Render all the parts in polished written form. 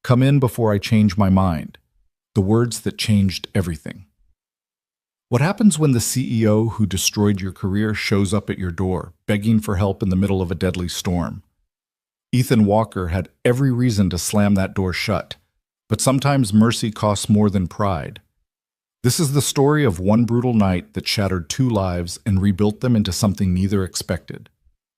Come in before I change my mind. The words that changed everything. What happens when the CEO who destroyed your career shows up at your door, begging for help in the middle of a deadly storm? Ethan Walker had every reason to slam that door shut, but sometimes mercy costs more than pride. This is the story of one brutal night that shattered two lives and rebuilt them into something neither expected.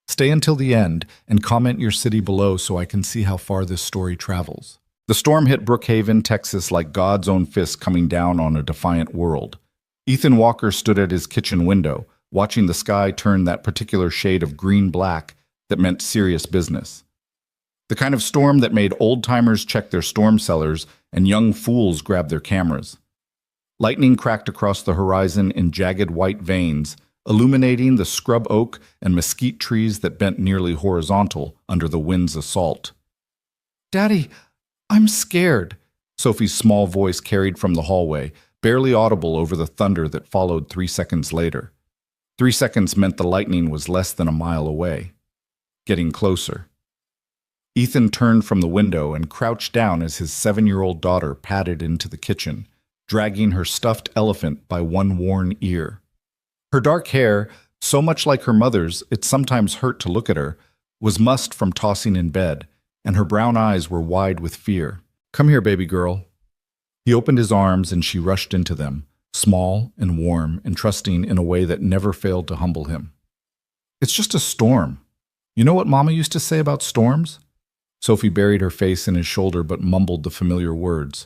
Stay until the end and comment your city below so I can see how far this story travels. The storm hit Brookhaven, Texas like God's own fist coming down on a defiant world. Ethan Walker stood at his kitchen window, watching the sky turn that particular shade of green-black that meant serious business. The kind of storm that made old-timers check their storm cellars and young fools grab their cameras. Lightning cracked across the horizon in jagged white veins, illuminating the scrub oak and mesquite trees that bent nearly horizontal under the wind's assault. "Daddy, I'm scared," Sophie's small voice carried from the hallway, barely audible over the thunder that followed 3 seconds later. 3 seconds meant the lightning was less than a mile away. Getting closer. Ethan turned from the window and crouched down as his 7-year-old daughter padded into the kitchen, dragging her stuffed elephant by one worn ear. Her dark hair, so much like her mother's it sometimes hurt to look at her, was mussed from tossing in bed, and her brown eyes were wide with fear. "Come here, baby girl." He opened his arms and she rushed into them, small and warm and trusting in a way that never failed to humble him. "It's just a storm. You know what Mama used to say about storms?" Sophie buried her face in his shoulder but mumbled the familiar words.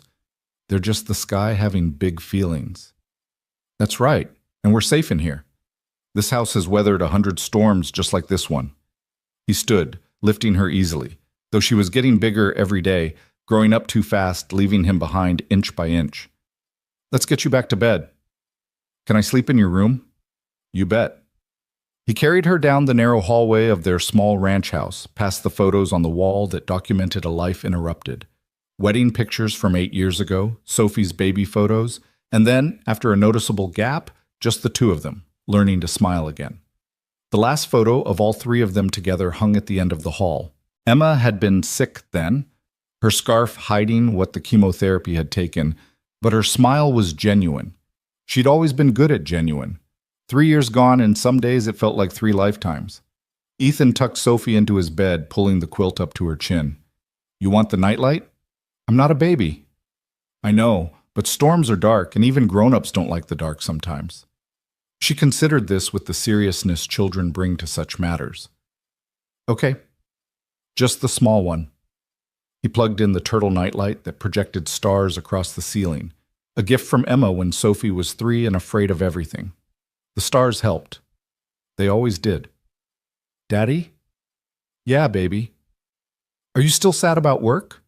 "They're just the sky having big feelings." "That's right, and we're safe in here. This house has weathered 100 storms just like this one." He stood, lifting her easily, though she was getting bigger every day, growing up too fast, leaving him behind inch by inch. "Let's get you back to bed." "Can I sleep in your room?" "You bet." He carried her down the narrow hallway of their small ranch house, past the photos on the wall that documented a life interrupted. Wedding pictures from 8 years ago, Sophie's baby photos, and then, after a noticeable gap, just the two of them, learning to smile again. The last photo of all three of them together hung at the end of the hall. Emma had been sick then, her scarf hiding what the chemotherapy had taken, but her smile was genuine. She'd always been good at genuine. 3 years gone, and some days it felt like 3 lifetimes. Ethan tucked Sophie into his bed, pulling the quilt up to her chin. "You want the nightlight?" "I'm not a baby." "I know, but storms are dark, and even grown-ups don't like the dark sometimes." She considered this with the seriousness children bring to such matters. "Okay, just the small one." He plugged in the turtle nightlight that projected stars across the ceiling, a gift from Emma when Sophie was 3 and afraid of everything. The stars helped. They always did. "Daddy?" "Yeah, baby." "Are you still sad about work?"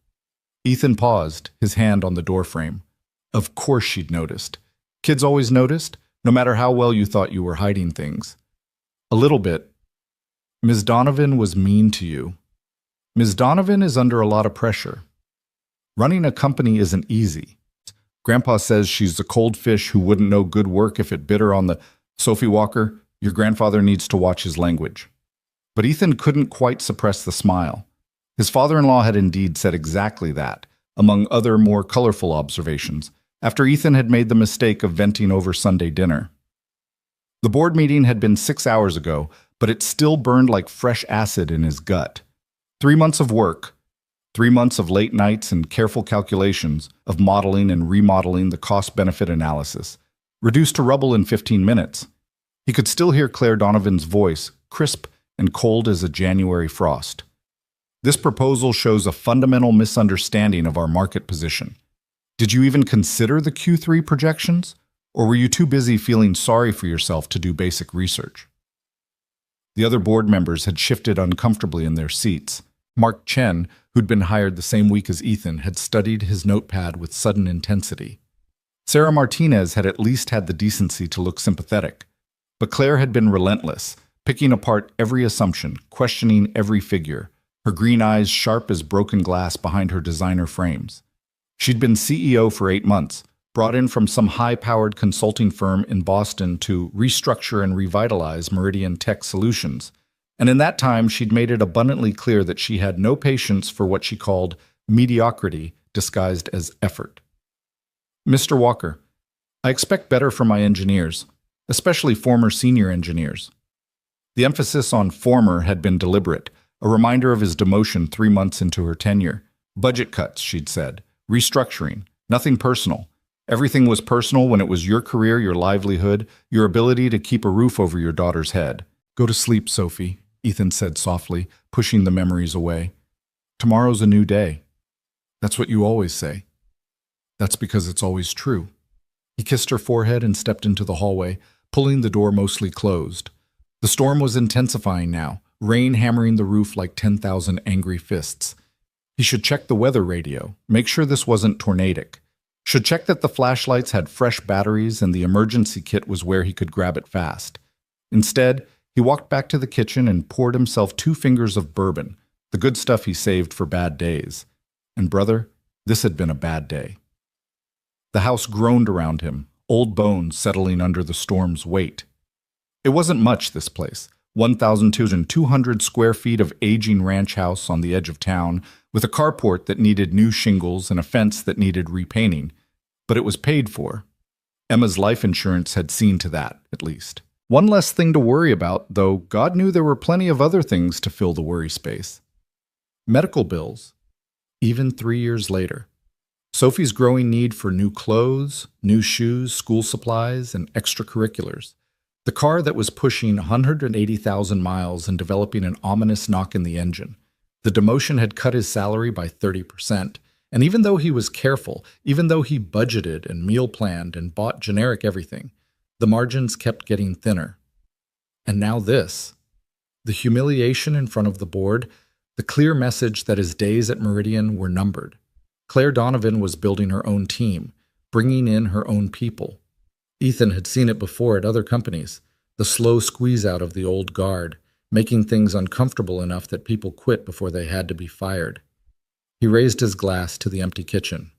Ethan paused, his hand on the doorframe. Of course she'd noticed. Kids always noticed, no matter how well you thought you were hiding things. "A little bit. Ms. Donovan was mean to you." "Ms. Donovan is under a lot of pressure. Running a company isn't easy. Grandpa says she's a cold fish who wouldn't know good work if it bit her on the—" "Sophie Walker, your grandfather needs to watch his language." But Ethan couldn't quite suppress the smile. His father-in-law had indeed said exactly that, among other more colorful observations, after Ethan had made the mistake of venting over Sunday dinner. The board meeting had been 6 hours ago, but it still burned like fresh acid in his gut. 3 months of work, 3 months of late nights and careful calculations, of modeling and remodeling the cost-benefit analysis, reduced to rubble in 15 minutes. He could still hear Claire Donovan's voice, crisp and cold as a January frost. "This proposal shows a fundamental misunderstanding of our market position. Did you even consider the Q3 projections? Or were you too busy feeling sorry for yourself to do basic research?" The other board members had shifted uncomfortably in their seats. Mark Chen, who'd been hired the same week as Ethan, had studied his notepad with sudden intensity. Sarah Martinez had at least had the decency to look sympathetic. But Claire had been relentless, picking apart every assumption, questioning every figure, her green eyes sharp as broken glass behind her designer frames. She'd been CEO for 8 months, brought in from some high-powered consulting firm in Boston to restructure and revitalize Meridian Tech Solutions, and in that time she'd made it abundantly clear that she had no patience for what she called mediocrity disguised as effort. "Mr. Walker, I expect better from my engineers, especially former senior engineers." The emphasis on former had been deliberate, a reminder of his demotion 3 months into her tenure. Budget cuts, she'd said. Restructuring. Nothing personal. Everything was personal when it was your career, your livelihood, your ability to keep a roof over your daughter's head. "Go to sleep, Sophie," Ethan said softly, pushing the memories away. "Tomorrow's a new day." "That's what you always say." "That's because it's always true." He kissed her forehead and stepped into the hallway, pulling the door mostly closed. The storm was intensifying now, rain hammering the roof like 10,000 angry fists. He should check the weather radio, make sure this wasn't tornadic. Should check that the flashlights had fresh batteries and the emergency kit was where he could grab it fast. Instead, he walked back to the kitchen and poured himself 2 fingers of bourbon, the good stuff he saved for bad days. And brother, this had been a bad day. The house groaned around him, old bones settling under the storm's weight. It wasn't much, this place. 1,200 square feet of aging ranch house on the edge of town, with a carport that needed new shingles and a fence that needed repainting. But it was paid for. Emma's life insurance had seen to that, at least. One less thing to worry about, though God knew there were plenty of other things to fill the worry space. Medical bills, even 3 years later. Sophie's growing need for new clothes, new shoes, school supplies, and extracurriculars. The car that was pushing 180,000 miles and developing an ominous knock in the engine. The demotion had cut his salary by 30%, and even though he was careful, even though he budgeted and meal planned and bought generic everything, the margins kept getting thinner. And now this. The humiliation in front of the board, the clear message that his days at Meridian were numbered. Claire Donovan was building her own team, bringing in her own people. Ethan had seen it before at other companies, the slow squeeze out of the old guard, making things uncomfortable enough that people quit before they had to be fired. He raised his glass to the empty kitchen.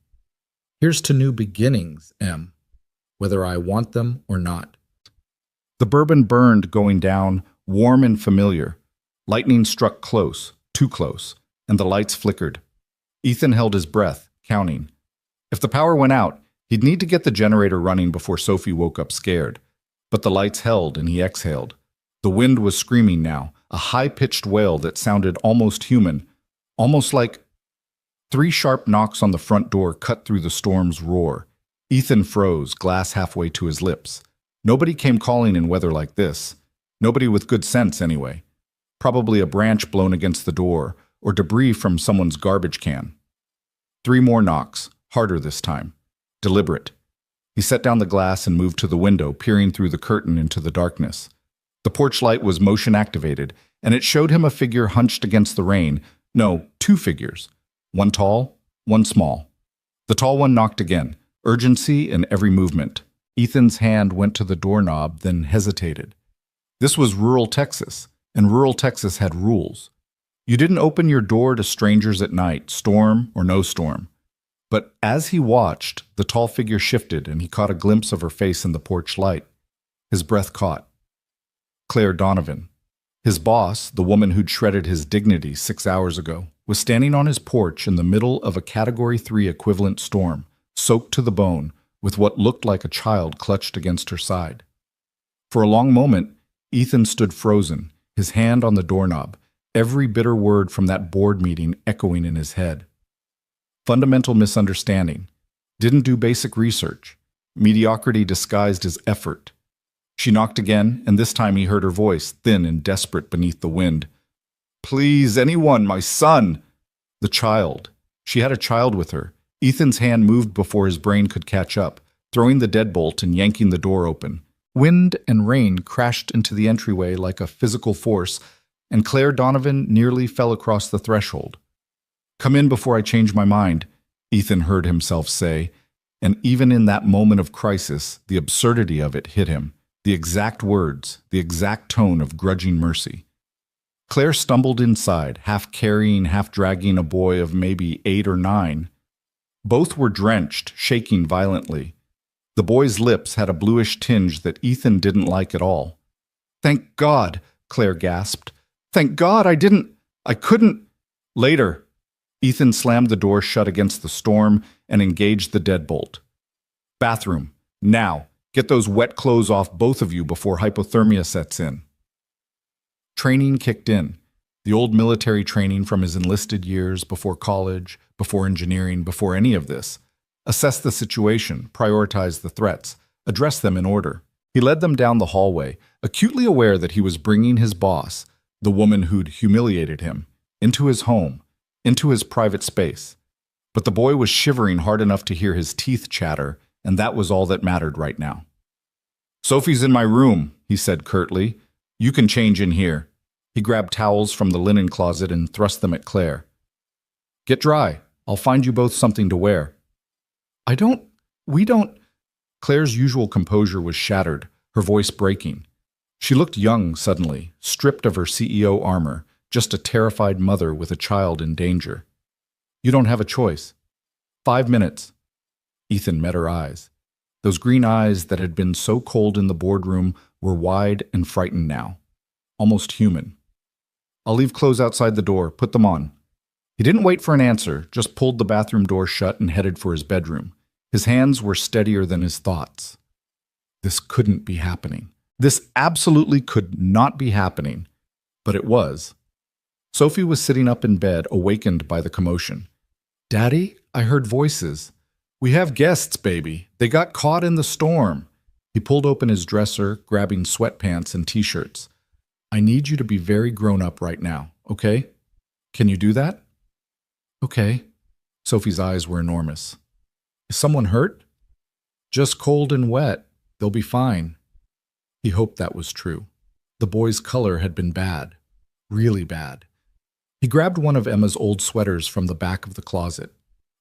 "Here's to new beginnings, Em, whether I want them or not." The bourbon burned going down, warm and familiar. Lightning struck close, too close, and the lights flickered. Ethan held his breath, counting. If the power went out, he'd need to get the generator running before Sophie woke up scared. But the lights held and he exhaled. The wind was screaming now, a high-pitched wail that sounded almost human, almost like... 3 sharp knocks on the front door cut through the storm's roar. Ethan froze, glass halfway to his lips. Nobody came calling in weather like this. Nobody with good sense, anyway. Probably a branch blown against the door, or debris from someone's garbage can. 3 more knocks, harder this time. Deliberate. He set down the glass and moved to the window, peering through the curtain into the darkness. The porch light was motion-activated, and it showed him a figure hunched against the rain. No, 2 figures. One tall, one small. The tall one knocked again, urgency in every movement. Ethan's hand went to the doorknob, then hesitated. This was rural Texas, and rural Texas had rules. You didn't open your door to strangers at night, storm or no storm. But as he watched, the tall figure shifted and he caught a glimpse of her face in the porch light. His breath caught. Claire Donovan. His boss, the woman who'd shredded his dignity 6 hours ago, was standing on his porch in the middle of a Category 3 equivalent storm, soaked to the bone, with what looked like a child clutched against her side. For a long moment, Ethan stood frozen, his hand on the doorknob, every bitter word from that board meeting echoing in his head. Fundamental misunderstanding. Didn't do basic research. Mediocrity disguised as effort. She knocked again, and this time he heard her voice, thin and desperate beneath the wind. "Please, anyone, my son!" The child. She had a child with her. Ethan's hand moved before his brain could catch up, throwing the deadbolt and yanking the door open. Wind and rain crashed into the entryway like a physical force, and Claire Donovan nearly fell across the threshold. "Come in before I change my mind," Ethan heard himself say, and even in that moment of crisis, the absurdity of it hit him. The exact words, the exact tone of grudging mercy. Claire stumbled inside, half carrying, half dragging a boy of maybe 8 or 9. Both were drenched, shaking violently. The boy's lips had a bluish tinge that Ethan didn't like at all. "Thank God," Claire gasped. "Thank God I couldn't." "Later." Ethan slammed the door shut against the storm and engaged the deadbolt. Bathroom. Now. Get those wet clothes off both of you before hypothermia sets in. Training kicked in. The old military training from his enlisted years, before college, before engineering, before any of this. Assess the situation, prioritize the threats, address them in order. He led them down the hallway, acutely aware that he was bringing his boss, the woman who'd humiliated him, into his home, into his private space. But the boy was shivering hard enough to hear his teeth chatter, and that was all that mattered right now. "Sophie's in my room," he said curtly. "You can change in here." He grabbed towels from the linen closet and thrust them at Claire. "Get dry. I'll find you both something to wear." We don't... Claire's usual composure was shattered, her voice breaking. She looked young suddenly, stripped of her CEO armor, just a terrified mother with a child in danger. "You don't have a choice. 5 minutes." Ethan met her eyes. Those green eyes that had been so cold in the boardroom were wide and frightened now, almost human. "I'll leave clothes outside the door. Put them on." He didn't wait for an answer, just pulled the bathroom door shut and headed for his bedroom. His hands were steadier than his thoughts. This couldn't be happening. This absolutely could not be happening. But it was. Sophie was sitting up in bed, awakened by the commotion. "Daddy, I heard voices." "We have guests, baby. They got caught in the storm." He pulled open his dresser, grabbing sweatpants and t-shirts. "I need you to be very grown up right now, okay? Can you do that?" "Okay." Sophie's eyes were enormous. "Is someone hurt?" "Just cold and wet. They'll be fine." He hoped that was true. The boy's color had been bad. Really bad. He grabbed one of Emma's old sweaters from the back of the closet.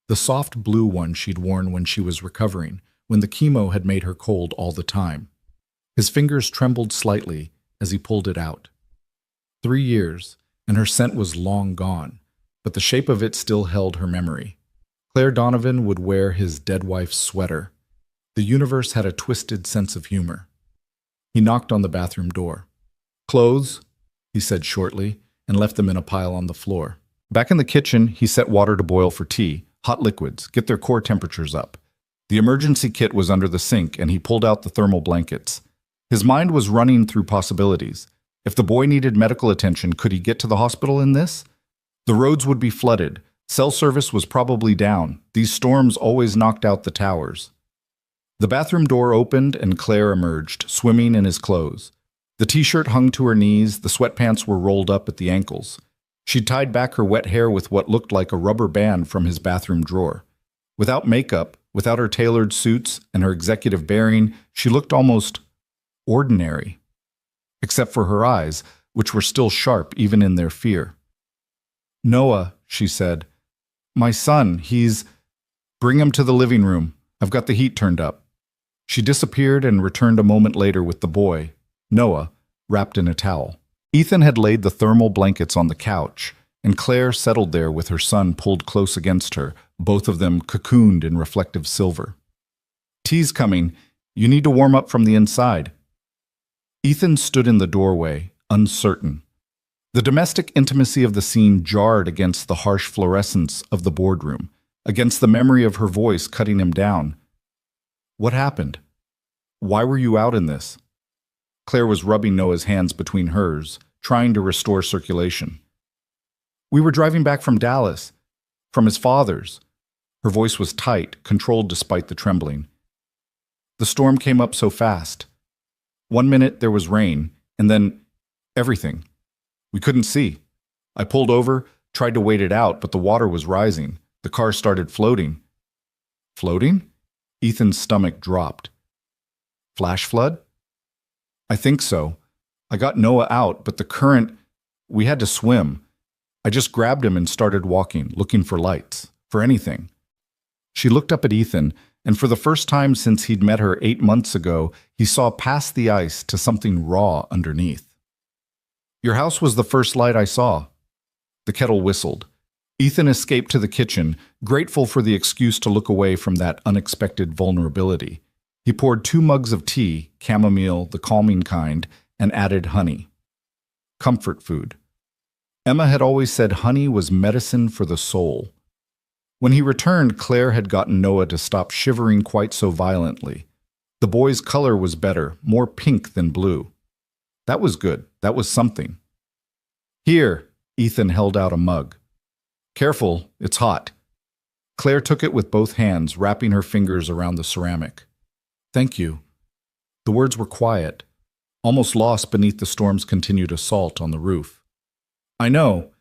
The soft blue one she'd worn when she was recovering, when the chemo had made her cold all the time. His fingers trembled slightly as he pulled it out. 3 years, and her scent was long gone, but the shape of it still held her memory. Claire Donovan would wear his dead wife's sweater. The universe had a twisted sense of humor. He knocked on the bathroom door. "Clothes," he said shortly, and left them in a pile on the floor. Back in the kitchen, he set water to boil for tea. Hot liquids, get their core temperatures up. The emergency kit was under the sink, and he pulled out the thermal blankets. His mind was running through possibilities. If the boy needed medical attention, could he get to the hospital in this? The roads would be flooded. Cell service was probably down. These storms always knocked out the towers. The bathroom door opened, and Claire emerged, swimming in his clothes. The t-shirt hung to her knees, the sweatpants were rolled up at the ankles. She tied back her wet hair with what looked like a rubber band from his bathroom drawer. Without makeup, without her tailored suits and her executive bearing, she looked almost ordinary. Except for her eyes, which were still sharp even in their fear. "Noah," she said. "My son, he's... Bring him to the living room. I've got the heat turned up." She disappeared and returned a moment later with the boy, Noah, wrapped in a towel. Ethan had laid the thermal blankets on the couch, and Claire settled there with her son pulled close against her, both of them cocooned in reflective silver. "Tea's coming. You need to warm up from the inside." Ethan stood in the doorway, uncertain. The domestic intimacy of the scene jarred against the harsh fluorescence of the boardroom, against the memory of her voice cutting him down. "What happened? Why were you out in this?" Claire was rubbing Noah's hands between hers, trying to restore circulation. "We were driving back from Dallas, from his father's." Her voice was tight, controlled despite the trembling. "The storm came up so fast. 1 minute there was rain, and then everything. We couldn't see. I pulled over, tried to wait it out, but the water was rising. The car started floating." "Floating?" Ethan's stomach dropped. "Flash flood?" "I think so. I got Noah out, but the current... We had to swim. I just grabbed him and started walking, looking for lights, for anything." She looked up at Ethan, and for the first time since he'd met her 8 months ago, he saw past the ice to something raw underneath. "Your house was the first light I saw." The kettle whistled. Ethan escaped to the kitchen, grateful for the excuse to look away from that unexpected vulnerability. He poured 2 mugs of tea, chamomile, the calming kind, and added honey. Comfort food. Emma had always said honey was medicine for the soul. When he returned, Claire had gotten Noah to stop shivering quite so violently. The boy's color was better, more pink than blue. That was good. That was something. Here, Ethan held out a mug. Careful, it's hot. Claire took it with both hands, wrapping her fingers around the ceramic. Thank you. The words were quiet, almost lost beneath the storm's continued assault on the roof. I know.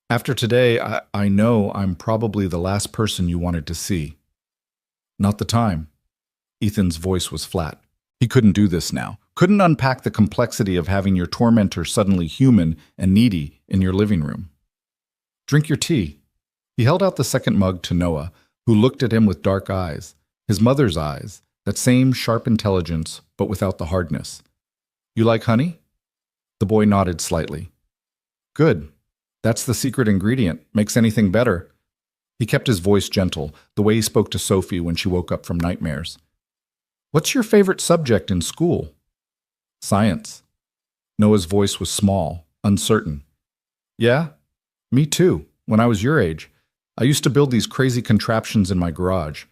After today, I know I'm probably the last person you wanted to see. Not the time. Ethan's voice was flat. He couldn't do this now. Couldn't unpack the complexity of having your tormentor suddenly human and needy in your living room. Drink your tea. He held out the second mug to Noah, who looked at him with dark eyes, his mother's eyes, that same sharp intelligence, but without the hardness. You like honey? The boy nodded slightly. Good. That's the secret ingredient. Makes anything better. He kept his voice gentle, the way he spoke to Sophie when she woke up from nightmares. What's your favorite subject in school? Science. Noah's voice was small, uncertain. Yeah? Me too, when I was your age. I used to build these crazy contraptions in my garage.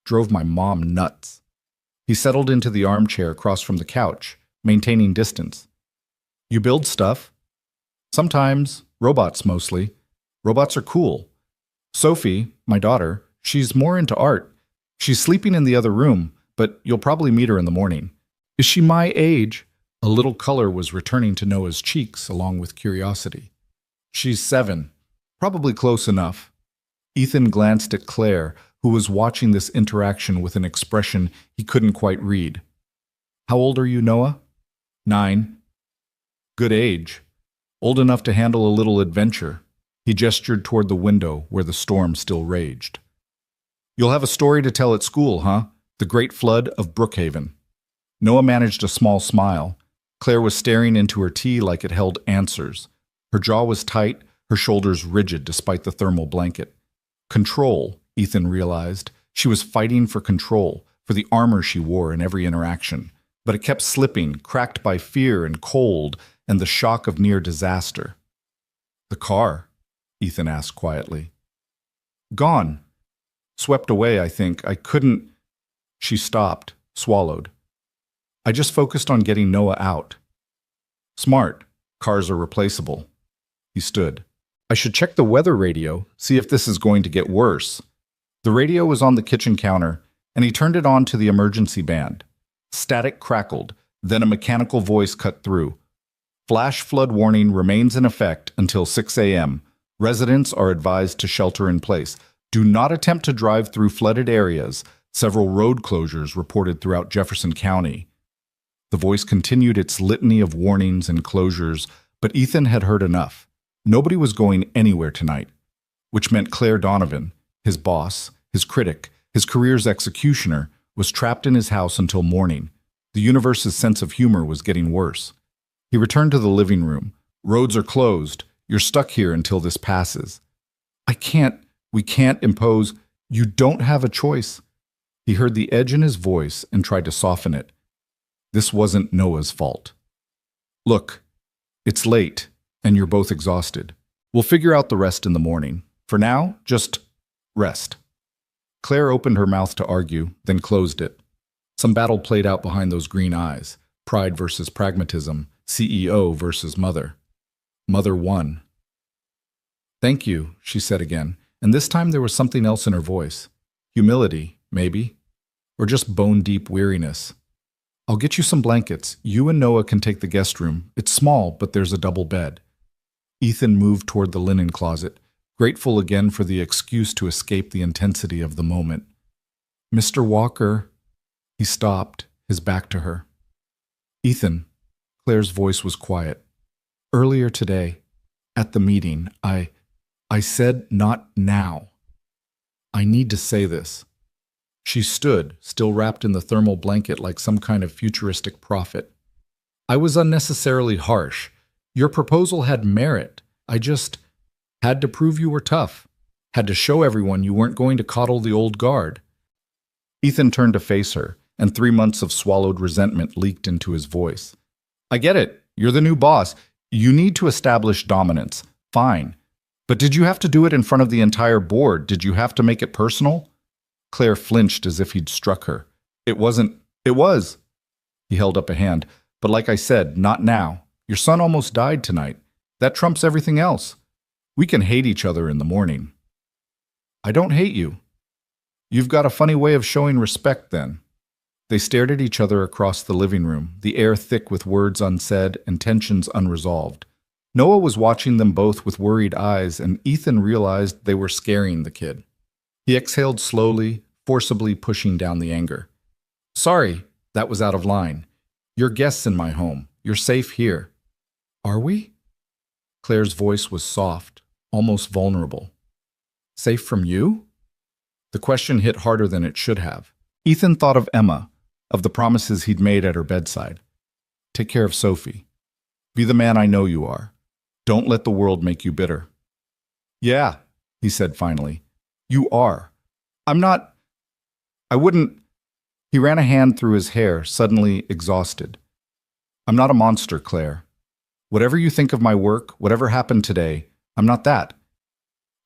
Drove my mom nuts. He settled into the armchair across from the couch, maintaining distance. You build stuff? Sometimes. Robots mostly. Robots are cool. Sophie, my daughter, she's more into art. She's sleeping in the other room, but you'll probably meet her in the morning. Is she my age? A little color was returning to Noah's cheeks along with curiosity. She's 7. Probably close enough. Ethan glanced at Claire, who was watching this interaction with an expression he couldn't quite read. How old are you, Noah? 9. Good age. Old enough to handle a little adventure. He gestured toward the window where the storm still raged. You'll have a story to tell at school, huh? The Great Flood of Brookhaven. Noah managed a small smile. Claire was staring into her tea like it held answers. Her jaw was tight, her shoulders rigid despite the thermal blanket. Control, Ethan realized. She was fighting for control, for the armor she wore in every interaction. But it kept slipping, cracked by fear and cold and the shock of near disaster. The car? Ethan asked quietly. Gone. Swept away, I think. I couldn't... She stopped, swallowed. I just focused on getting Noah out. Smart. Cars are replaceable. He stood. I should check the weather radio, see if this is going to get worse. The radio was on the kitchen counter, and he turned it on to the emergency band. Static crackled, then a mechanical voice cut through. Flash flood warning remains in effect until 6 a.m. Residents are advised to shelter in place. Do not attempt to drive through flooded areas. Several road closures reported throughout Jefferson County. The voice continued its litany of warnings and closures, but Ethan had heard enough. Nobody was going anywhere tonight, which meant Claire Donovan, his boss, his critic, his career's executioner, was trapped in his house until morning. The universe's sense of humor was getting worse. He returned to the living room. Roads are closed. You're stuck here until this passes. We can't impose. You don't have a choice. He heard the edge in his voice and tried to soften it. This wasn't Noah's fault. Look, it's late, and you're both exhausted. We'll figure out the rest in the morning. For now, just rest. Claire opened her mouth to argue, then closed it. Some battle played out behind those green eyes. Pride versus pragmatism. CEO versus mother. Mother won. Thank you, she said again, and this time there was something else in her voice. Humility, maybe, or just bone-deep weariness. I'll get you some blankets. You and Noah can take the guest room. It's small, but there's a double bed. Ethan moved toward the linen closet, grateful again for the excuse to escape the intensity of the moment. Mr. Walker. He stopped, his back to her. Ethan. Claire's voice was quiet. Earlier today, at the meeting, I said not now. I need to say this. She stood, still wrapped in the thermal blanket like some kind of futuristic prophet. I was unnecessarily harsh. Your proposal had merit. I just had to prove you were tough. Had to show everyone you weren't going to coddle the old guard. Ethan turned to face her, and 3 months of swallowed resentment leaked into his voice. I get it. You're the new boss. You need to establish dominance. Fine. But did you have to do it in front of the entire board? Did you have to make it personal? Claire flinched as if he'd struck her. It wasn't. It was. He held up a hand. But like I said, not now. Your son almost died tonight. That trumps everything else. We can hate each other in the morning. I don't hate you. You've got a funny way of showing respect then. They stared at each other across the living room, the air thick with words unsaid and tensions unresolved. Noah was watching them both with worried eyes, and Ethan realized they were scaring the kid. He exhaled slowly, forcibly pushing down the anger. Sorry, that was out of line. You're guests in my home. You're safe here. Are we? Claire's voice was soft, almost vulnerable. Safe from you? The question hit harder than it should have. Ethan thought of Emma, of the promises he'd made at her bedside. Take care of Sophie. Be the man I know you are. Don't let the world make you bitter. Yeah, he said finally. You are. I wouldn't. He ran a hand through his hair, suddenly exhausted. I'm not a monster, Claire. Whatever you think of my work, whatever happened today, I'm not that.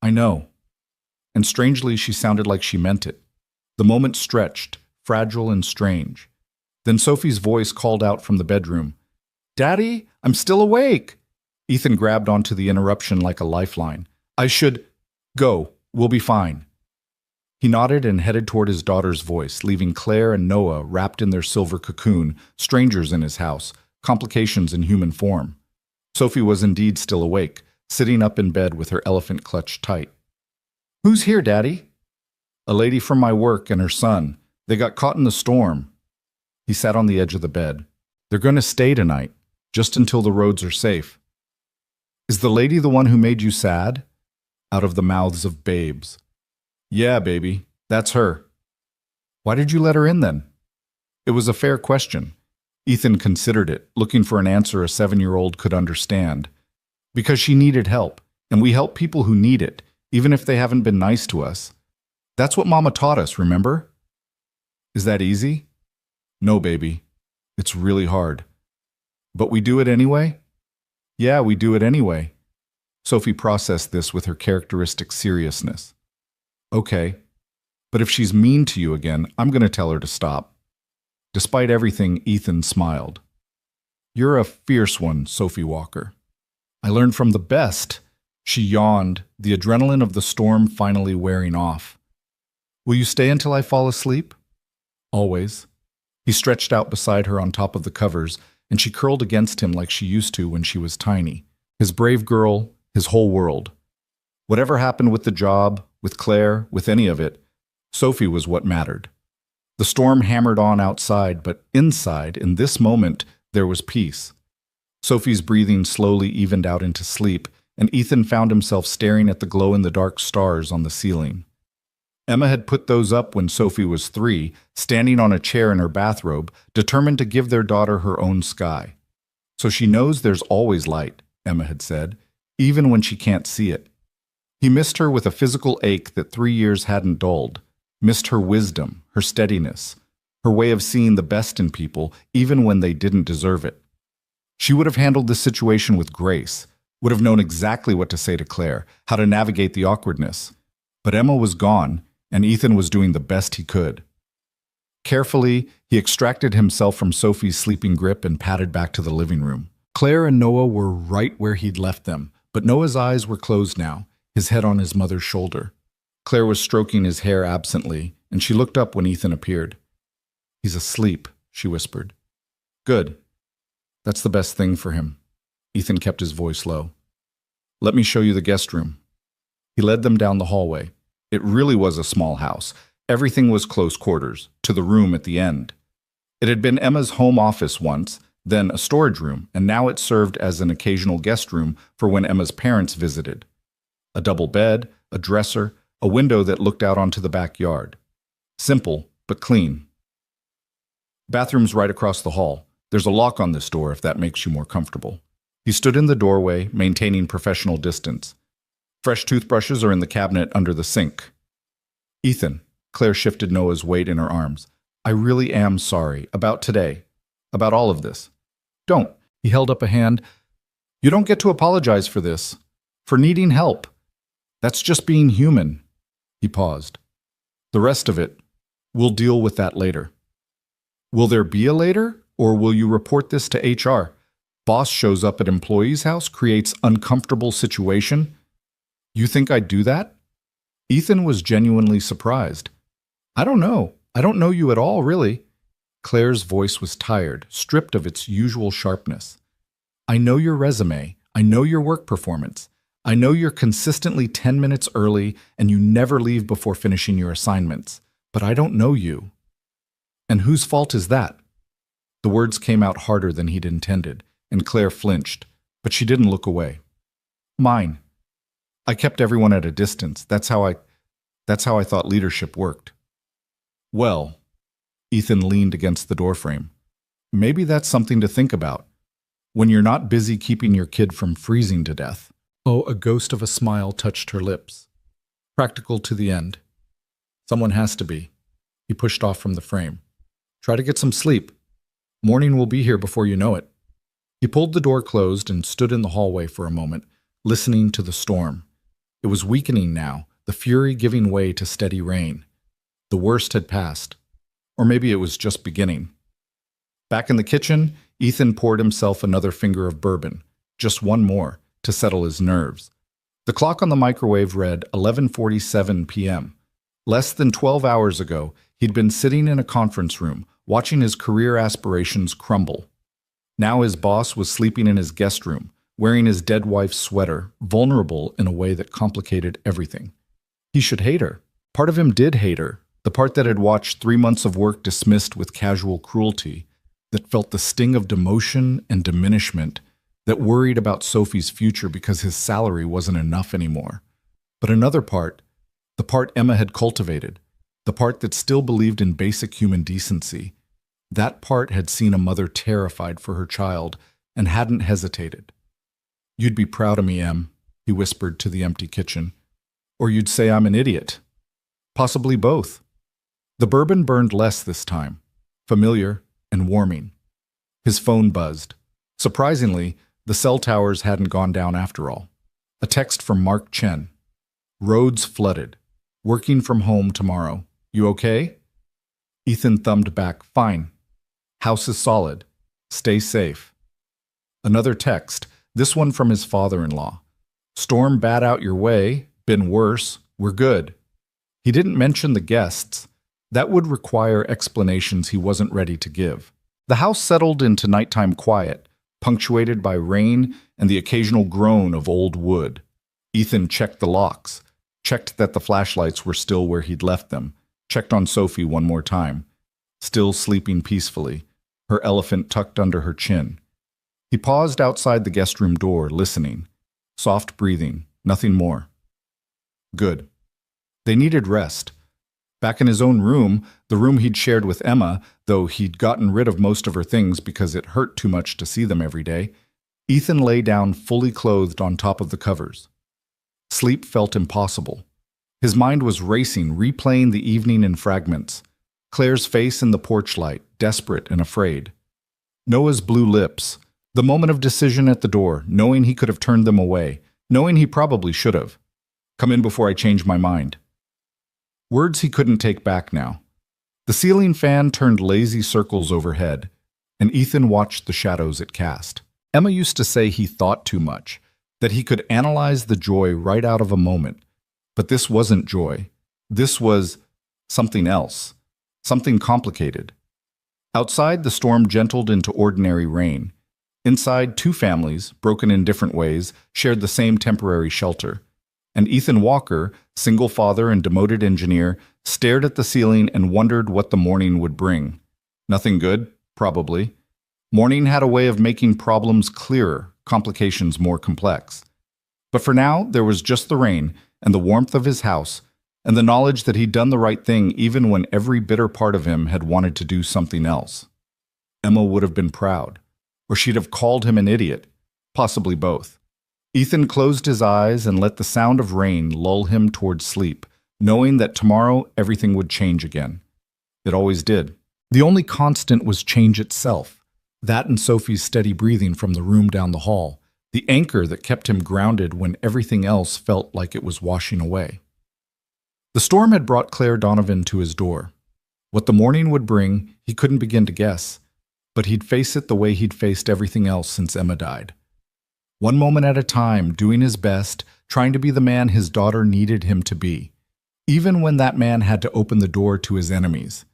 I know. And strangely, she sounded like she meant it. The moment stretched, fragile and strange. Then Sophie's voice called out from the bedroom. Daddy, I'm still awake. Ethan grabbed onto the interruption like a lifeline. I should go. We'll be fine. He nodded and headed toward his daughter's voice, leaving Claire and Noah wrapped in their silver cocoon, strangers in his house, complications in human form. Sophie was indeed still awake, sitting up in bed with her elephant clutched tight. Who's here, Daddy? A lady from my work and her son. They got caught in the storm. He sat on the edge of the bed. They're going to stay tonight, just until the roads are safe. Is the lady the one who made you sad? Out of the mouths of babes. Yeah, baby, that's her. Why did you let her in then? It was a fair question. Ethan considered it, looking for an answer a 7-year-old could understand. Because she needed help, and we help people who need it, even if they haven't been nice to us. That's what Mama taught us, remember? Is that easy? No, baby. It's really hard. But we do it anyway? Yeah, we do it anyway. Sophie processed this with her characteristic seriousness. Okay, but if she's mean to you again, I'm going to tell her to stop. Despite everything, Ethan smiled. You're a fierce one, Sophie Walker. I learned from the best. She yawned, the adrenaline of the storm finally wearing off. Will you stay until I fall asleep? Always. He stretched out beside her on top of the covers, and she curled against him like she used to when she was tiny. His brave girl, his whole world. Whatever happened with the job, with Claire, with any of it, Sophie was what mattered. The storm hammered on outside, but inside, in this moment, there was peace. Sophie's breathing slowly evened out into sleep, and Ethan found himself staring at the glow-in-the-dark stars on the ceiling. Emma had put those up when Sophie was 3, standing on a chair in her bathrobe, determined to give their daughter her own sky. So she knows there's always light, Emma had said, even when she can't see it. He missed her with a physical ache that 3 years hadn't dulled, missed her wisdom, her steadiness, her way of seeing the best in people, even when they didn't deserve it. She would have handled this situation with grace, would have known exactly what to say to Claire, how to navigate the awkwardness. But Emma was gone, and Ethan was doing the best he could. Carefully, he extracted himself from Sophie's sleeping grip and padded back to the living room. Claire and Noah were right where he'd left them, but Noah's eyes were closed now, his head on his mother's shoulder. Claire was stroking his hair absently, and she looked up when Ethan appeared. He's asleep, she whispered. Good. That's the best thing for him. Ethan kept his voice low. Let me show you the guest room. He led them down the hallway. It really was a small house. Everything was close quarters, to the room at the end. It had been Emma's home office once, then a storage room, and now it served as an occasional guest room for when Emma's parents visited. A double bed, a dresser, a window that looked out onto the backyard. Simple, but clean. Bathroom's right across the hall. There's a lock on this door if that makes you more comfortable. He stood in the doorway, maintaining professional distance. Fresh toothbrushes are in the cabinet under the sink. Ethan, Claire shifted Noah's weight in her arms. I really am sorry. About today. About all of this. Don't. He held up a hand. You don't get to apologize for this. For needing help. That's just being human. He paused. The rest of it, we'll deal with that later. Will there be a later, or will you report this to HR? Boss shows up at employee's house, creates uncomfortable situation. You think I'd do that? Ethan was genuinely surprised. I don't know. I don't know you at all, really. Claire's voice was tired, stripped of its usual sharpness. I know your resume. I know your work performance. I know you're consistently 10 minutes early and you never leave before finishing your assignments. But I don't know you. And whose fault is that? The words came out harder than he'd intended, and Claire flinched, but she didn't look away. Mine. I kept everyone at a distance. That's how I thought leadership worked. Well, Ethan leaned against the doorframe. Maybe that's something to think about. When you're not busy keeping your kid from freezing to death. Oh, a ghost of a smile touched her lips. Practical to the end. Someone has to be. He pushed off from the frame. Try to get some sleep. Morning will be here before you know it. He pulled the door closed and stood in the hallway for a moment, listening to the storm. It was weakening now, the fury giving way to steady rain. The worst had passed. Or maybe it was just beginning. Back in the kitchen, Ethan poured himself another finger of bourbon, just one more, to settle his nerves. The clock on the microwave read 11:47 p.m. Less than 12 hours ago, he'd been sitting in a conference room, watching his career aspirations crumble. Now his boss was sleeping in his guest room, wearing his dead wife's sweater, vulnerable in a way that complicated everything. He should hate her. Part of him did hate her, the part that had watched 3 months of work dismissed with casual cruelty, that felt the sting of demotion and diminishment, that worried about Sophie's future because his salary wasn't enough anymore. But another part, the part Emma had cultivated, the part that still believed in basic human decency, that part had seen a mother terrified for her child and hadn't hesitated. You'd be proud of me, Em, he whispered to the empty kitchen. Or you'd say I'm an idiot. Possibly both. The bourbon burned less this time, familiar and warming. His phone buzzed. Surprisingly, the cell towers hadn't gone down after all. A text from Mark Chen. Roads flooded. Working from home tomorrow. You okay? Ethan thumbed back. Fine. House is solid. Stay safe. Another text, this one from his father-in-law. Storm bad out your way. Been worse. We're good. He didn't mention the guests. That would require explanations he wasn't ready to give. The house settled into nighttime quiet, punctuated by rain and the occasional groan of old wood. Ethan checked the locks, checked that the flashlights were still where he'd left them, checked on Sophie one more time, still sleeping peacefully, her elephant tucked under her chin. He paused outside the guest room door, listening. Soft breathing, nothing more. Good. They needed rest. Back in his own room, the room he'd shared with Emma, though he'd gotten rid of most of her things because it hurt too much to see them every day, Ethan lay down fully clothed on top of the covers. Sleep felt impossible. His mind was racing, replaying the evening in fragments. Claire's face in the porch light, desperate and afraid. Noah's blue lips. The moment of decision at the door, knowing he could have turned them away, knowing he probably should have. Come in before I change my mind. Words he couldn't take back now. The ceiling fan turned lazy circles overhead, and Ethan watched the shadows it cast. Emma used to say he thought too much, that he could analyze the joy right out of a moment. But this wasn't joy. This was something else, something complicated. Outside, the storm gentled into ordinary rain. Inside, two families, broken in different ways, shared the same temporary shelter. And Ethan Walker, single father and demoted engineer, stared at the ceiling and wondered what the morning would bring. Nothing good, probably. Morning had a way of making problems clearer, complications more complex. But for now, there was just the rain and the warmth of his house, and the knowledge that he'd done the right thing even when every bitter part of him had wanted to do something else. Emma would have been proud, or she'd have called him an idiot, possibly both. Ethan closed his eyes and let the sound of rain lull him towards sleep, knowing that tomorrow everything would change again. It always did. The only constant was change itself, that and Sophie's steady breathing from the room down the hall, the anchor that kept him grounded when everything else felt like it was washing away. The storm had brought Claire Donovan to his door. What the morning would bring, he couldn't begin to guess, but he'd face it the way he'd faced everything else since Emma died. One moment at a time, doing his best, trying to be the man his daughter needed him to be, even when that man had to open the door to his enemies,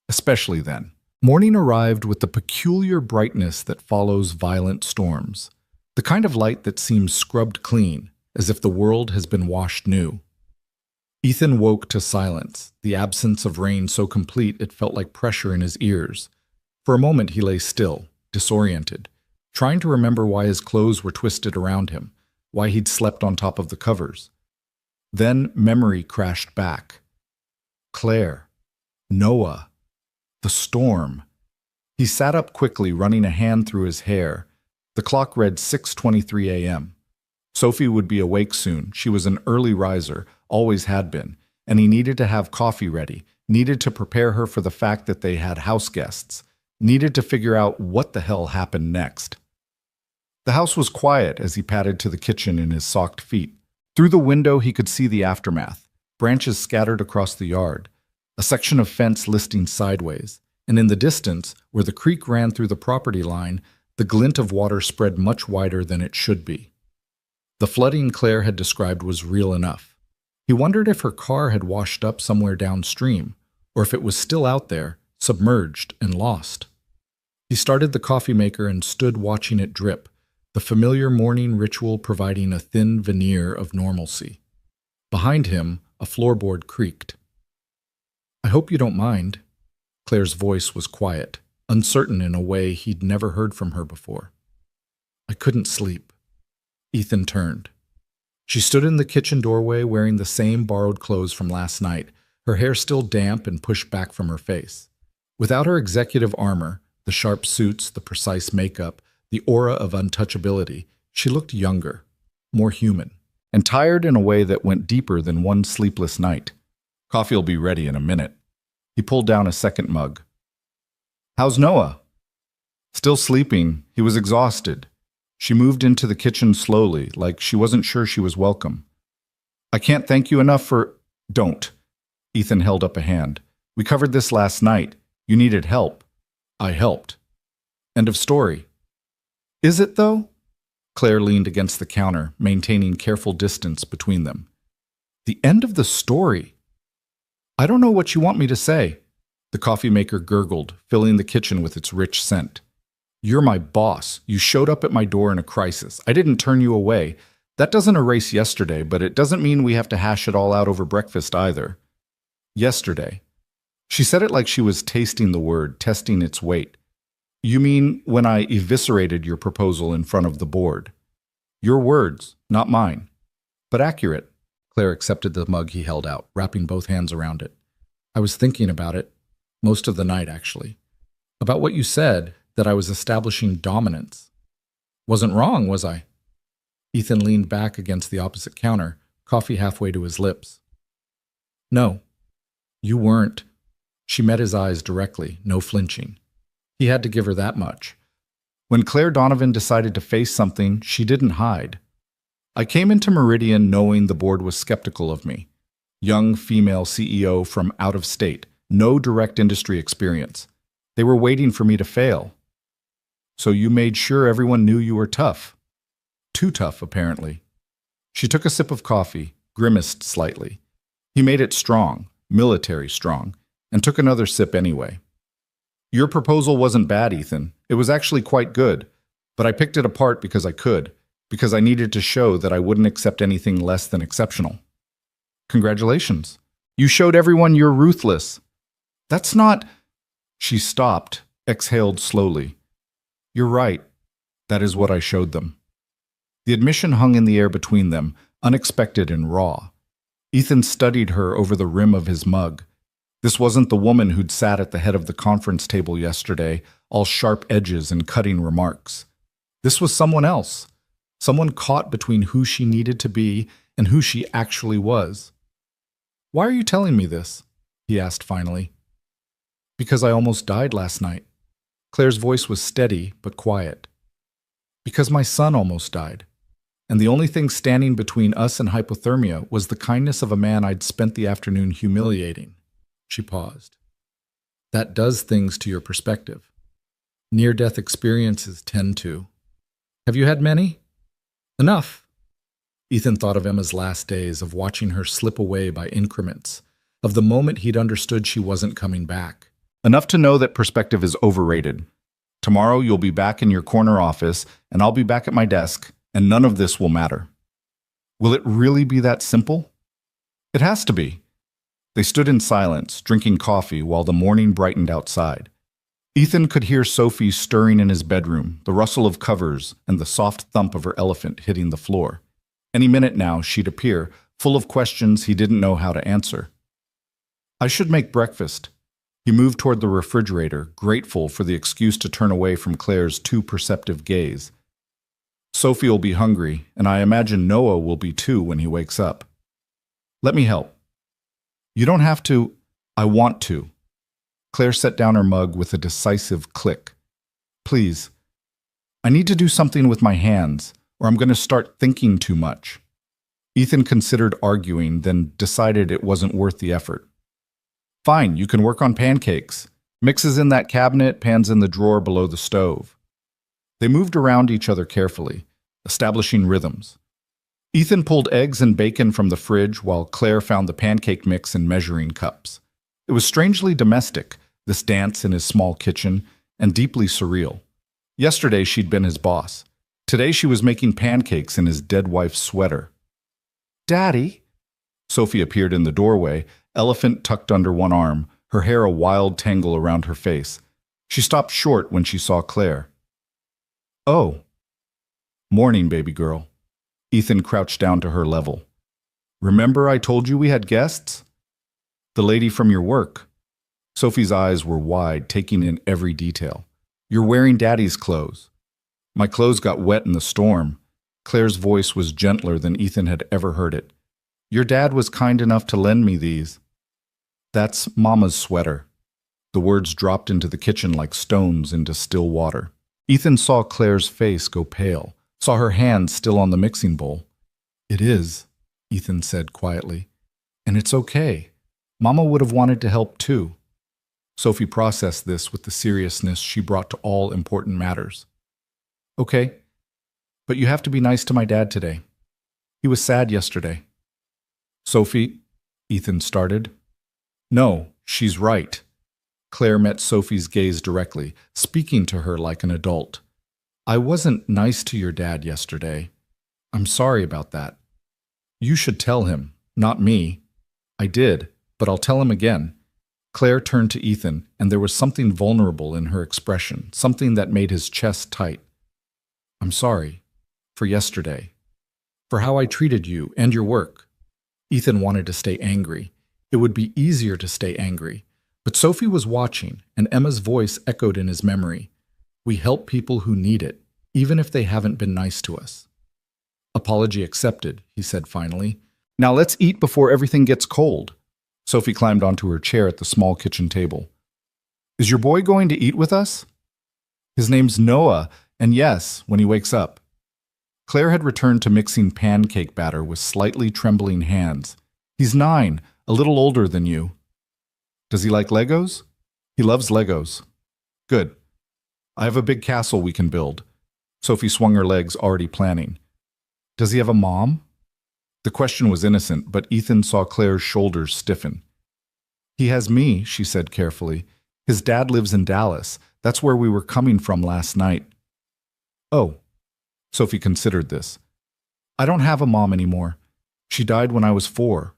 especially then. Morning arrived with the peculiar brightness that follows violent storms, the kind of light that seems scrubbed clean, as if the world has been washed new. Ethan woke to silence, the absence of rain so complete it felt like pressure in his ears. For a moment he lay still, disoriented, trying to remember why his clothes were twisted around him, why he'd slept on top of the covers. Then memory crashed back. Claire, Noah, the storm. He sat up quickly, running a hand through his hair. The clock read 6:23 a.m. Sophie would be awake soon. She was an early riser, always had been, and he needed to have coffee ready, needed to prepare her for the fact that they had house guests, needed to figure out what the hell happened next. The house was quiet as he padded to the kitchen in his socked feet. Through the window he could see the aftermath, branches scattered across the yard, a section of fence listing sideways, and in the distance, where the creek ran through the property line, the glint of water spread much wider than it should be. The flooding Claire had described was real enough. He wondered if her car had washed up somewhere downstream, or if it was still out there, submerged and lost. He started the coffee maker and stood watching it drip, the familiar morning ritual providing a thin veneer of normalcy. Behind him, a floorboard creaked. "I hope you don't mind." Claire's voice was quiet, uncertain in a way he'd never heard from her before. "I couldn't sleep." Ethan turned. She stood in the kitchen doorway wearing the same borrowed clothes from last night, her hair still damp and pushed back from her face. Without her executive armor, the sharp suits, the precise makeup, the aura of untouchability, she looked younger, more human, and tired in a way that went deeper than one sleepless night. "Coffee'll be ready in a minute." He pulled down a second mug. "How's Noah?" Still sleeping, he was exhausted. She moved into the kitchen slowly, like she wasn't sure she was welcome. "I can't thank you enough for—" "Don't." Ethan held up a hand. "We covered this last night. You needed help. I helped. End of story." "Is it, though?" Claire leaned against the counter, maintaining careful distance between them. "The end of the story?" "I don't know what you want me to say." The coffee maker gurgled, filling the kitchen with its rich scent. "You're my boss. You showed up at my door in a crisis. I didn't turn you away. That doesn't erase yesterday, but it doesn't mean we have to hash it all out over breakfast either." Yesterday. She said it like she was tasting the word, testing its weight. "You mean when I eviscerated your proposal in front of the board?" "Your words, not mine." "But accurate." Claire accepted the mug he held out, wrapping both hands around it. "I was thinking about it, most of the night actually. About what you said, that I was establishing dominance. Wasn't wrong, was I?" Ethan leaned back against the opposite counter, coffee halfway to his lips. "No, you weren't." She met his eyes directly, no flinching. He had to give her that much. When Claire Donovan decided to face something, she didn't hide. "I came into Meridian knowing the board was skeptical of me. Young female CEO from out of state, no direct industry experience. They were waiting for me to fail. So you made sure everyone knew you were tough." Too tough, apparently. She took a sip of coffee, grimaced slightly. He made it strong, military strong, and took another sip anyway. "Your proposal wasn't bad, Ethan. It was actually quite good. But I picked it apart because I could, because I needed to show that I wouldn't accept anything less than exceptional." "Congratulations. You showed everyone you're ruthless." "That's not—" She stopped, exhaled slowly. "You're right. That is what I showed them." The admission hung in the air between them, unexpected and raw. Ethan studied her over the rim of his mug. This wasn't the woman who'd sat at the head of the conference table yesterday, all sharp edges and cutting remarks. This was someone else, someone caught between who she needed to be and who she actually was. "Why are you telling me this?" he asked finally. "Because I almost died last night." Claire's voice was steady but quiet. "Because my son almost died. And the only thing standing between us and hypothermia was the kindness of a man I'd spent the afternoon humiliating. She paused. That does things to your perspective. Near-death experiences tend to. Have you had many? Enough. Ethan thought of Emma's last days, of watching her slip away by increments, of the moment he'd understood she wasn't coming back. Enough to know that perspective is overrated. Tomorrow you'll be back in your corner office, and I'll be back at my desk, and none of this will matter. Will it really be that simple? It has to be. They stood in silence, drinking coffee while the morning brightened outside. Ethan could hear Sophie stirring in his bedroom, the rustle of covers and the soft thump of her elephant hitting the floor. Any minute now she'd appear, full of questions he didn't know how to answer. I should make breakfast. He moved toward the refrigerator, grateful for the excuse to turn away from Claire's too perceptive gaze. Sophie will be hungry, and I imagine Noah will be too when he wakes up. Let me help. You don't have to. I want to. Claire set down her mug with a decisive click. Please. I need to do something with my hands, or I'm going to start thinking too much. Ethan considered arguing, then decided it wasn't worth the effort. Fine, you can work on pancakes. Mixes in that cabinet, pans in the drawer below the stove. They moved around each other carefully, establishing rhythms. Ethan pulled eggs and bacon from the fridge while Claire found the pancake mix in measuring cups. It was strangely domestic, this dance in his small kitchen, and deeply surreal. Yesterday she'd been his boss. Today she was making pancakes in his dead wife's sweater. Daddy? Sophie appeared in the doorway, elephant tucked under one arm, her hair a wild tangle around her face. She stopped short when she saw Claire. Oh. Morning, baby girl. Ethan crouched down to her level. Remember I told you we had guests? The lady from your work. Sophie's eyes were wide, taking in every detail. You're wearing Daddy's clothes. My clothes got wet in the storm. Claire's voice was gentler than Ethan had ever heard it. Your dad was kind enough to lend me these. That's Mama's sweater. The words dropped into the kitchen like stones into still water. Ethan saw Claire's face go pale, saw her hand still on the mixing bowl. It is, Ethan said quietly. And it's okay. Mama would have wanted to help too. Sophie processed this with the seriousness she brought to all important matters. Okay, but you have to be nice to my dad today. He was sad yesterday. Sophie, Ethan started. No, she's right. Claire met Sophie's gaze directly, speaking to her like an adult. I wasn't nice to your dad yesterday. I'm sorry about that. You should tell him, not me. I did, but I'll tell him again. Claire turned to Ethan, and there was something vulnerable in her expression, something that made his chest tight. I'm sorry. For yesterday. For how I treated you and your work. Ethan wanted to stay angry. It would be easier to stay angry. But Sophie was watching, and Emma's voice echoed in his memory. We help people who need it, even if they haven't been nice to us. Apology accepted, he said finally. Now let's eat before everything gets cold. Sophie climbed onto her chair at the small kitchen table. Is your boy going to eat with us? His name's Noah, and yes, when he wakes up. Claire had returned to mixing pancake batter with slightly trembling hands. He's 9, a little older than you. Does he like Legos? He loves Legos. Good. I have a big castle we can build. Sophie swung her legs, already planning. Does he have a mom? The question was innocent, but Ethan saw Claire's shoulders stiffen. He has me, she said carefully. His dad lives in Dallas. That's where we were coming from last night. Oh. Sophie considered this. I don't have a mom anymore. She died when I was 4.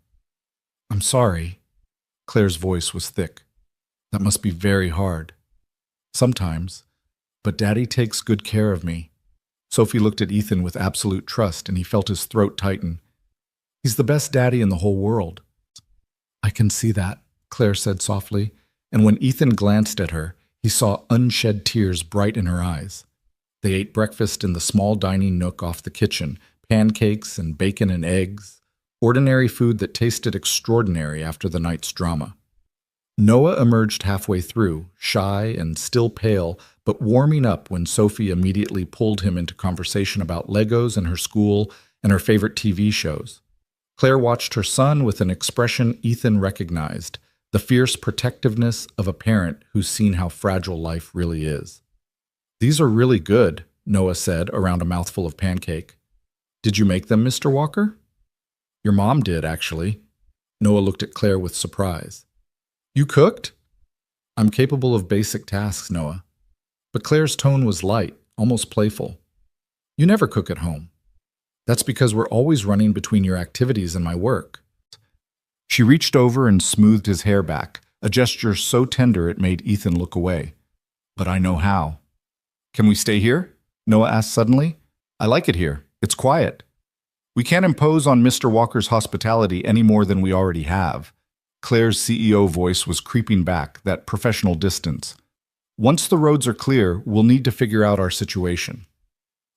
I'm sorry. Claire's voice was thick. That must be very hard. Sometimes. But Daddy takes good care of me. Sophie looked at Ethan with absolute trust, and he felt his throat tighten. He's the best daddy in the whole world. I can see that, Claire said softly, and when Ethan glanced at her, he saw unshed tears bright in her eyes. They ate breakfast in the small dining nook off the kitchen, pancakes and bacon and eggs, ordinary food that tasted extraordinary after the night's drama. Noah emerged halfway through, shy and still pale, but warming up when Sophie immediately pulled him into conversation about Legos and her school and her favorite TV shows. Claire watched her son with an expression Ethan recognized, the fierce protectiveness of a parent who's seen how fragile life really is. "These are really good," Noah said around a mouthful of pancake. "Did you make them, Mr. Walker?" "Your mom did, actually." Noah looked at Claire with surprise. "You cooked?" "I'm capable of basic tasks, Noah." But Claire's tone was light, almost playful. "You never cook at home." "That's because we're always running between your activities and my work." She reached over and smoothed his hair back, a gesture so tender it made Ethan look away. "But I know how." "Can we stay here?" Noah asked suddenly. "I like it here. It's quiet." "We can't impose on Mr. Walker's hospitality any more than we already have." Claire's CEO voice was creeping back, that professional distance. "Once the roads are clear, we'll need to figure out our situation."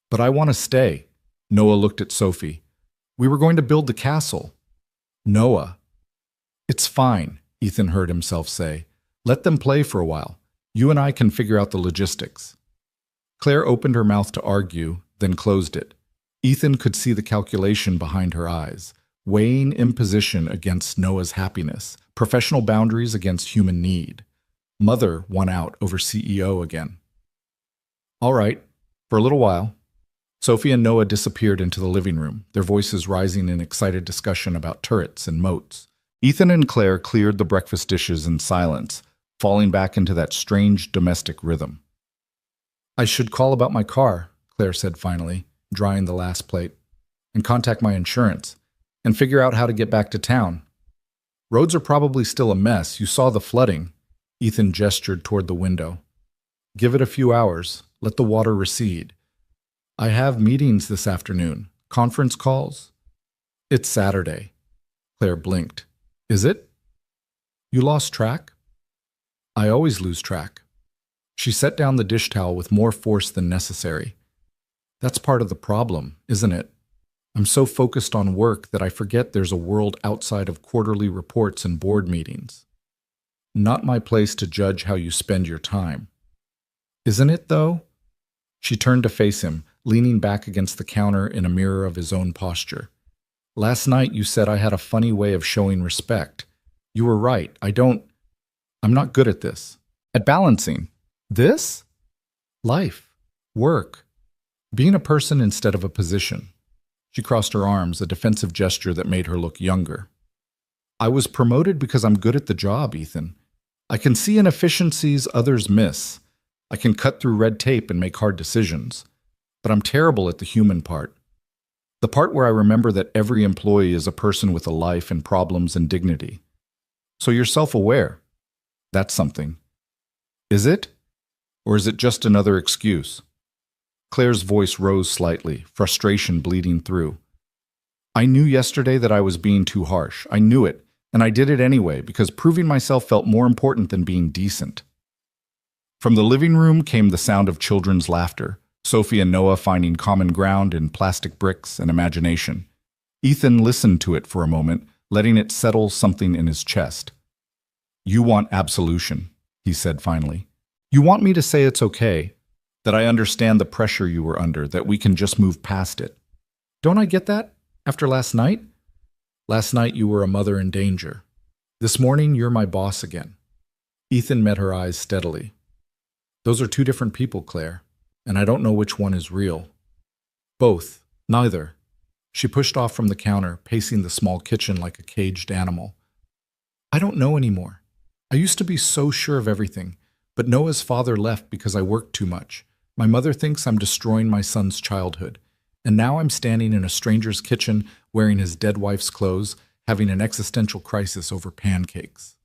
"But I want to stay." Noah looked at Sophie. "We were going to build the castle." "Noah." "It's fine," Ethan heard himself say. "Let them play for a while. You and I can figure out the logistics." Claire opened her mouth to argue, then closed it. Ethan could see the calculation behind her eyes, weighing imposition against Noah's happiness, professional boundaries against human need. Mother won out over CEO again. "All right, for a little while." Sophie and Noah disappeared into the living room, their voices rising in excited discussion about turrets and moats. Ethan and Claire cleared the breakfast dishes in silence, falling back into that strange domestic rhythm. "I should call about my car," Claire said finally, drying the last plate, "and contact my insurance, and figure out how to get back to town. Roads are probably still a mess. You saw the flooding." Ethan gestured toward the window. "Give it a few hours. Let the water recede. I have meetings this afternoon. Conference calls." "It's Saturday." Claire blinked. "Is it? You lost track?" "I always lose track." She set down the dish towel with more force than necessary. "That's part of the problem, isn't it? I'm so focused on work that I forget there's a world outside of quarterly reports and board meetings. Not my place to judge how you spend your time." "Isn't it, though?" She turned to face him, leaning back against the counter in a mirror of his own posture. "Last night you said I had a funny way of showing respect. You were right. I'm not good at this. At balancing. This? Life. Work. Being a person instead of a position." She crossed her arms, a defensive gesture that made her look younger. "I was promoted because I'm good at the job, Ethan. I can see inefficiencies others miss. I can cut through red tape and make hard decisions. But I'm terrible at the human part. The part where I remember that every employee is a person with a life and problems and dignity. So you're self-aware. That's something. Is it? Or is it just another excuse?" Claire's voice rose slightly, frustration bleeding through. "I knew yesterday that I was being too harsh. I knew it, and I did it anyway because proving myself felt more important than being decent." From the living room came the sound of children's laughter, Sophie and Noah finding common ground in plastic bricks and imagination. Ethan listened to it for a moment, letting it settle something in his chest. "You want absolution," he said finally. "You want me to say it's okay, that I understand the pressure you were under, that we can just move past it. Don't I get that? After last night? Last night you were a mother in danger. This morning you're my boss again." Ethan met her eyes steadily. "Those are two different people, Claire, and I don't know which one is real." "Both. Neither." She pushed off from the counter, pacing the small kitchen like a caged animal. "I don't know anymore. I used to be so sure of everything, but Noah's father left because I worked too much. My mother thinks I'm destroying my son's childhood, and now I'm standing in a stranger's kitchen wearing his dead wife's clothes, having an existential crisis over pancakes."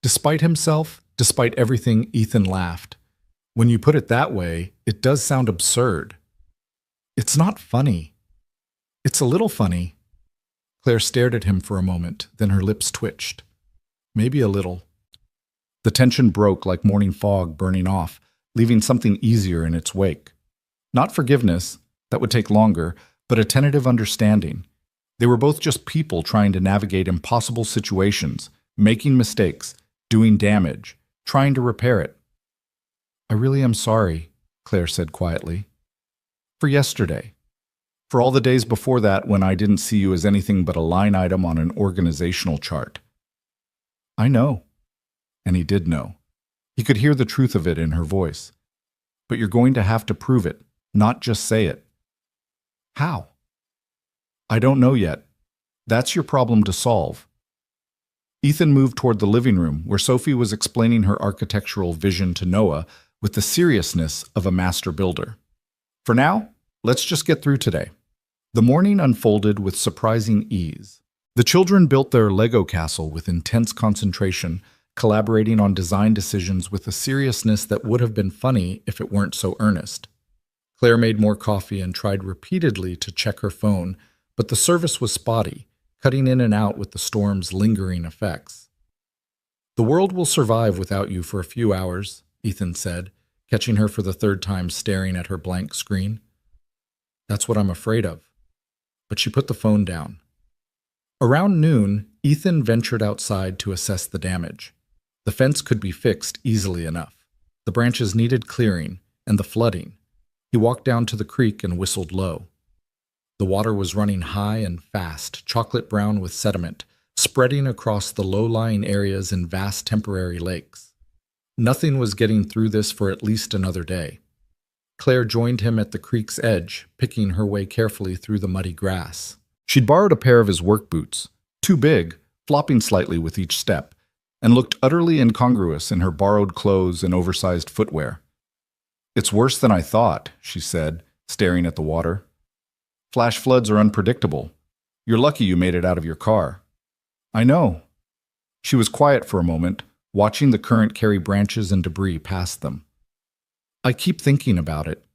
Despite himself, despite everything, Ethan laughed. "When you put it that way, it does sound absurd." "It's not funny." "It's a little funny." Claire stared at him for a moment, then her lips twitched. "Maybe a little." The tension broke like morning fog burning off, leaving something easier in its wake. Not forgiveness, that would take longer, but a tentative understanding. They were both just people trying to navigate impossible situations, making mistakes, doing damage, trying to repair it. I really am sorry, Claire said quietly. For yesterday. For all the days before that when I didn't see you as anything but a line item on an organizational chart. I know. And he did know. He could hear the truth of it in her voice. But you're going to have to prove it, not just say it. How? I don't know yet. That's your problem to solve. Ethan moved toward the living room, where Sophie was explaining her architectural vision to Noah with the seriousness of a master builder. For now, let's just get through today. The morning unfolded with surprising ease. The children built their Lego castle with intense concentration, collaborating on design decisions with a seriousness that would have been funny if it weren't so earnest. Claire made more coffee and tried repeatedly to check her phone, but the service was spotty, cutting in and out with the storm's lingering effects. The world will survive without you for a few hours, Ethan said, catching her for the third time staring at her blank screen. That's what I'm afraid of. But she put the phone down. Around noon, Ethan ventured outside to assess the damage. The fence could be fixed easily enough. The branches needed clearing, and the flooding. He walked down to the creek and whistled low. The water was running high and fast, chocolate brown with sediment, spreading across the low-lying areas in vast temporary lakes. Nothing was getting through this for at least another day. Claire joined him at the creek's edge, picking her way carefully through the muddy grass. She'd borrowed a pair of his work boots, too big, flopping slightly with each step, and looked utterly incongruous in her borrowed clothes and oversized footwear. It's worse than I thought, she said, staring at the water. Flash floods are unpredictable. You're lucky you made it out of your car. I know. She was quiet for a moment, watching the current carry branches and debris past them. I keep thinking about it.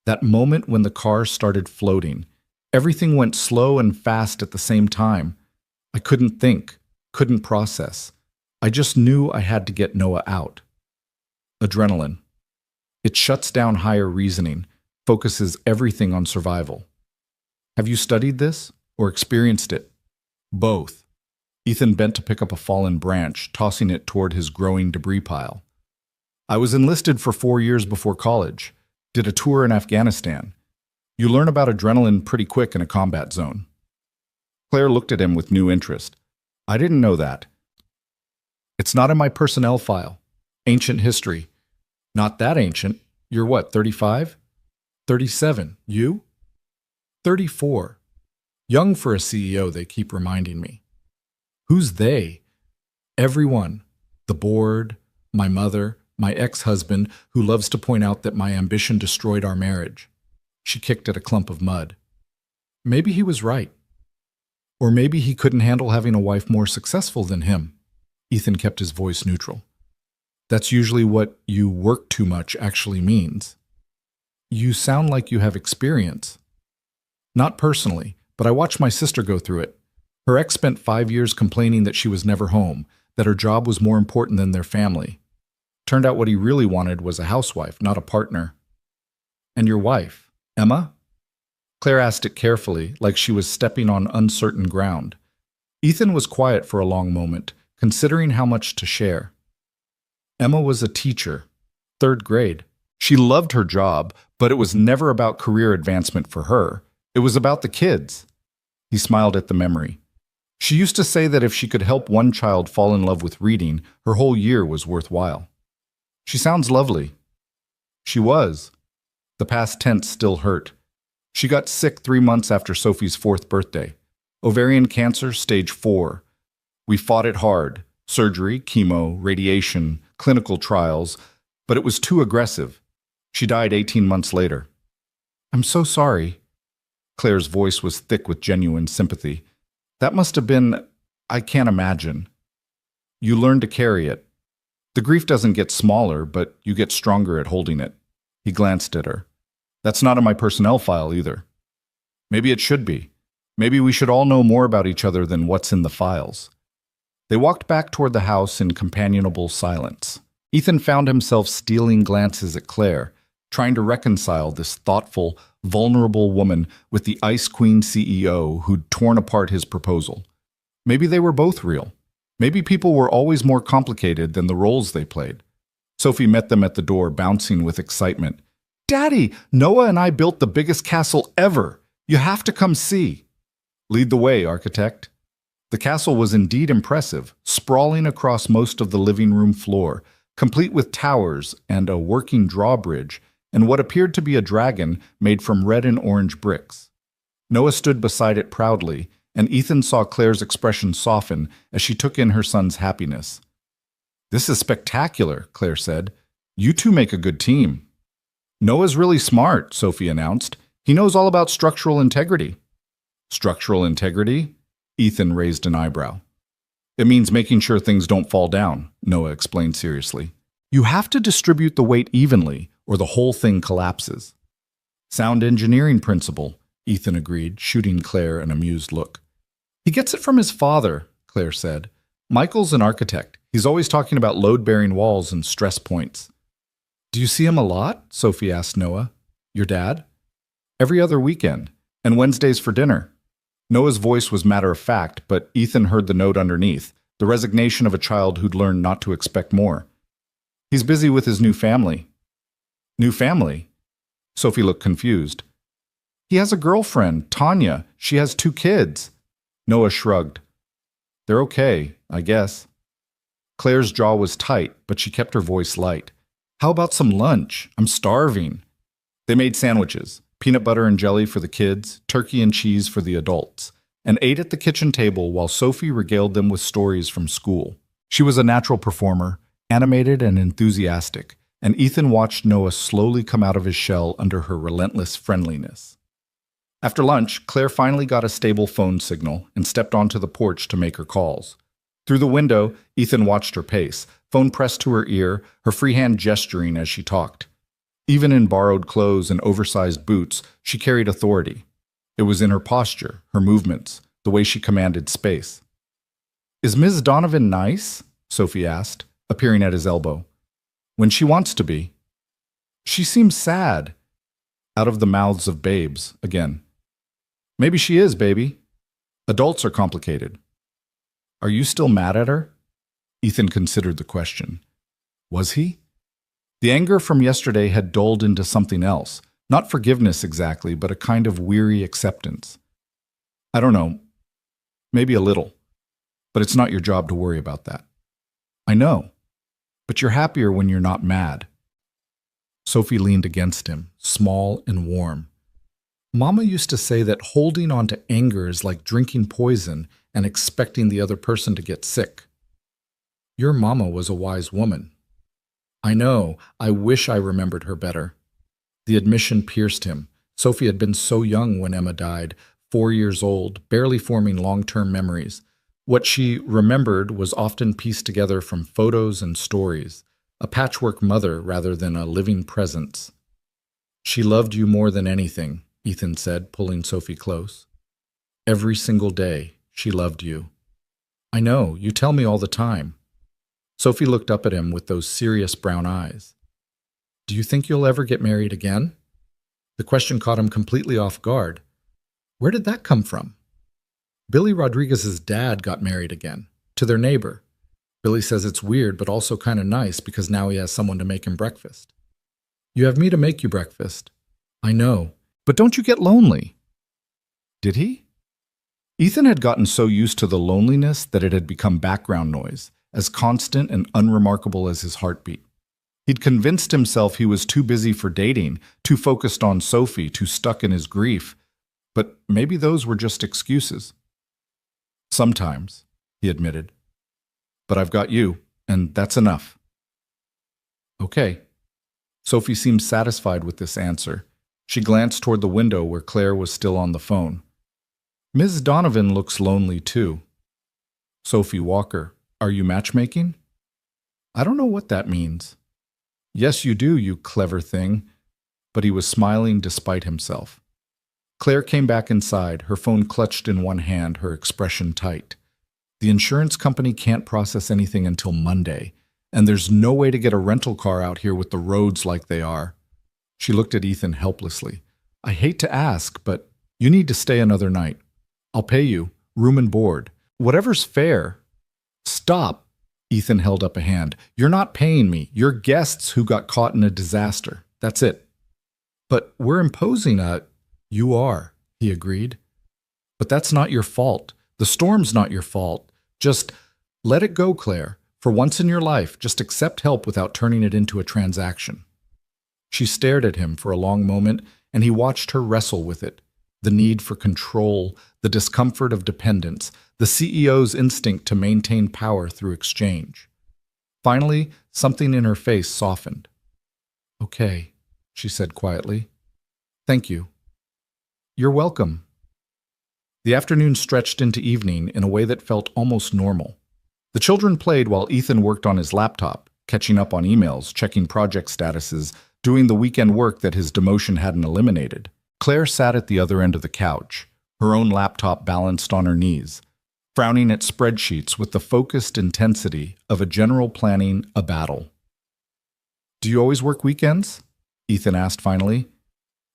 That moment when the car started floating. Everything went slow and fast at the same time. I couldn't think, couldn't process. I just knew I had to get Noah out. Adrenaline. It shuts down higher reasoning, focuses everything on survival. Have you studied this or experienced it? Both. Ethan bent to pick up a fallen branch, tossing it toward his growing debris pile. I was enlisted for 4 years before college, did a tour in Afghanistan. You learn about adrenaline pretty quick in a combat zone. Claire looked at him with new interest. I didn't know that. It's not in my personnel file. Ancient history. Not that ancient. You're what, 35? 37. You? 34. Young for a CEO, they keep reminding me. Who's they? Everyone. The board, my mother, my ex-husband, who loves to point out that my ambition destroyed our marriage. She kicked at a clump of mud. Maybe he was right. Or maybe he couldn't handle having a wife more successful than him. Ethan kept his voice neutral. That's usually what you work too much actually means. You sound like you have experience. Not personally, but I watched my sister go through it. Her ex spent 5 years complaining that she was never home, that her job was more important than their family. Turned out what he really wanted was a housewife, not a partner. And your wife, Emma? Claire asked it carefully, like she was stepping on uncertain ground. Ethan was quiet for a long moment, considering how much to share. Emma was a teacher, 3rd grade. She loved her job, but it was never about career advancement for her. It was about the kids. He smiled at the memory. She used to say that if she could help one child fall in love with reading, her whole year was worthwhile. She sounds lovely. She was. The past tense still hurt. She got sick 3 months after Sophie's 4th birthday. Ovarian cancer, stage 4. We fought it hard. Surgery, chemo, radiation, clinical trials, but it was too aggressive. She died 18 months later. I'm so sorry. Claire's voice was thick with genuine sympathy. That must have been, I can't imagine. You learn to carry it. The grief doesn't get smaller, but you get stronger at holding it. He glanced at her. That's not in my personnel file either. Maybe it should be. Maybe we should all know more about each other than what's in the files. They walked back toward the house in companionable silence. Ethan found himself stealing glances at Claire, trying to reconcile this thoughtful, vulnerable woman with the Ice Queen CEO who'd torn apart his proposal. Maybe they were both real. Maybe people were always more complicated than the roles they played. Sophie met them at the door, bouncing with excitement. Daddy, Noah and I built the biggest castle ever. You have to come see. Lead the way, architect. The castle was indeed impressive, sprawling across most of the living room floor, complete with towers and a working drawbridge, and what appeared to be a dragon made from red and orange bricks. Noah stood beside it proudly, and Ethan saw Claire's expression soften as she took in her son's happiness. This is spectacular, Claire said. You two make a good team. Noah's really smart, Sophie announced. He knows all about structural integrity. Structural integrity? Ethan raised an eyebrow. It means making sure things don't fall down, Noah explained seriously. You have to distribute the weight evenly, or the whole thing collapses. Sound engineering principle, Ethan agreed, shooting Claire an amused look. He gets it from his father, Claire said. Michael's an architect. He's always talking about load-bearing walls and stress points. Do you see him a lot? Sophie asked Noah. Your dad? Every other weekend, and Wednesdays for dinner. Noah's voice was matter-of-fact, but Ethan heard the note underneath, the resignation of a child who'd learned not to expect more. He's busy with his new family. New family? Sophie looked confused. He has a girlfriend, Tanya. She has 2 kids. Noah shrugged. They're okay, I guess. Claire's jaw was tight, but she kept her voice light. How about some lunch? I'm starving. They made sandwiches, peanut butter and jelly for the kids, turkey and cheese for the adults, and ate at the kitchen table while Sophie regaled them with stories from school. She was a natural performer, animated and enthusiastic, and Ethan watched Noah slowly come out of his shell under her relentless friendliness. After lunch, Claire finally got a stable phone signal and stepped onto the porch to make her calls. Through the window, Ethan watched her pace, phone pressed to her ear, her free hand gesturing as she talked. Even in borrowed clothes and oversized boots, she carried authority. It was in her posture, her movements, the way she commanded space. Is Ms. Donovan nice? Sophie asked, appearing at his elbow. When she wants to be. She seems sad. Out of the mouths of babes, again. Maybe she is, baby. Adults are complicated. Are you still mad at her? Ethan considered the question. Was he? The anger from yesterday had dulled into something else. Not forgiveness exactly, but a kind of weary acceptance. I don't know. Maybe a little. But it's not your job to worry about that. I know. But you're happier when you're not mad. Sophie leaned against him, small and warm. Mama used to say that holding on to anger is like drinking poison and expecting the other person to get sick. Your mama was a wise woman. I know. I wish I remembered her better. The admission pierced him. Sophie had been so young when Emma died, 4 years old, barely forming long-term memories. What she remembered was often pieced together from photos and stories, a patchwork mother rather than a living presence. She loved you more than anything, Ethan said, pulling Sophie close. Every single day, she loved you. I know, you tell me all the time. Sophie looked up at him with those serious brown eyes. Do you think you'll ever get married again? The question caught him completely off guard. Where did that come from? Billy Rodriguez's dad got married again, to their neighbor. Billy says it's weird, but also kind of nice because now he has someone to make him breakfast. You have me to make you breakfast. I know, but don't you get lonely? Did he? Ethan had gotten so used to the loneliness that it had become background noise, as constant and unremarkable as his heartbeat. He'd convinced himself he was too busy for dating, too focused on Sophie, too stuck in his grief. But maybe those were just excuses. Sometimes, he admitted. But I've got you, and that's enough. Okay. Sophie seemed satisfied with this answer. She glanced toward the window where Claire was still on the phone. Ms. Donovan looks lonely too. Sophie Walker, are you matchmaking? I don't know what that means. Yes, you do, you clever thing. But he was smiling despite himself. Claire came back inside, her phone clutched in one hand, her expression tight. The insurance company can't process anything until Monday, and there's no way to get a rental car out here with the roads like they are. She looked at Ethan helplessly. I hate to ask, but you need to stay another night. I'll pay you, room and board. Whatever's fair. Stop! Ethan held up a hand. You're not paying me. You're guests who got caught in a disaster. That's it. But we're imposing a... You are, he agreed. But that's not your fault. The storm's not your fault. Just let it go, Claire. For once in your life, just accept help without turning it into a transaction. She stared at him for a long moment, and he watched her wrestle with it. The need for control, the discomfort of dependence, the CEO's instinct to maintain power through exchange. Finally, something in her face softened. Okay, she said quietly. Thank you. You're welcome. The afternoon stretched into evening in a way that felt almost normal. The children played while Ethan worked on his laptop, catching up on emails, checking project statuses, doing the weekend work that his demotion hadn't eliminated. Claire sat at the other end of the couch, her own laptop balanced on her knees, frowning at spreadsheets with the focused intensity of a general planning a battle. Do you always work weekends? Ethan asked finally.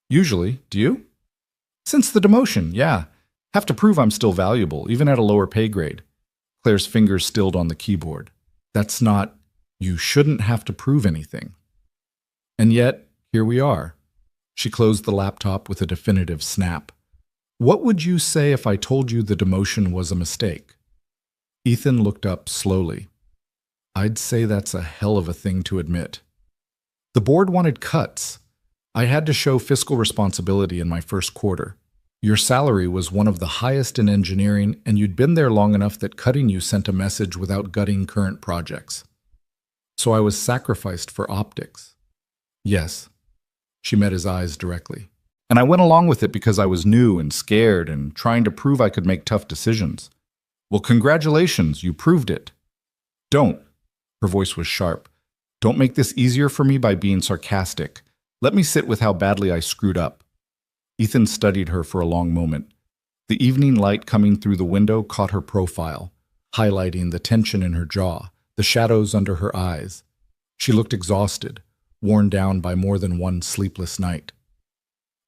Usually. Do you? Since the demotion, yeah. Have to prove I'm still valuable, even at a lower pay grade. Claire's fingers stilled on the keyboard. That's not... You shouldn't have to prove anything. And yet, here we are. She closed the laptop with a definitive snap. What would you say if I told you the demotion was a mistake? Ethan looked up slowly. I'd say that's a hell of a thing to admit. The board wanted cuts. I had to show fiscal responsibility in my first quarter. Your salary was one of the highest in engineering, and you'd been there long enough that cutting you sent a message without gutting current projects. So I was sacrificed for optics. Yes. She met his eyes directly. And I went along with it because I was new and scared and trying to prove I could make tough decisions. Well, congratulations, you proved it. Don't. Her voice was sharp. Don't make this easier for me by being sarcastic. Let me sit with how badly I screwed up. Ethan studied her for a long moment. The evening light coming through the window caught her profile, highlighting the tension in her jaw, the shadows under her eyes. She looked exhausted, worn down by more than one sleepless night.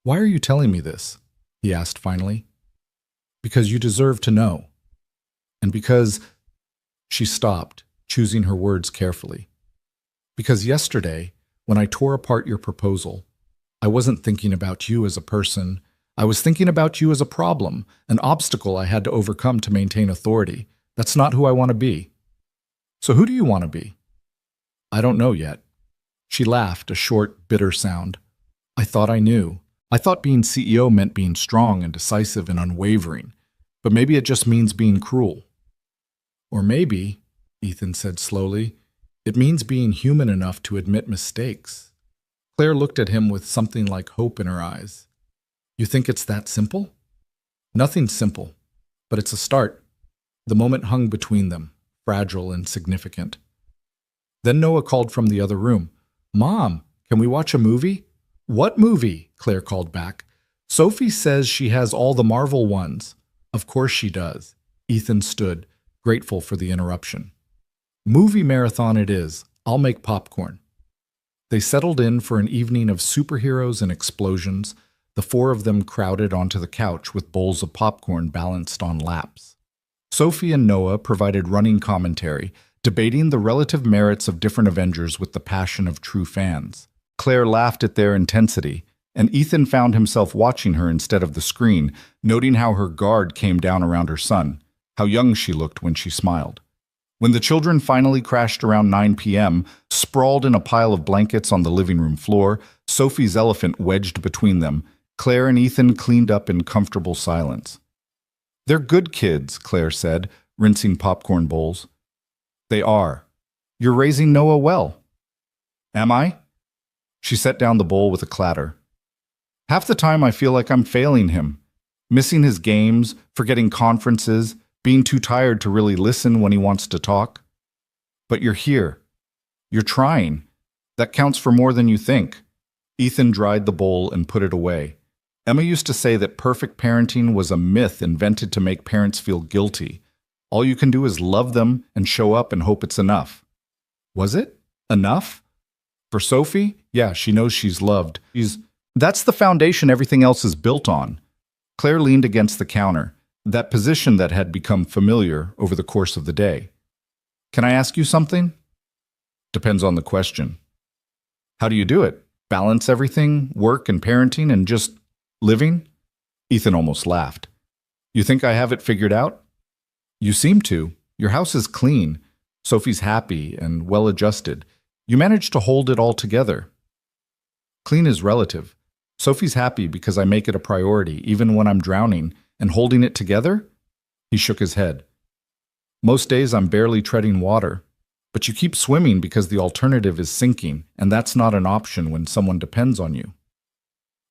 Why are you telling me this? He asked finally. Because you deserve to know. And because... She stopped, choosing her words carefully. Because yesterday, when I tore apart your proposal, I wasn't thinking about you as a person. I was thinking about you as a problem, an obstacle I had to overcome to maintain authority. That's not who I want to be. So who do you want to be? I don't know yet. She laughed, a short, bitter sound. I thought I knew. I thought being CEO meant being strong and decisive and unwavering, but maybe it just means being cruel. Or maybe, Ethan said slowly, it means being human enough to admit mistakes. Claire looked at him with something like hope in her eyes. You think it's that simple? Nothing's simple, but it's a start. The moment hung between them, fragile and significant. Then Noah called from the other room. Mom, can we watch a movie? What movie? Claire called back. Sophie says she has all the Marvel ones. Of course she does. Ethan stood, grateful for the interruption. Movie marathon it is. I'll make popcorn. They settled in for an evening of superheroes and explosions, the four of them crowded onto the couch with bowls of popcorn balanced on laps. Sophie and Noah provided running commentary, debating the relative merits of different Avengers with the passion of true fans. Claire laughed at their intensity, and Ethan found himself watching her instead of the screen, noting how her guard came down around her son, how young she looked when she smiled. When the children finally crashed around 9 p.m., sprawled in a pile of blankets on the living room floor, Sophie's elephant wedged between them, Claire and Ethan cleaned up in comfortable silence. They're good kids, Claire said, rinsing popcorn bowls. They are. You're raising Noah well. Am I? She set down the bowl with a clatter. Half the time I feel like I'm failing him, missing his games, forgetting conferences, being too tired to really listen when he wants to talk. But you're here. You're trying. That counts for more than you think. Ethan dried the bowl and put it away. Emma used to say that perfect parenting was a myth invented to make parents feel guilty. All you can do is love them and show up and hope it's enough. Was it? Enough? For Sophie? Yeah, she knows she's loved. That's the foundation everything else is built on. Claire leaned against the counter, that position that had become familiar over the course of the day. Can I ask you something? Depends on the question. How do you do it? Balance everything, work and parenting, and just living? Ethan almost laughed. You think I have it figured out? You seem to. Your house is clean. Sophie's happy and well adjusted. You managed to hold it all together. Clean is relative. Sophie's happy because I make it a priority, even when I'm drowning, and holding it together? He shook his head. Most days I'm barely treading water, but you keep swimming because the alternative is sinking, and that's not an option when someone depends on you.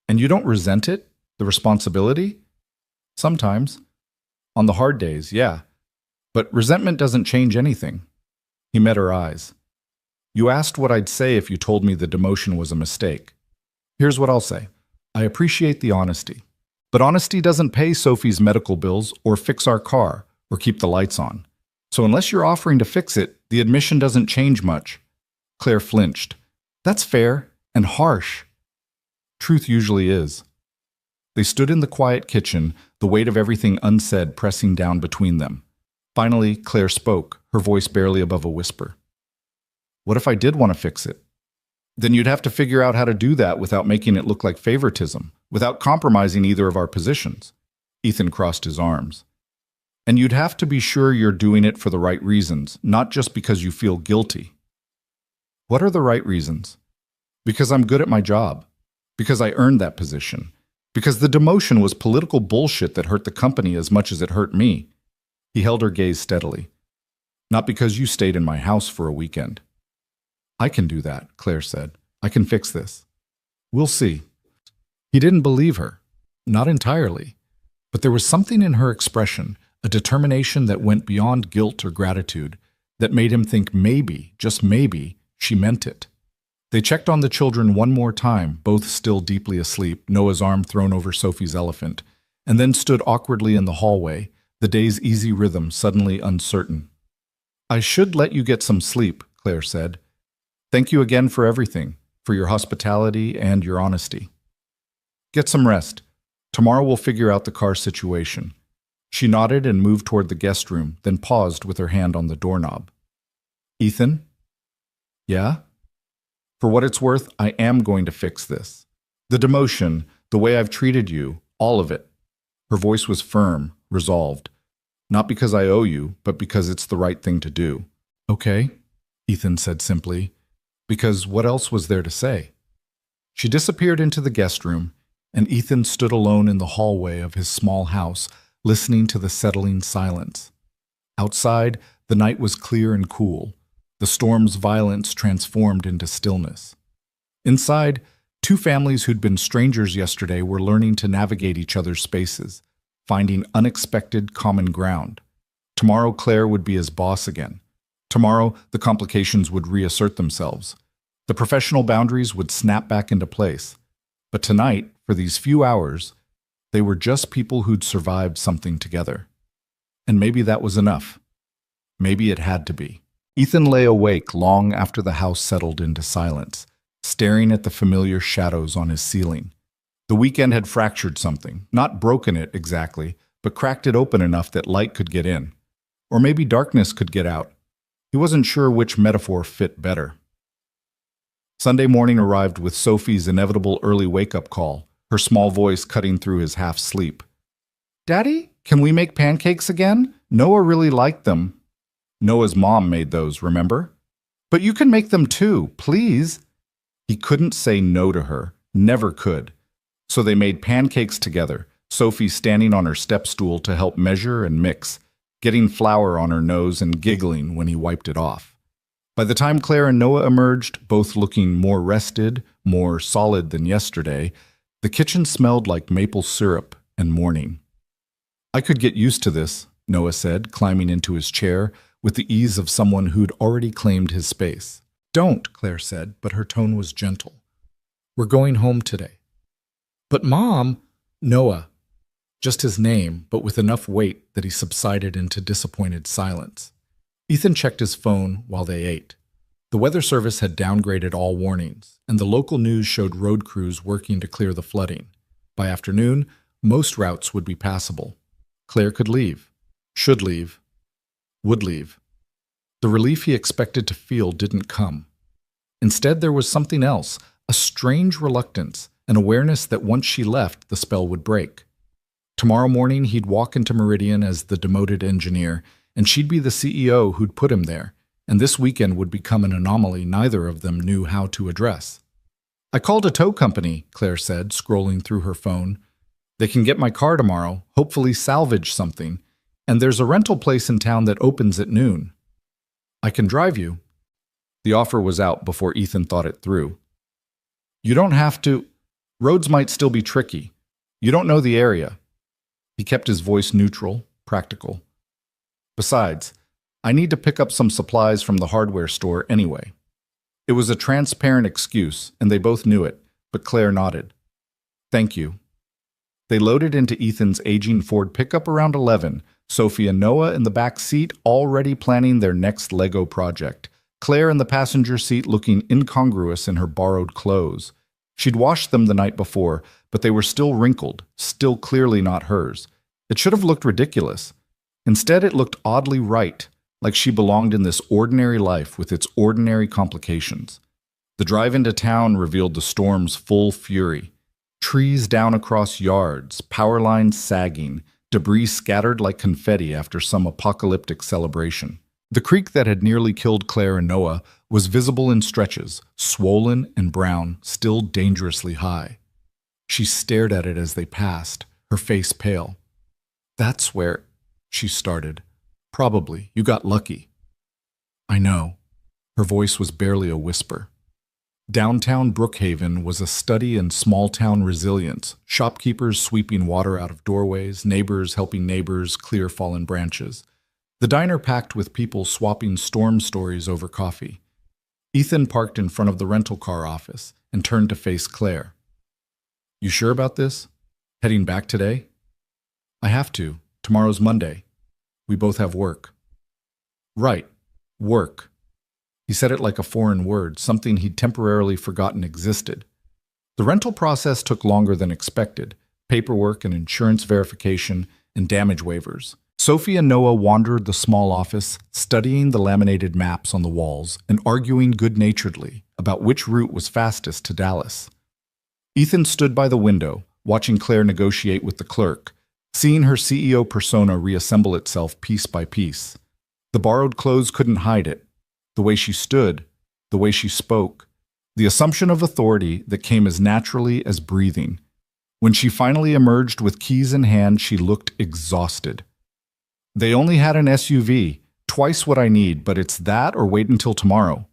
And you don't resent it, the responsibility? Sometimes. On the hard days, yeah. But resentment doesn't change anything. He met her eyes. You asked what I'd say if you told me the demotion was a mistake. Here's what I'll say. I appreciate the honesty. But honesty doesn't pay Sophie's medical bills or fix our car or keep the lights on. So unless you're offering to fix it, the admission doesn't change much. Claire flinched. That's fair and harsh. Truth usually is. They stood in the quiet kitchen, the weight of everything unsaid pressing down between them. Finally, Claire spoke, her voice barely above a whisper. What if I did want to fix it? Then you'd have to figure out how to do that without making it look like favoritism, without compromising either of our positions. Ethan crossed his arms. And you'd have to be sure you're doing it for the right reasons, not just because you feel guilty. What are the right reasons? Because I'm good at my job. Because I earned that position. Because the demotion was political bullshit that hurt the company as much as it hurt me. He held her gaze steadily. Not because you stayed in my house for a weekend. I can do that, Claire said. I can fix this. We'll see. He didn't believe her. Not entirely. But there was something in her expression, a determination that went beyond guilt or gratitude, that made him think maybe, just maybe, she meant it. They checked on the children one more time, both still deeply asleep, Noah's arm thrown over Sophie's elephant, and then stood awkwardly in the hallway, the day's easy rhythm suddenly uncertain. I should let you get some sleep, Claire said. Thank you again for everything, for your hospitality and your honesty. Get some rest. Tomorrow we'll figure out the car situation. She nodded and moved toward the guest room, then paused with her hand on the doorknob. Ethan? Yeah? For what it's worth, I am going to fix this. The demotion, the way I've treated you, all of it. Her voice was firm, resolved. Not because I owe you, but because it's the right thing to do. Okay, Ethan said simply, because what else was there to say? She disappeared into the guest room, and Ethan stood alone in the hallway of his small house, listening to the settling silence. Outside, the night was clear and cool, the storm's violence transformed into stillness. Inside, two families who'd been strangers yesterday were learning to navigate each other's spaces, finding unexpected common ground. Tomorrow Claire would be his boss again. Tomorrow, the complications would reassert themselves. The professional boundaries would snap back into place. But tonight, for these few hours, they were just people who'd survived something together. And maybe that was enough. Maybe it had to be. Ethan lay awake long after the house settled into silence, staring at the familiar shadows on his ceiling. The weekend had fractured something, not broken it exactly, but cracked it open enough that light could get in. Or maybe darkness could get out. He wasn't sure which metaphor fit better. Sunday morning arrived with Sophie's inevitable early wake-up call, her small voice cutting through his half-sleep. Daddy, can we make pancakes again? Noah really liked them. Noah's mom made those, remember? But you can make them too, please. He couldn't say no to her, never could. So they made pancakes together, Sophie standing on her step stool to help measure and mix, getting flour on her nose and giggling when he wiped it off. By the time Claire and Noah emerged, both looking more rested, more solid than yesterday, the kitchen smelled like maple syrup and morning. I could get used to this, Noah said, climbing into his chair with the ease of someone who'd already claimed his space. Don't, Claire said, but her tone was gentle. We're going home today. But Mom, Noah. Just his name, but with enough weight that he subsided into disappointed silence. Ethan checked his phone while they ate. The Weather Service had downgraded all warnings, and the local news showed road crews working to clear the flooding. By afternoon, most routes would be passable. Claire could leave, should leave, would leave. The relief he expected to feel didn't come. Instead, there was something else, a strange reluctance, an awareness that once she left, the spell would break. Tomorrow morning, he'd walk into Meridian as the demoted engineer, and she'd be the CEO who'd put him there, and this weekend would become an anomaly neither of them knew how to address. "I called a tow company," Claire said, scrolling through her phone. "They can get my car tomorrow, hopefully salvage something, and there's a rental place in town that opens at noon. I can drive you." The offer was out before Ethan thought it through. "You don't have to. Roads might still be tricky. You don't know the area." He kept his voice neutral, practical. "Besides, I need to pick up some supplies from the hardware store anyway." It was a transparent excuse, and they both knew it, but Claire nodded. "Thank you." They loaded into Ethan's aging Ford pickup around 11, Sophie and Noah in the back seat already planning their next Lego project, Claire in the passenger seat looking incongruous in her borrowed clothes. She'd washed them the night before, but they were still wrinkled, still clearly not hers. It should have looked ridiculous. Instead, it looked oddly right, like she belonged in this ordinary life with its ordinary complications. The drive into town revealed the storm's full fury. Trees down across yards, power lines sagging, debris scattered like confetti after some apocalyptic celebration. The creek that had nearly killed Claire and Noah was visible in stretches, swollen and brown, still dangerously high. She stared at it as they passed, her face pale. "That's where," she started. "Probably. You got lucky." "I know." Her voice was barely a whisper. Downtown Brookhaven was a study in small-town resilience, shopkeepers sweeping water out of doorways, neighbors helping neighbors clear fallen branches. The diner packed with people swapping storm stories over coffee. Ethan parked in front of the rental car office and turned to face Claire. "You sure about this? Heading back today?" "I have to. Tomorrow's Monday. We both have work." "Right. Work." He said it like a foreign word, something he'd temporarily forgotten existed. The rental process took longer than expected, paperwork and insurance verification and damage waivers. Sophie and Noah wandered the small office, studying the laminated maps on the walls and arguing good-naturedly about which route was fastest to Dallas. Ethan stood by the window, watching Claire negotiate with the clerk, seeing her CEO persona reassemble itself piece by piece. The borrowed clothes couldn't hide it. The way she stood, the way she spoke, the assumption of authority that came as naturally as breathing. When she finally emerged with keys in hand, she looked exhausted. "They only had an SUV, twice what I need, but it's that or wait until tomorrow."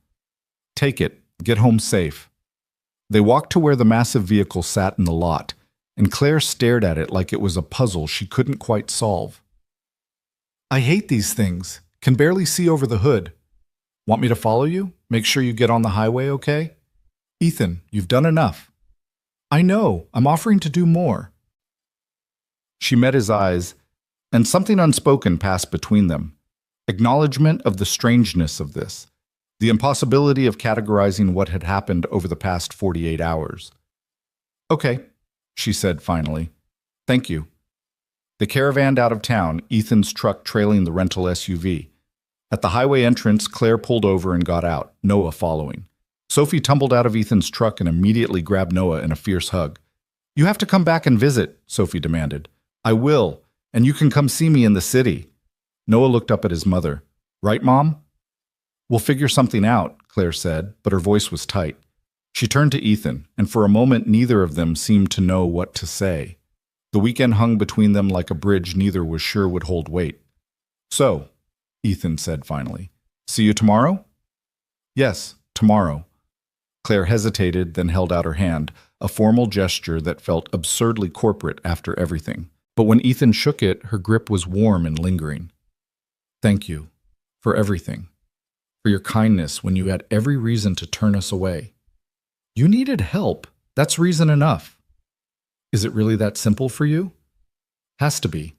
"Take it, get home safe." They walked to where the massive vehicle sat in the lot, and Claire stared at it like it was a puzzle she couldn't quite solve. "I hate these things, can barely see over the hood. Want me to follow you? Make sure you get on the highway okay?" "Ethan, you've done enough." "I know, I'm offering to do more." She met his eyes, and something unspoken passed between them. Acknowledgement of the strangeness of this, the impossibility of categorizing what had happened over the past 48 hours. "Okay," she said finally. "Thank you." They caravanned out of town, Ethan's truck trailing the rental SUV. At the highway entrance, Claire pulled over and got out, Noah following. Sophie tumbled out of Ethan's truck and immediately grabbed Noah in a fierce hug. "You have to come back and visit," Sophie demanded. "I will, and you can come see me in the city." Noah looked up at his mother. "Right, Mom?" "We'll figure something out," Claire said, but her voice was tight. She turned to Ethan, and for a moment neither of them seemed to know what to say. The weekend hung between them like a bridge neither was sure would hold weight. "So," Ethan said finally, "see you tomorrow?" "Yes, tomorrow." Claire hesitated, then held out her hand, a formal gesture that felt absurdly corporate after everything. But when Ethan shook it, her grip was warm and lingering. "Thank you. For everything. For your kindness when you had every reason to turn us away. You needed help. That's reason enough." "Is it really that simple for you?" "Has to be.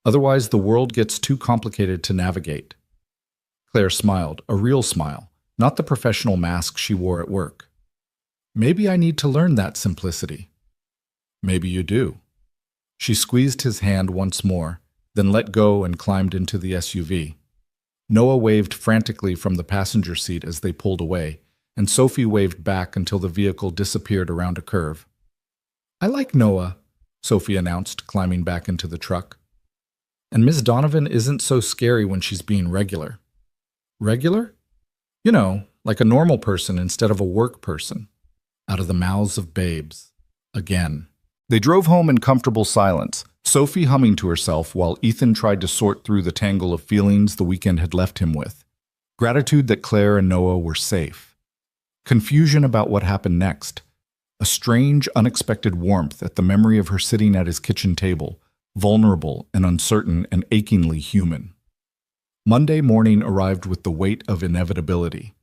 Otherwise, the world gets too complicated to navigate." Claire smiled, a real smile, not the professional mask she wore at work. "Maybe I need to learn that simplicity." "Maybe you do." She squeezed his hand once more, then let go and climbed into the SUV. Noah waved frantically from the passenger seat as they pulled away, and Sophie waved back until the vehicle disappeared around a curve. "I like Noah," Sophie announced, climbing back into the truck. "And Miss Donovan isn't so scary when she's being regular." "Regular?" "You know, like a normal person instead of a work person." Out of the mouths of babes. Again. They drove home in comfortable silence, Sophie humming to herself while Ethan tried to sort through the tangle of feelings the weekend had left him with. Gratitude that Claire and Noah were safe. Confusion about what happened next. A strange, unexpected warmth at the memory of her sitting at his kitchen table, vulnerable and uncertain and achingly human. Monday morning arrived with the weight of inevitability.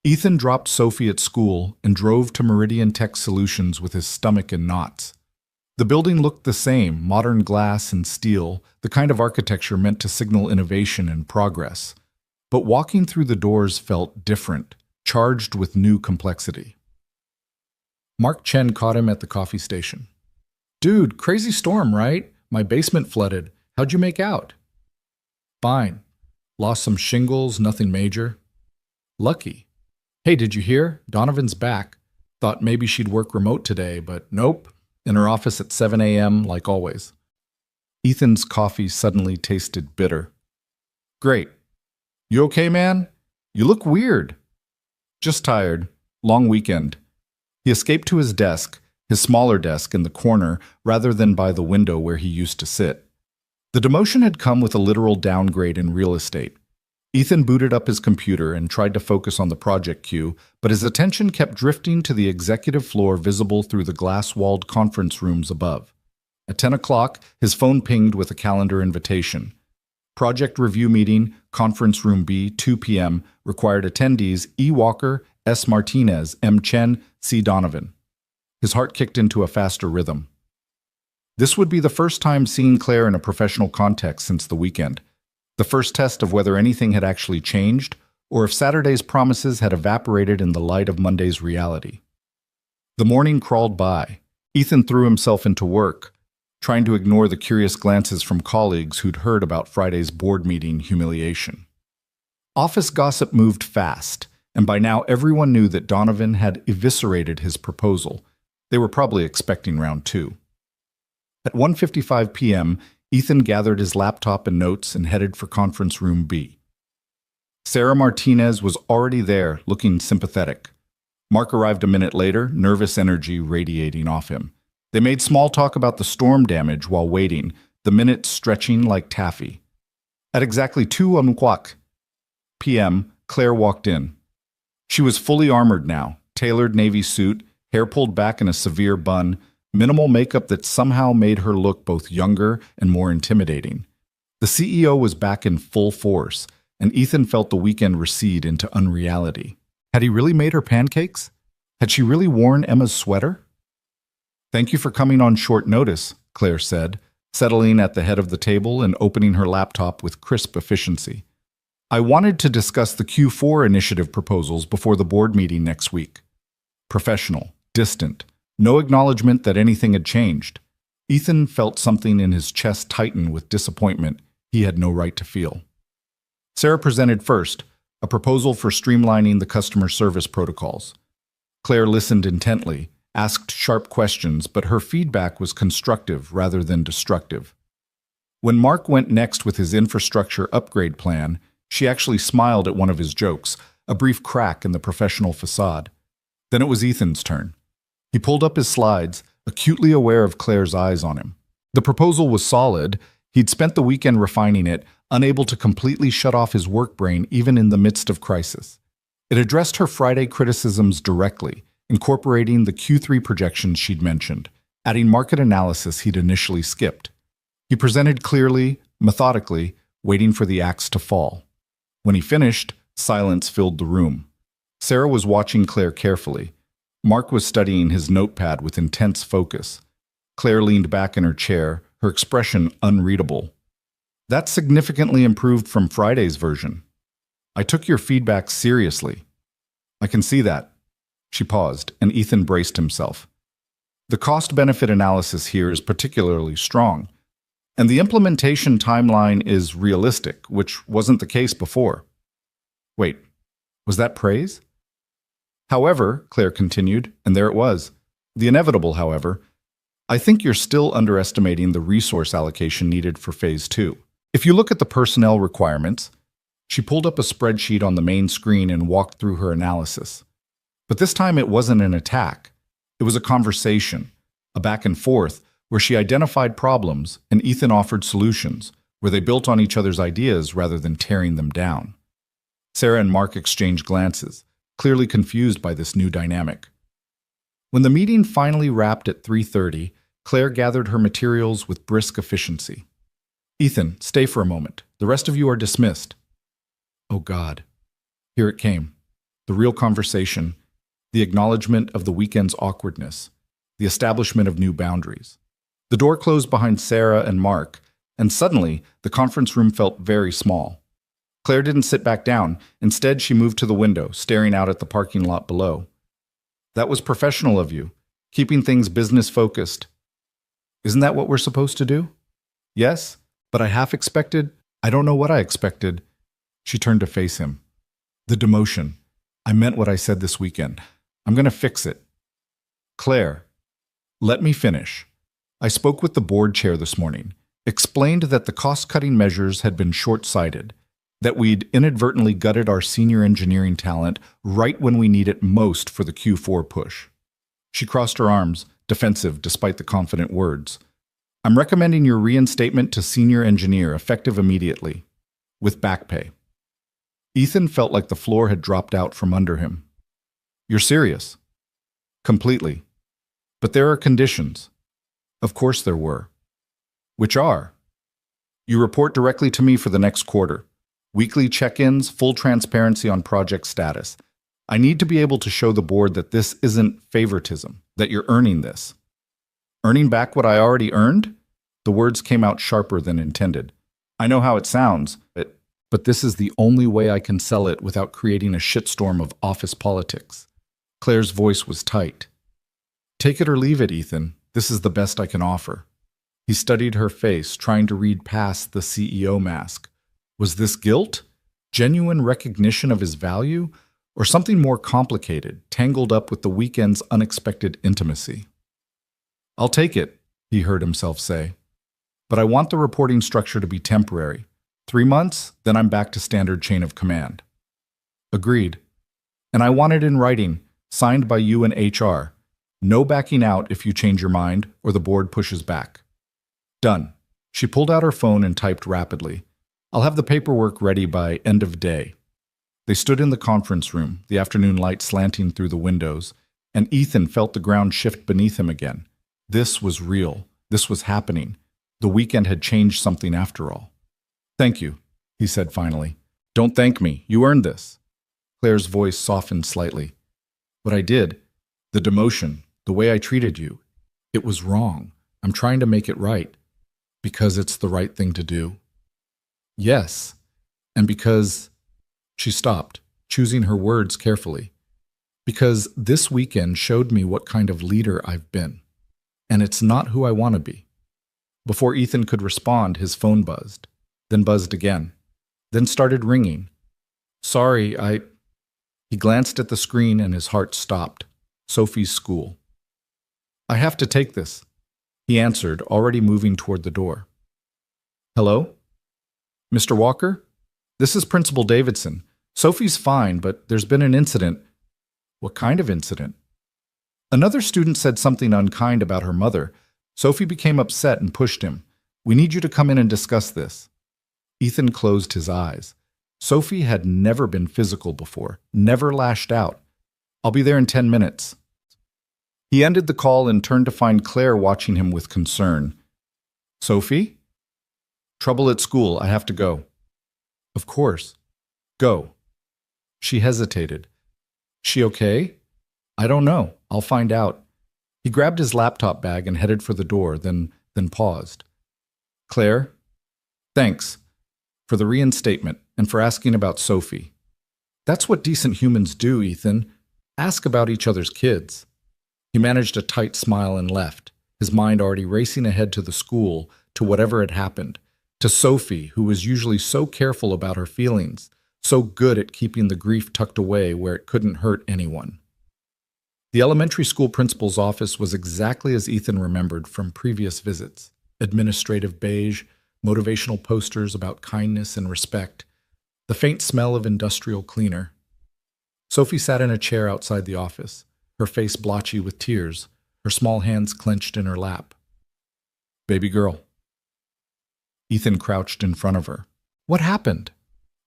Ethan dropped Sophie at school and drove to Meridian Tech Solutions with his stomach in knots. The building looked the same, modern glass and steel, the kind of architecture meant to signal innovation and progress. But walking through the doors felt different, charged with new complexity. Mark Chen caught him at the coffee station. "Dude, crazy storm, right? My basement flooded. How'd you make out?" "Fine. Lost some shingles, nothing major." "Lucky. Hey, did you hear? Donovan's back. Thought maybe she'd work remote today, but nope. In her office at 7 a.m. like always." Ethan's coffee suddenly tasted bitter. "Great. You okay, man? You look weird." "Just tired. Long weekend." He escaped to his desk, his smaller desk in the corner, rather than by the window where he used to sit. The demotion had come with a literal downgrade in real estate. Ethan booted up his computer and tried to focus on the project queue, but his attention kept drifting to the executive floor visible through the glass-walled conference rooms above. At 10 o'clock, his phone pinged with a calendar invitation. Project review meeting, conference room B, 2 p.m., required attendees E. Walker, S. Martinez, M. Chen, C. Donovan. His heart kicked into a faster rhythm. This would be the first time seeing Claire in a professional context since the weekend. The first test of whether anything had actually changed, or if Saturday's promises had evaporated in the light of Monday's reality. The morning crawled by. Ethan threw himself into work, trying to ignore the curious glances from colleagues who'd heard about Friday's board meeting humiliation. Office gossip moved fast, and by now everyone knew that Donovan had eviscerated his proposal. They were probably expecting round 2. At 1:55 p.m., Ethan gathered his laptop and notes and headed for conference room B. Sarah Martinez was already there, looking sympathetic. Mark arrived a minute later, nervous energy radiating off him. They made small talk about the storm damage while waiting, the minutes stretching like taffy. At exactly 2:00 p.m., Claire walked in. She was fully armored now, tailored navy suit, hair pulled back in a severe bun, minimal makeup that somehow made her look both younger and more intimidating. The CEO was back in full force, and Ethan felt the weekend recede into unreality. Had he really made her pancakes? Had she really worn Emma's sweater? "Thank you for coming on short notice," Claire said, settling at the head of the table and opening her laptop with crisp efficiency. "I wanted to discuss the Q4 initiative proposals before the board meeting next week." Professional, distant, no acknowledgement that anything had changed. Ethan felt something in his chest tighten with disappointment he had no right to feel. Sarah presented first, a proposal for streamlining the customer service protocols. Claire listened intently, asked sharp questions, but her feedback was constructive rather than destructive. When Mark went next with his infrastructure upgrade plan, she actually smiled at one of his jokes, a brief crack in the professional facade. Then it was Ethan's turn. He pulled up his slides, acutely aware of Claire's eyes on him. The proposal was solid. He'd spent the weekend refining it, unable to completely shut off his work brain even in the midst of crisis. It addressed her Friday criticisms directly, incorporating the Q3 projections she'd mentioned, adding market analysis he'd initially skipped. He presented clearly, methodically, waiting for the axe to fall. When he finished, silence filled the room. Sarah was watching Claire carefully. Mark was studying his notepad with intense focus. Claire leaned back in her chair, her expression unreadable. "That's significantly improved from Friday's version. I took your feedback seriously." "I can see that." She paused, and Ethan braced himself. "The cost-benefit analysis here is particularly strong, and the implementation timeline is realistic, which wasn't the case before." Wait, was that praise? However, Claire continued, and there it was. The inevitable, however. I think you're still underestimating the resource allocation needed for Phase 2. If you look at the personnel requirements, she pulled up a spreadsheet on the main screen and walked through her analysis. But this time it wasn't an attack. It was a conversation, a back and forth, where she identified problems and Ethan offered solutions, where they built on each other's ideas rather than tearing them down. Sarah and Mark exchanged glances, clearly confused by this new dynamic. When the meeting finally wrapped at 3:30, Claire gathered her materials with brisk efficiency. Ethan, stay for a moment. The rest of you are dismissed. Oh God. Here it came. The real conversation, the acknowledgement of the weekend's awkwardness, the establishment of new boundaries. The door closed behind Sarah and Mark, and suddenly the conference room felt very small. Claire didn't sit back down. Instead, she moved to the window, staring out at the parking lot below. That was professional of you, keeping things business-focused. Isn't that what we're supposed to do? Yes, but I half expected. I don't know what I expected. She turned to face him. The demotion. I meant what I said this weekend. I'm going to fix it. Claire, let me finish. I spoke with the board chair this morning, explained that the cost-cutting measures had been short-sighted, that we'd inadvertently gutted our senior engineering talent right when we need it most for the Q4 push. She crossed her arms, defensive despite the confident words. I'm recommending your reinstatement to senior engineer effective immediately, with back pay. Ethan felt like the floor had dropped out from under him. You're serious? Completely. But there are conditions. Of course there were. Which are? You report directly to me for the next quarter. Weekly check-ins, full transparency on project status. I need to be able to show the board that this isn't favoritism, that you're earning this. Earning back what I already earned? The words came out sharper than intended. I know how it sounds, but this is the only way I can sell it without creating a shitstorm of office politics. Claire's voice was tight. Take it or leave it, Ethan. This is the best I can offer. He studied her face, trying to read past the CEO mask. Was this guilt? Genuine recognition of his value? Or something more complicated, tangled up with the weekend's unexpected intimacy? I'll take it, he heard himself say. But I want the reporting structure to be temporary. 3 months, then I'm back to standard chain of command. Agreed. And I want it in writing, signed by you and HR. No backing out if you change your mind or the board pushes back. Done. She pulled out her phone and typed rapidly. I'll have the paperwork ready by end of day. They stood in the conference room, the afternoon light slanting through the windows, and Ethan felt the ground shift beneath him again. This was real. This was happening. The weekend had changed something after all. Thank you, he said finally. Don't thank me. You earned this. Claire's voice softened slightly. What I did, the demotion, the way I treated you, it was wrong. I'm trying to make it right. Because it's the right thing to do. Yes, and because... She stopped, choosing her words carefully. Because this weekend showed me what kind of leader I've been. And it's not who I want to be. Before Ethan could respond, his phone buzzed, then buzzed again, then started ringing. Sorry, He glanced at the screen and his heart stopped. Sophie's school. I have to take this, he answered, already moving toward the door. Hello? Mr. Walker? This is Principal Davidson. Sophie's fine, but there's been an incident. What kind of incident? Another student said something unkind about her mother. Sophie became upset and pushed him. We need you to come in and discuss this. Ethan closed his eyes. Sophie had never been physical before, never lashed out. I'll be there in 10 minutes. He ended the call and turned to find Claire watching him with concern. Sophie? Trouble at school. I have to go. Of course. Go. She hesitated. She okay? I don't know. I'll find out. He grabbed his laptop bag and headed for the door, then paused. Claire? Thanks for the reinstatement and for asking about Sophie. That's what decent humans do, Ethan. Ask about each other's kids. He managed a tight smile and left, his mind already racing ahead to the school, to whatever had happened, to Sophie, who was usually so careful about her feelings, so good at keeping the grief tucked away where it couldn't hurt anyone. The elementary school principal's office was exactly as Ethan remembered from previous visits. Administrative beige, motivational posters about kindness and respect, the faint smell of industrial cleaner. Sophie sat in a chair outside the office, her face blotchy with tears, her small hands clenched in her lap. "Baby girl." Ethan crouched in front of her. "What happened?"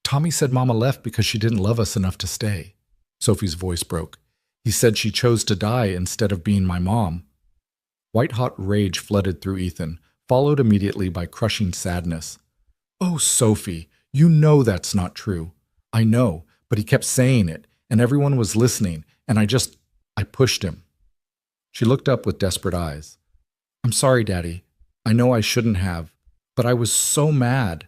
"Tommy said Mama left because she didn't love us enough to stay." Sophie's voice broke. "He said she chose to die instead of being my mom." White-hot rage flooded through Ethan, followed immediately by crushing sadness. "Oh, Sophie, you know that's not true." "I know, but he kept saying it, and everyone was listening, and I pushed him." She looked up with desperate eyes. "I'm sorry, Daddy. I know I shouldn't have, but I was so mad."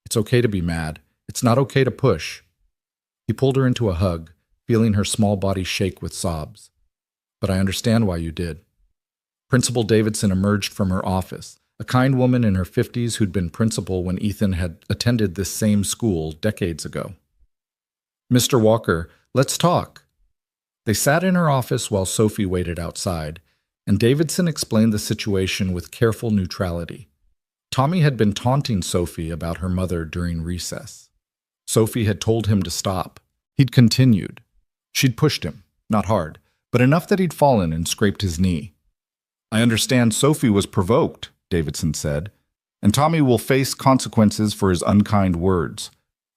"It's okay to be mad. It's not okay to push." He pulled her into a hug, feeling her small body shake with sobs. "But I understand why you did." Principal Davidson emerged from her office, a kind woman in her 50s who'd been principal when Ethan had attended this same school decades ago. "Mr. Walker, let's talk." They sat in her office while Sophie waited outside, and Davidson explained the situation with careful neutrality. Tommy had been taunting Sophie about her mother during recess. Sophie had told him to stop. He'd continued. She'd pushed him, not hard, but enough that he'd fallen and scraped his knee. "I understand Sophie was provoked," Davidson said, "and Tommy will face consequences for his unkind words.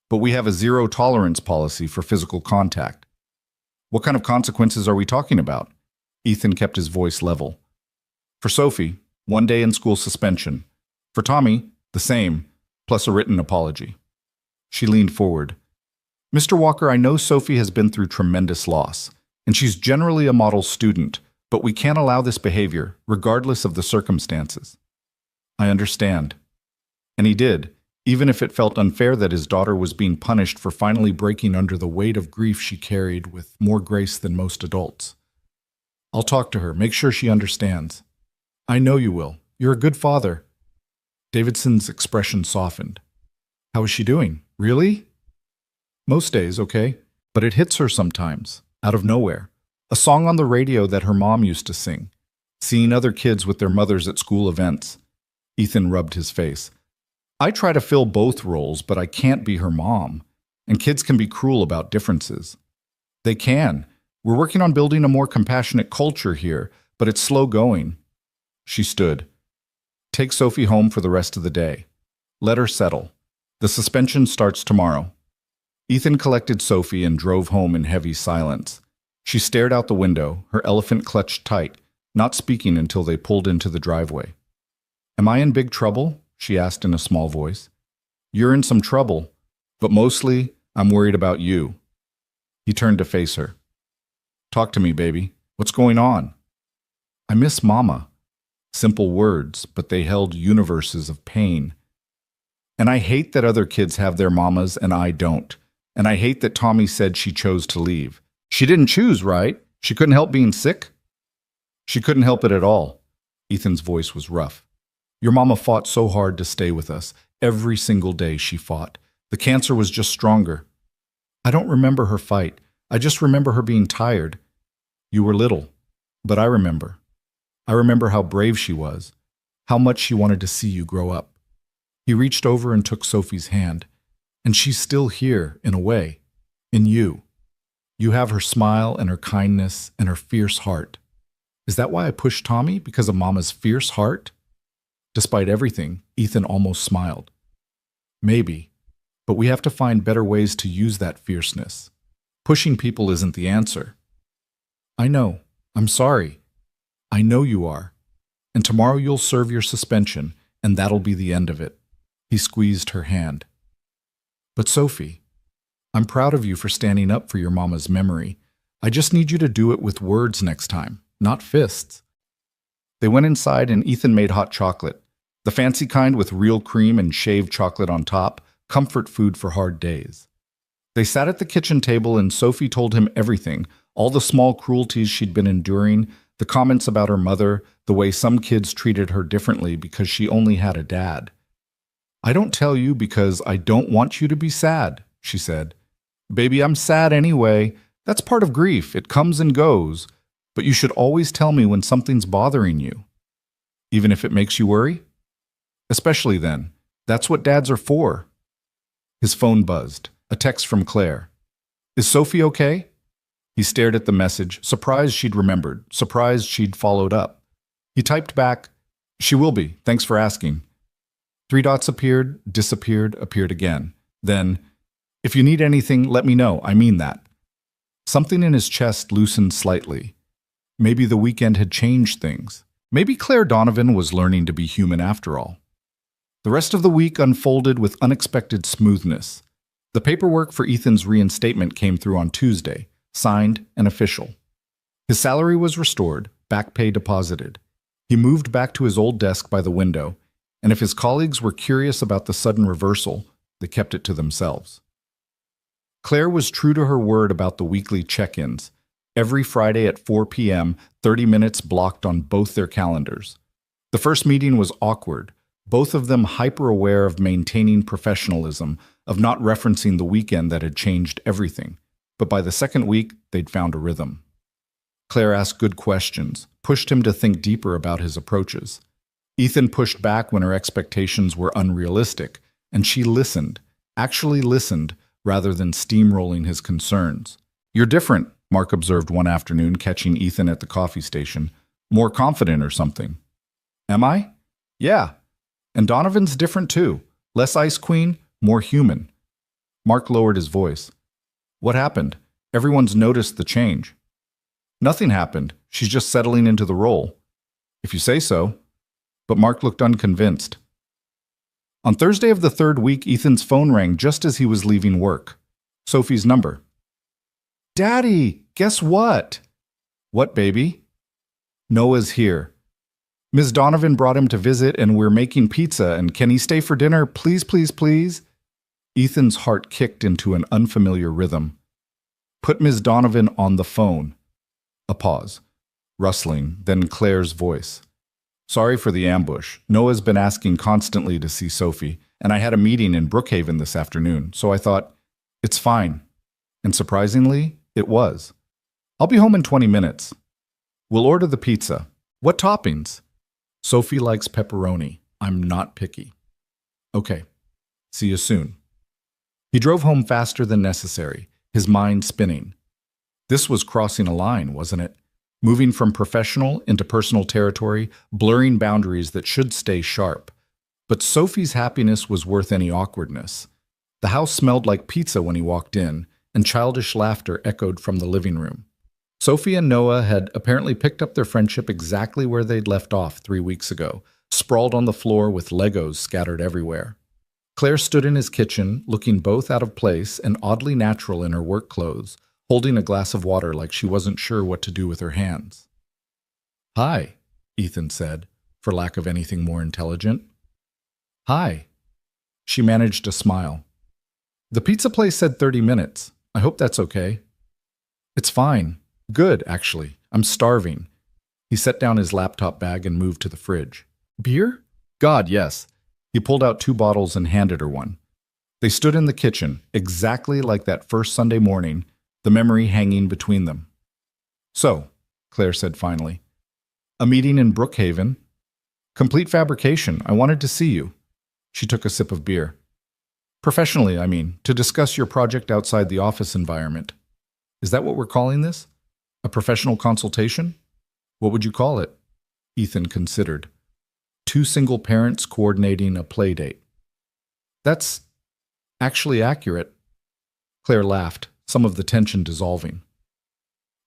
But we have a zero-tolerance policy for physical contact." "What kind of consequences are we talking about?" Ethan kept his voice level. "For Sophie, 1 day in school suspension. For Tommy, the same, plus a written apology." She leaned forward. "Mr. Walker, I know Sophie has been through tremendous loss, and she's generally a model student, but we can't allow this behavior, regardless of the circumstances." "I understand." And he did, even if it felt unfair that his daughter was being punished for finally breaking under the weight of grief she carried with more grace than most adults. "I'll talk to her, make sure she understands." "I know you will. You're a good father." Davidson's expression softened. "How is she doing? Really?" "Most days, okay, but it hits her sometimes, out of nowhere. A song on the radio that her mom used to sing. Seeing other kids with their mothers at school events." Ethan rubbed his face. "I try to fill both roles, but I can't be her mom. And kids can be cruel about differences." "They can. We're working on building a more compassionate culture here, but it's slow going." She stood. "Take Sophie home for the rest of the day. Let her settle. The suspension starts tomorrow." Ethan collected Sophie and drove home in heavy silence. She stared out the window, her elephant clutched tight, not speaking until they pulled into the driveway. "Am I in big trouble?" she asked in a small voice. "You're in some trouble, but mostly I'm worried about you." He turned to face her. "Talk to me, baby. What's going on?" "I miss Mama." Simple words, but they held universes of pain. "And I hate that other kids have their mamas and I don't. And I hate that Tommy said she chose to leave. She didn't choose, right? She couldn't help being sick?" "She couldn't help it at all." Ethan's voice was rough. "Your mama fought so hard to stay with us. Every single day she fought. The cancer was just stronger." "I don't remember her fight. I just remember her being tired." "You were little, but I remember. I remember how brave she was, how much she wanted to see you grow up." He reached over and took Sophie's hand. "And she's still here, in a way, in you. You have her smile and her kindness and her fierce heart. Is that why I pushed Tommy? Because of Mama's fierce heart?" Despite everything, Ethan almost smiled. "Maybe, but we have to find better ways to use that fierceness. Pushing people isn't the answer." "I know. I'm sorry. I know you are. And tomorrow you'll serve your suspension, and that'll be the end of it." He squeezed her hand. "But Sophie, I'm proud of you for standing up for your mama's memory. I just need you to do it with words next time, not fists." They went inside and Ethan made hot chocolate. The fancy kind with real cream and shaved chocolate on top, comfort food for hard days. They sat at the kitchen table and Sophie told him everything, all the small cruelties she'd been enduring, the comments about her mother, the way some kids treated her differently because she only had a dad. "I don't tell you because I don't want you to be sad," she said. Baby, I'm sad anyway. That's part of grief. It comes and goes. But you should always tell me when something's bothering you. Even if it makes you worry? Especially then. That's what dads are for. His phone buzzed. A text from Claire. Is Sophie okay? He stared at the message, surprised she'd remembered, surprised she'd followed up. He typed back, She will be. Thanks for asking. 3 dots appeared, disappeared, appeared again. Then, if you need anything, let me know. I mean that. Something in his chest loosened slightly. Maybe the weekend had changed things. Maybe Claire Donovan was learning to be human after all. The rest of the week unfolded with unexpected smoothness. The paperwork for Ethan's reinstatement came through on Tuesday, signed and official. His salary was restored, back pay deposited. He moved back to his old desk by the window, and if his colleagues were curious about the sudden reversal, they kept it to themselves. Claire was true to her word about the weekly check-ins. Every Friday at 4 p.m., 30 minutes blocked on both their calendars. The first meeting was awkward, both of them hyper-aware of maintaining professionalism, of not referencing the weekend that had changed everything. But by the second week, they'd found a rhythm. Claire asked good questions, pushed him to think deeper about his approaches. Ethan pushed back when her expectations were unrealistic, and she listened, actually listened, rather than steamrolling his concerns. You're different, Mark observed one afternoon, catching Ethan at the coffee station. More confident or something. Am I? Yeah. And Donovan's different too. Less Ice Queen, more human. Mark lowered his voice. What happened? Everyone's noticed the change. Nothing happened. She's just settling into the role. If you say so. But Mark looked unconvinced. On Thursday of the third week, Ethan's phone rang just as he was leaving work. Sophie's number. Daddy, guess what? What, baby? Noah's here. Ms. Donovan brought him to visit, and we're making pizza, and can he stay for dinner? Please, please, please? Ethan's heart kicked into an unfamiliar rhythm. Put Ms. Donovan on the phone. A pause. Rustling, then Claire's voice. Sorry for the ambush. Noah's been asking constantly to see Sophie, and I had a meeting in Brookhaven this afternoon, so I thought, it's fine. And surprisingly, it was. I'll be home in 20 minutes. We'll order the pizza. What toppings? Sophie likes pepperoni. I'm not picky. Okay. See you soon. He drove home faster than necessary, his mind spinning. This was crossing a line, wasn't it? Moving from professional into personal territory, blurring boundaries that should stay sharp. But Sophie's happiness was worth any awkwardness. The house smelled like pizza when he walked in, and childish laughter echoed from the living room. Sophie and Noah had apparently picked up their friendship exactly where they'd left off 3 weeks ago, sprawled on the floor with Legos scattered everywhere. Claire stood in his kitchen, looking both out of place and oddly natural in her work clothes, holding a glass of water like she wasn't sure what to do with her hands. Hi, Ethan said, for lack of anything more intelligent. Hi. She managed a smile. The pizza place said 30 minutes. I hope that's okay. It's fine. Good, actually. I'm starving. He set down his laptop bag and moved to the fridge. Beer? God, yes. He pulled out 2 bottles and handed her one. They stood in the kitchen, exactly like that first Sunday morning, the memory hanging between them. So, Claire said finally, a meeting in Brookhaven. Complete fabrication. I wanted to see you. She took a sip of beer. Professionally, I mean, to discuss your project outside the office environment. Is that what we're calling this? A professional consultation? What would you call it? Ethan considered. 2 single parents coordinating a play date. That's actually accurate. Claire laughed, some of the tension dissolving.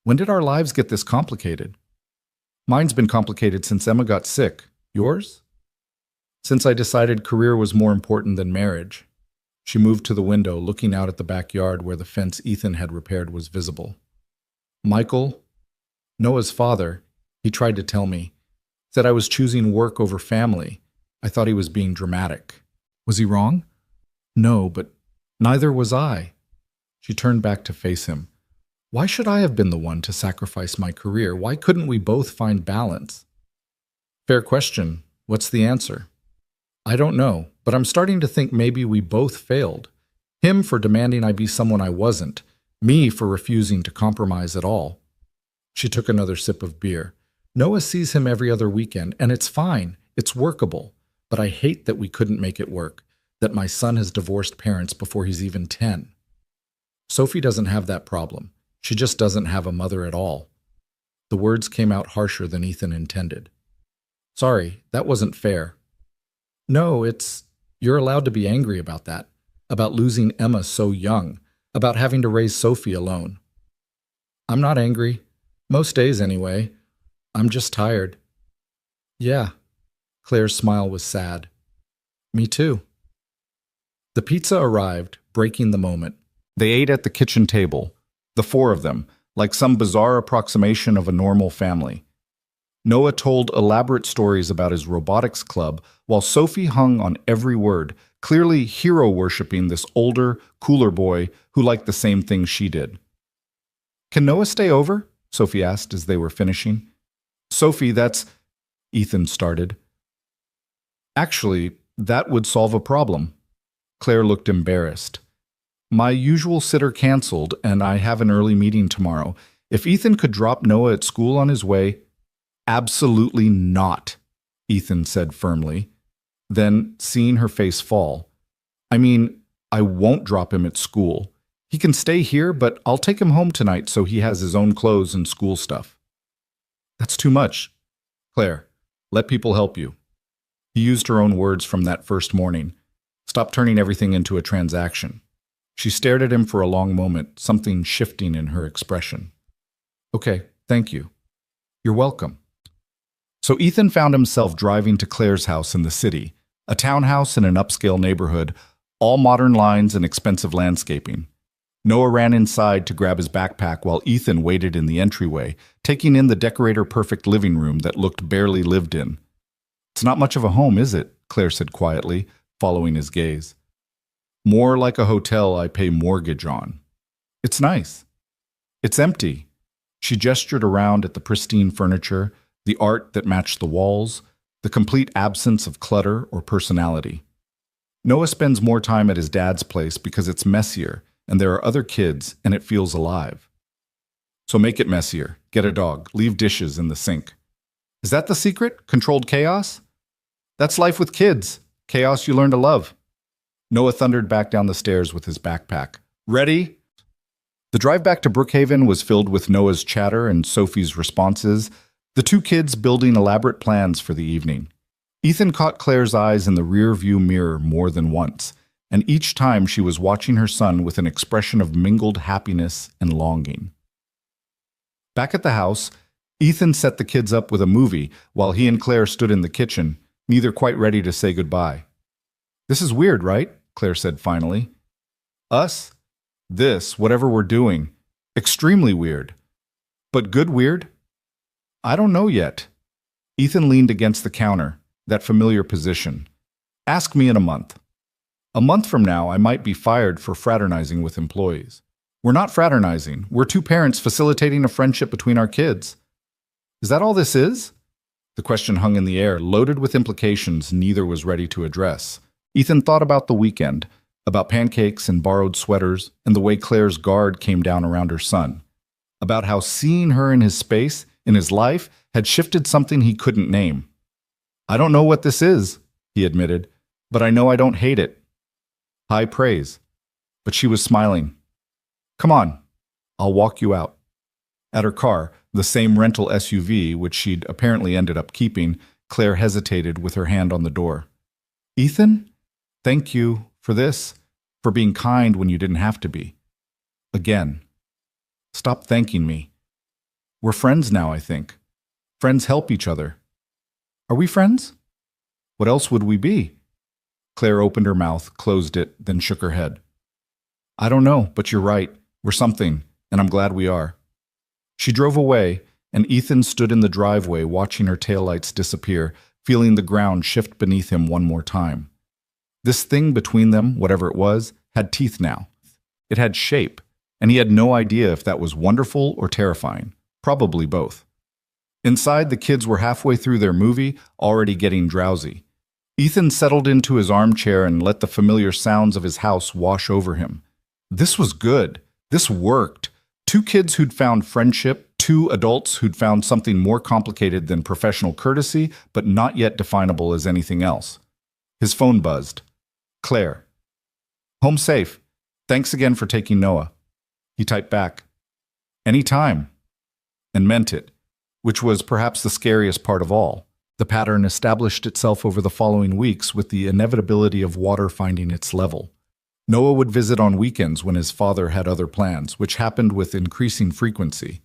When did our lives get this complicated? Mine's been complicated since Emma got sick. Yours? Since I decided career was more important than marriage. She moved to the window, looking out at the backyard where the fence Ethan had repaired was visible. Michael, Noah's father, he tried to tell me, said I was choosing work over family. I thought he was being dramatic. Was he wrong? No, but neither was I. She turned back to face him. Why should I have been the one to sacrifice my career? Why couldn't we both find balance? Fair question. What's the answer? I don't know, but I'm starting to think maybe we both failed. Him for demanding I be someone I wasn't. Me for refusing to compromise at all. She took another sip of beer. Noah sees him every other weekend, and it's fine. It's workable. But I hate that we couldn't make it work, that my son has divorced parents before he's even 10. Sophie doesn't have that problem. She just doesn't have a mother at all. The words came out harsher than Ethan intended. Sorry, that wasn't fair. No, you're allowed to be angry about that, about losing Emma so young, about having to raise Sophie alone. I'm not angry. Most days anyway. I'm just tired. Yeah. Claire's smile was sad. Me too. The pizza arrived, breaking the moment. They ate at the kitchen table, the four of them, like some bizarre approximation of a normal family. Noah told elaborate stories about his robotics club, while Sophie hung on every word, clearly hero-worshipping this older, cooler boy who liked the same things she did. Can Noah stay over? Sophie asked as they were finishing. Sophie, Ethan started. Actually, that would solve a problem. Claire looked embarrassed. My usual sitter canceled, and I have an early meeting tomorrow. If Ethan could drop Noah at school on his way... Absolutely not, Ethan said firmly. Then, seeing her face fall, I mean, I won't drop him at school. He can stay here, but I'll take him home tonight so he has his own clothes and school stuff. That's too much. Claire, let people help you. He used her own words from that first morning. Stop turning everything into a transaction. She stared at him for a long moment, something shifting in her expression. Okay, thank you. You're welcome. So Ethan found himself driving to Claire's house in the city, a townhouse in an upscale neighborhood, all modern lines and expensive landscaping. Noah ran inside to grab his backpack while Ethan waited in the entryway, taking in the decorator-perfect living room that looked barely lived in. It's not much of a home, is it? Claire said quietly, following his gaze. More like a hotel I pay mortgage on. It's nice. It's empty. She gestured around at the pristine furniture, the art that matched the walls, the complete absence of clutter or personality. Noah spends more time at his dad's place because it's messier, and there are other kids, and it feels alive. So make it messier. Get a dog. Leave dishes in the sink. Is that the secret? Controlled chaos? That's life with kids. Chaos you learn to love. Noah thundered back down the stairs with his backpack. Ready? The drive back to Brookhaven was filled with Noah's chatter and Sophie's responses, the two kids building elaborate plans for the evening. Ethan caught Claire's eyes in the rear-view mirror more than once, and each time she was watching her son with an expression of mingled happiness and longing. Back at the house, Ethan set the kids up with a movie while he and Claire stood in the kitchen, neither quite ready to say goodbye. This is weird, right? Claire said finally. Us? This, whatever we're doing. Extremely weird. But good weird? I don't know yet. Ethan leaned against the counter, that familiar position. Ask me in a month. A month from now, I might be fired for fraternizing with employees. We're not fraternizing. We're two parents facilitating a friendship between our kids. Is that all this is? The question hung in the air, loaded with implications neither was ready to address. Ethan thought about the weekend, about pancakes and borrowed sweaters, and the way Claire's guard came down around her son. About how seeing her in his space, in his life, had shifted something he couldn't name. I don't know what this is, he admitted, but I know I don't hate it. High praise. But she was smiling. Come on, I'll walk you out. At her car, the same rental SUV, which she'd apparently ended up keeping, Claire hesitated with her hand on the door. Ethan? Thank you for this, for being kind when you didn't have to be. Again. Stop thanking me. We're friends now, I think. Friends help each other. Are we friends? What else would we be? Claire opened her mouth, closed it, then shook her head. I don't know, but you're right. We're something, and I'm glad we are. She drove away, and Ethan stood in the driveway watching her taillights disappear, feeling the ground shift beneath him one more time. This thing between them, whatever it was, had teeth now. It had shape, and he had no idea if that was wonderful or terrifying. Probably both. Inside, the kids were halfway through their movie, already getting drowsy. Ethan settled into his armchair and let the familiar sounds of his house wash over him. This was good. This worked. Two kids who'd found friendship, two adults who'd found something more complicated than professional courtesy, but not yet definable as anything else. His phone buzzed. Claire. Home safe. Thanks again for taking Noah. He typed back. Anytime. And meant it, which was perhaps the scariest part of all. The pattern established itself over the following weeks with the inevitability of water finding its level. Noah would visit on weekends when his father had other plans, which happened with increasing frequency.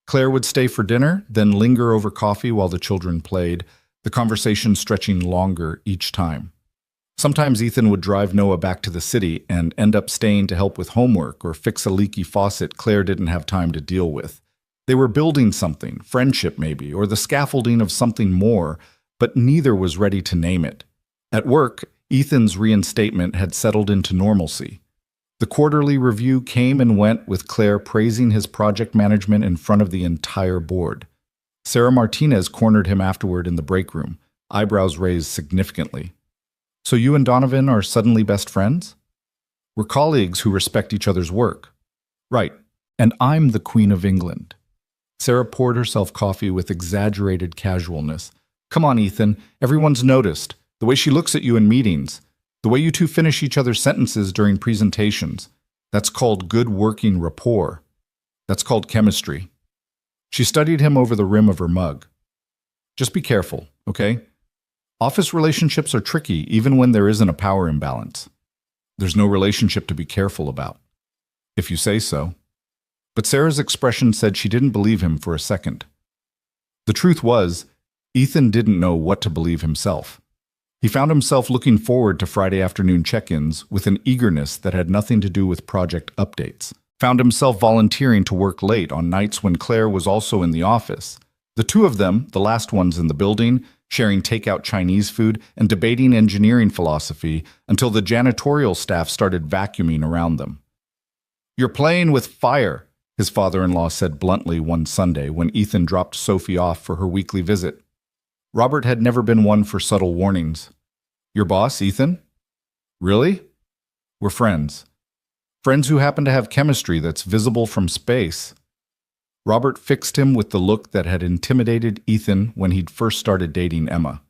Claire would stay for dinner, then linger over coffee while the children played, the conversation stretching longer each time. Sometimes Ethan would drive Noah back to the city and end up staying to help with homework or fix a leaky faucet Claire didn't have time to deal with. They were building something, friendship maybe, or the scaffolding of something more, but neither was ready to name it. At work, Ethan's reinstatement had settled into normalcy. The quarterly review came and went with Claire praising his project management in front of the entire board. Sarah Martinez cornered him afterward in the break room, eyebrows raised significantly. So you and Donovan are suddenly best friends? We're colleagues who respect each other's work. Right, and I'm the Queen of England. Sarah poured herself coffee with exaggerated casualness. Come on, Ethan, everyone's noticed. The way she looks at you in meetings. The way you two finish each other's sentences during presentations. That's called good working rapport. That's called chemistry. She studied him over the rim of her mug. Just be careful, okay? Office relationships are tricky even when there isn't a power imbalance. There's no relationship to be careful about. If you say so. But Sarah's expression said she didn't believe him for a second. The truth was, Ethan didn't know what to believe himself. He found himself looking forward to Friday afternoon check-ins with an eagerness that had nothing to do with project updates. Found himself volunteering to work late on nights when Claire was also in the office. The two of them, the last ones in the building, sharing takeout Chinese food and debating engineering philosophy until the janitorial staff started vacuuming around them. You're playing with fire, his father-in-law said bluntly one Sunday when Ethan dropped Sophie off for her weekly visit. Robert had never been one for subtle warnings. Your boss, Ethan? Really? We're friends. Friends who happen to have chemistry that's visible from space. Robert fixed him with the look that had intimidated Ethan when he'd first started dating Emma.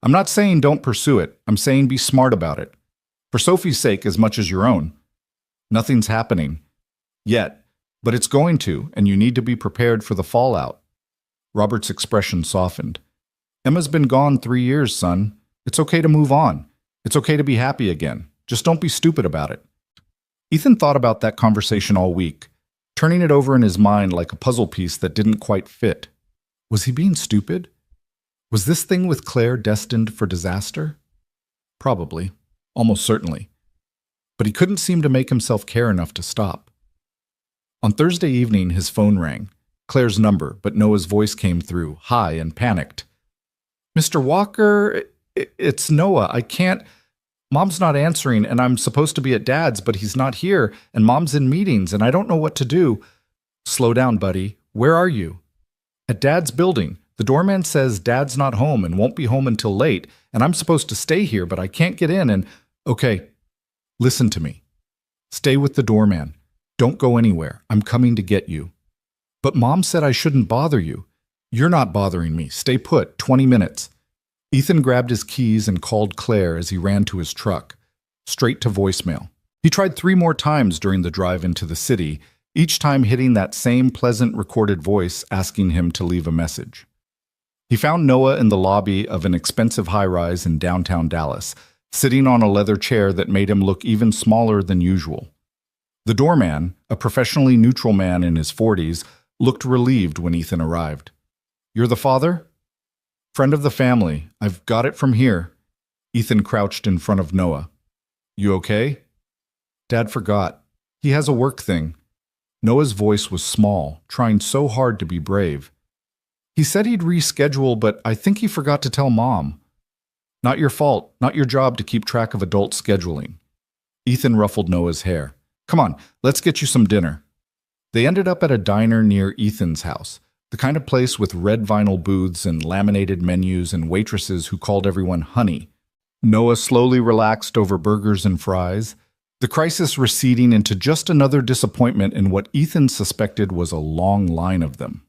I'm not saying don't pursue it. I'm saying be smart about it. For Sophie's sake as much as your own. Nothing's happening. Yet. But it's going to, and you need to be prepared for the fallout. Robert's expression softened. Emma's been gone 3 years, son. It's okay to move on. It's okay to be happy again. Just don't be stupid about it. Ethan thought about that conversation all week, turning it over in his mind like a puzzle piece that didn't quite fit. Was he being stupid? Was this thing with Claire destined for disaster? Probably. Almost certainly. But he couldn't seem to make himself care enough to stop. On Thursday evening, his phone rang. Claire's number, but Noah's voice came through, high and panicked. Mr. Walker, it's Noah. I can't... Mom's not answering, and I'm supposed to be at Dad's, but he's not here, and Mom's in meetings, and I don't know what to do. Slow down, buddy. Where are you? At Dad's building. The doorman says Dad's not home and won't be home until late, and I'm supposed to stay here, but I can't get in, and... Okay, listen to me. Stay with the doorman. Don't go anywhere. I'm coming to get you. But Mom said I shouldn't bother you. You're not bothering me. Stay put. 20 minutes. Ethan grabbed his keys and called Claire as he ran to his truck, straight to voicemail. He tried 3 more times during the drive into the city, each time hitting that same pleasant recorded voice asking him to leave a message. He found Noah in the lobby of an expensive high-rise in downtown Dallas, sitting on a leather chair that made him look even smaller than usual. The doorman, a professionally neutral man in his 40s, looked relieved when Ethan arrived. You're the father? Friend of the family. I've got it from here. Ethan crouched in front of Noah. You okay? Dad forgot. He has a work thing. Noah's voice was small, trying so hard to be brave. He said he'd reschedule, but I think he forgot to tell Mom. Not your fault, not your job to keep track of adult scheduling. Ethan ruffled Noah's hair. Come on, let's get you some dinner. They ended up at a diner near Ethan's house, the kind of place with red vinyl booths and laminated menus and waitresses who called everyone honey. Noah slowly relaxed over burgers and fries, the crisis receding into just another disappointment in what Ethan suspected was a long line of them.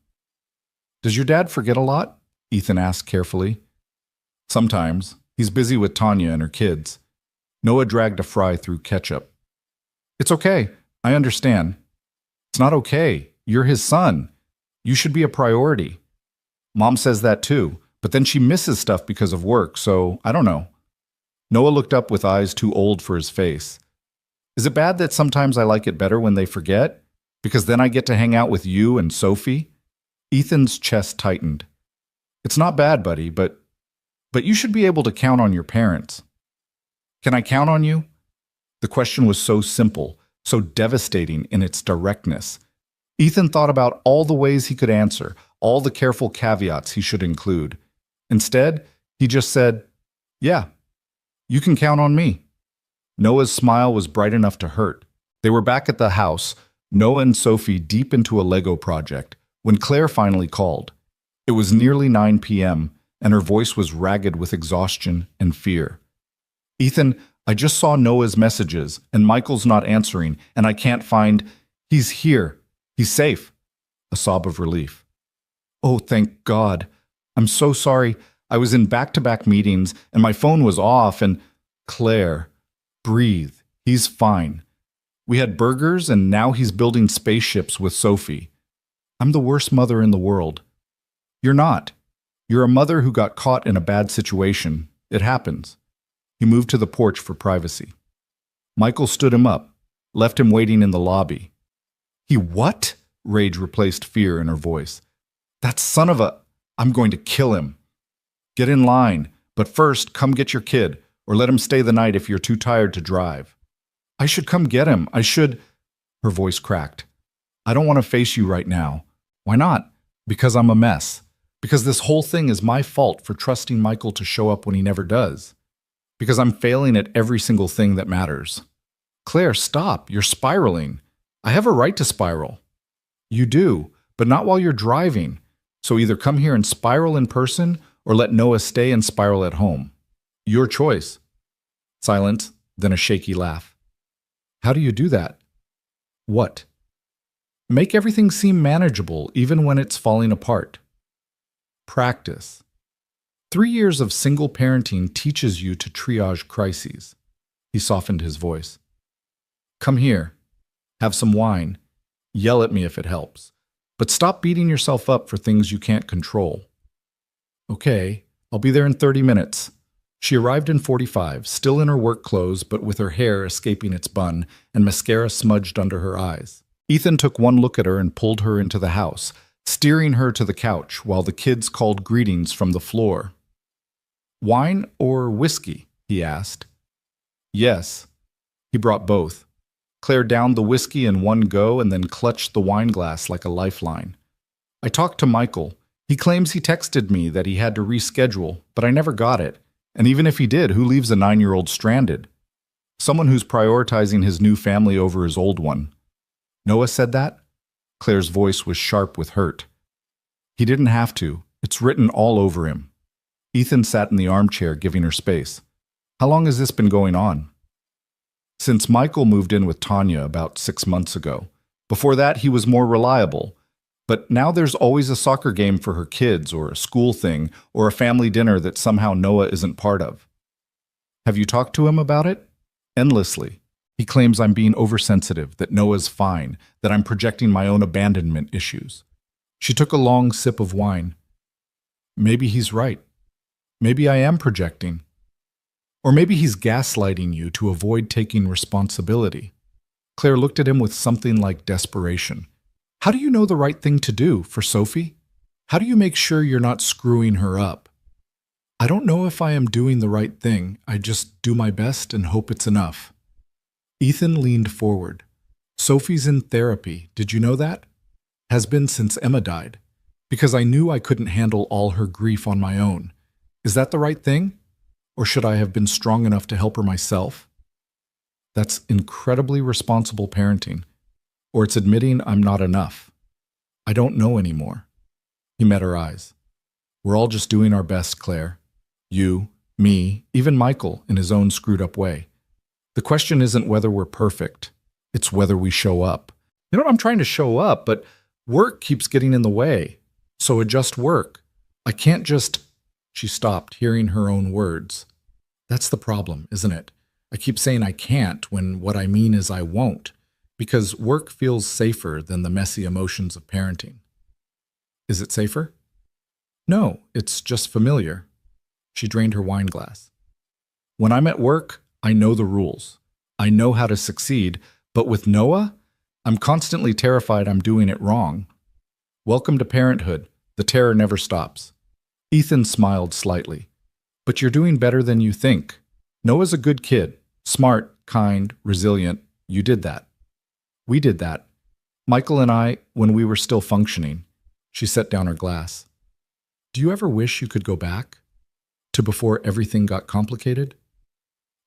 "Does your dad forget a lot?" Ethan asked carefully. "Sometimes. He's busy with Tanya and her kids." Noah dragged a fry through ketchup. "It's okay. I understand." "It's not okay. You're his son. You should be a priority." "Mom says that too, but then she misses stuff because of work, so I don't know." Noah looked up with eyes too old for his face. "Is it bad that sometimes I like it better when they forget? Because then I get to hang out with you and Sophie?" Ethan's chest tightened. "It's not bad, buddy, but you should be able to count on your parents." "Can I count on you?" The question was so simple, so devastating in its directness. Ethan thought about all the ways he could answer, all the careful caveats he should include. Instead, he just said, "Yeah, you can count on me." Noah's smile was bright enough to hurt. They were back at the house, Noah and Sophie deep into a Lego project, when Claire finally called. It was nearly 9 p.m., and her voice was ragged with exhaustion and fear. "Ethan, I just saw Noah's messages, and Michael's not answering, and I can't find... He's here. He's safe." A sob of relief. "Oh, thank God. I'm so sorry. I was in back-to-back meetings, and my phone was off, and..." "Claire, breathe. He's fine. We had burgers, and now he's building spaceships with Sophie. I'm the worst mother in the world." "You're not. You're a mother who got caught in a bad situation. It happens." He moved to the porch for privacy. Michael stood him up, left him waiting in the lobby. "He what?" Rage replaced fear in her voice. "That son of a... I'm going to kill him." "Get in line, but first come get your kid, or let him stay the night if you're too tired to drive." "I should come get him. I should..." Her voice cracked. "I don't want to face you right now." "Why not?" "Because I'm a mess. Because this whole thing is my fault for trusting Michael to show up when he never does. Because I'm failing at every single thing that matters." "Claire, stop. You're spiraling." "I have a right to spiral." "You do, but not while you're driving. So either come here and spiral in person, or let Noah stay and spiral at home. Your choice." Silence, then a shaky laugh. "How do you do that?" "What?" "Make everything seem manageable, even when it's falling apart." "Practice. 3 years of single parenting teaches you to triage crises." He softened his voice. "Come here. Have some wine. Yell at me if it helps. But stop beating yourself up for things you can't control." "Okay, I'll be there in 30 minutes. She arrived in 45, still in her work clothes but with her hair escaping its bun and mascara smudged under her eyes. Ethan took one look at her and pulled her into the house, steering her to the couch while the kids called greetings from the floor. "Wine or whiskey?" he asked. "Yes." He brought both. Claire downed the whiskey in one go and then clutched the wine glass like a lifeline. "I talked to Michael. He claims he texted me that he had to reschedule, but I never got it. And even if he did, who leaves a 9-year-old stranded? Someone who's prioritizing his new family over his old one." "Noah said that?" Claire's voice was sharp with hurt. "He didn't have to. It's written all over him." Ethan sat in the armchair, giving her space. "How long has this been going on?" "Since Michael moved in with Tanya about 6 months ago. Before that, he was more reliable. But now there's always a soccer game for her kids, or a school thing, or a family dinner that somehow Noah isn't part of." "Have you talked to him about it?" "Endlessly. He claims I'm being oversensitive, that Noah's fine, that I'm projecting my own abandonment issues." She took a long sip of wine. "Maybe he's right. Maybe I am projecting. Or maybe he's gaslighting you to avoid taking responsibility." Claire looked at him with something like desperation. "How do you know the right thing to do for Sophie? How do you make sure you're not screwing her up?" "I don't know if I am doing the right thing. I just do my best and hope it's enough." Ethan leaned forward. "Sophie's in therapy. Did you know that? Has been since Emma died. Because I knew I couldn't handle all her grief on my own. Is that the right thing? Or should I have been strong enough to help her myself?" "That's incredibly responsible parenting. Or it's admitting I'm not enough. I don't know anymore." He met her eyes. "We're all just doing our best, Claire. You Me, even Michael, in his own screwed up way. The question isn't whether we're perfect, it's whether we show up. You know, I'm trying to show up, but work keeps getting in the way. So adjust work. I can't just... She stopped, hearing her own words. That's the problem, isn't it? I keep saying I can't when what I mean is I won't, because work feels safer than the messy emotions of parenting. Is it safer? No, it's just familiar. She drained her wine glass. When I'm at work, I know the rules. I know how to succeed, but with Noah, I'm constantly terrified I'm doing it wrong. Welcome to parenthood. The terror never stops. Ethan smiled slightly. But you're doing better than you think. Noah's a good kid. Smart, kind, resilient. You did that. We did that. Michael and I, when we were still functioning. She set down her glass. Do you ever wish you could go back? To before everything got complicated?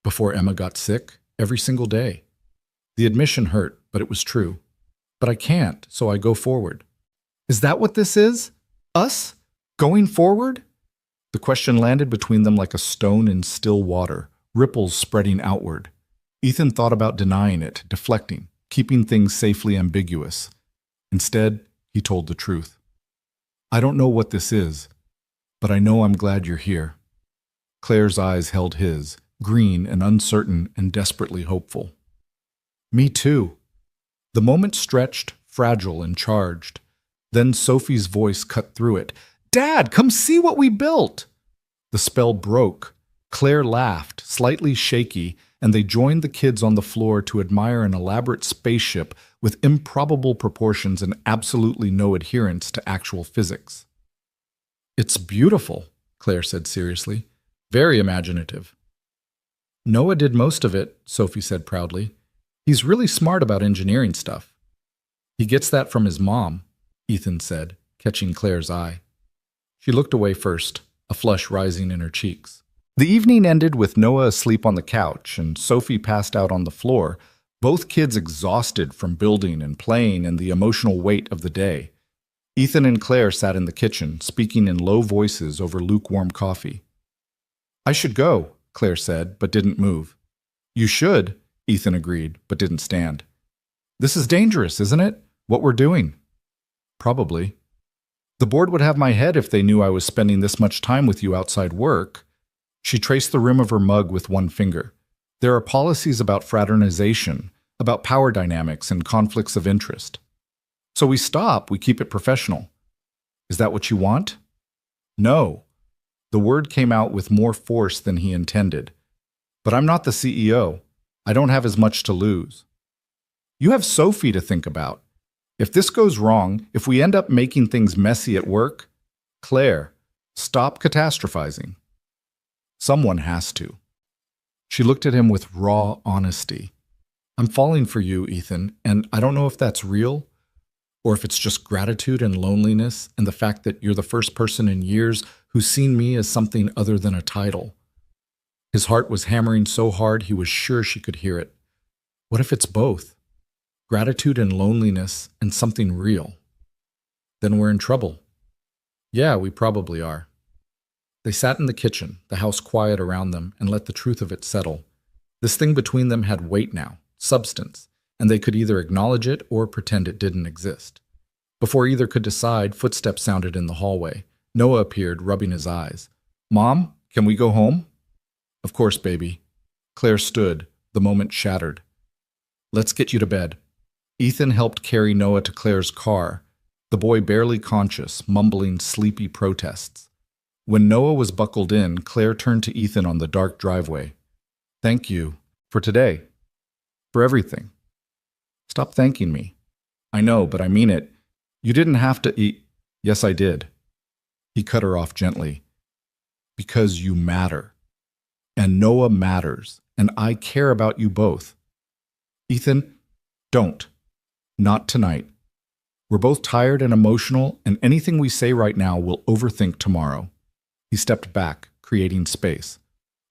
Before Emma got sick? Every single day. The admission hurt, but it was true. But I can't, so I go forward. Is that what this is? Us? Going forward? The question landed between them like a stone in still water, ripples spreading outward. Ethan thought about denying it, deflecting, keeping things safely ambiguous. Instead, he told the truth. I don't know what this is, but I know I'm glad you're here. Claire's eyes held his, green and uncertain and desperately hopeful. Me too. The moment stretched, fragile and charged. Then Sophie's voice cut through it. Dad, come see what we built! The spell broke. Claire laughed, slightly shaky, and they joined the kids on the floor to admire an elaborate spaceship with improbable proportions and absolutely no adherence to actual physics. It's beautiful, Claire said seriously. Very imaginative. Noah did most of it, Sophie said proudly. He's really smart about engineering stuff. He gets that from his mom, Ethan said, catching Claire's eye. She looked away first, a flush rising in her cheeks. The evening ended with Noah asleep on the couch and Sophie passed out on the floor, both kids exhausted from building and playing and the emotional weight of the day. Ethan and Claire sat in the kitchen, speaking in low voices over lukewarm coffee. I should go, Claire said, but didn't move. You should, Ethan agreed, but didn't stand. This is dangerous, isn't it? What we're doing? Probably. The board would have my head if they knew I was spending this much time with you outside work. She traced the rim of her mug with one finger. There are policies about fraternization, about power dynamics and conflicts of interest. So we stop, we keep it professional. Is that what you want? No. The word came out with more force than he intended. But I'm not the CEO. I don't have as much to lose. You have Sophie to think about. If this goes wrong, if we end up making things messy at work, Claire, stop catastrophizing. Someone has to. She looked at him with raw honesty. I'm falling for you, Ethan, and I don't know if that's real, or if it's just gratitude and loneliness and the fact that you're the first person in years who's seen me as something other than a title. His heart was hammering so hard he was sure she could hear it. What if it's both? Gratitude and loneliness and something real? Then we're in trouble. Yeah, we probably are. They sat in the kitchen, the house quiet around them, and let the truth of it settle. This thing between them had weight now, substance, and they could either acknowledge it or pretend it didn't exist. Before either could decide, footsteps sounded in the hallway. Noah appeared, rubbing his eyes. Mom, can we go home? Of course, baby. Claire stood, the moment shattered. Let's get you to bed. Ethan helped carry Noah to Claire's car, the boy barely conscious, mumbling sleepy protests. When Noah was buckled in, Claire turned to Ethan on the dark driveway. Thank you. For today. For everything. Stop thanking me. I know, but I mean it. You didn't have to eat. Yes, I did. He cut her off gently. Because you matter. And Noah matters. And I care about you both. Ethan, don't. Not tonight. We're both tired and emotional, and anything we say right now we'll overthink tomorrow. He stepped back, creating space.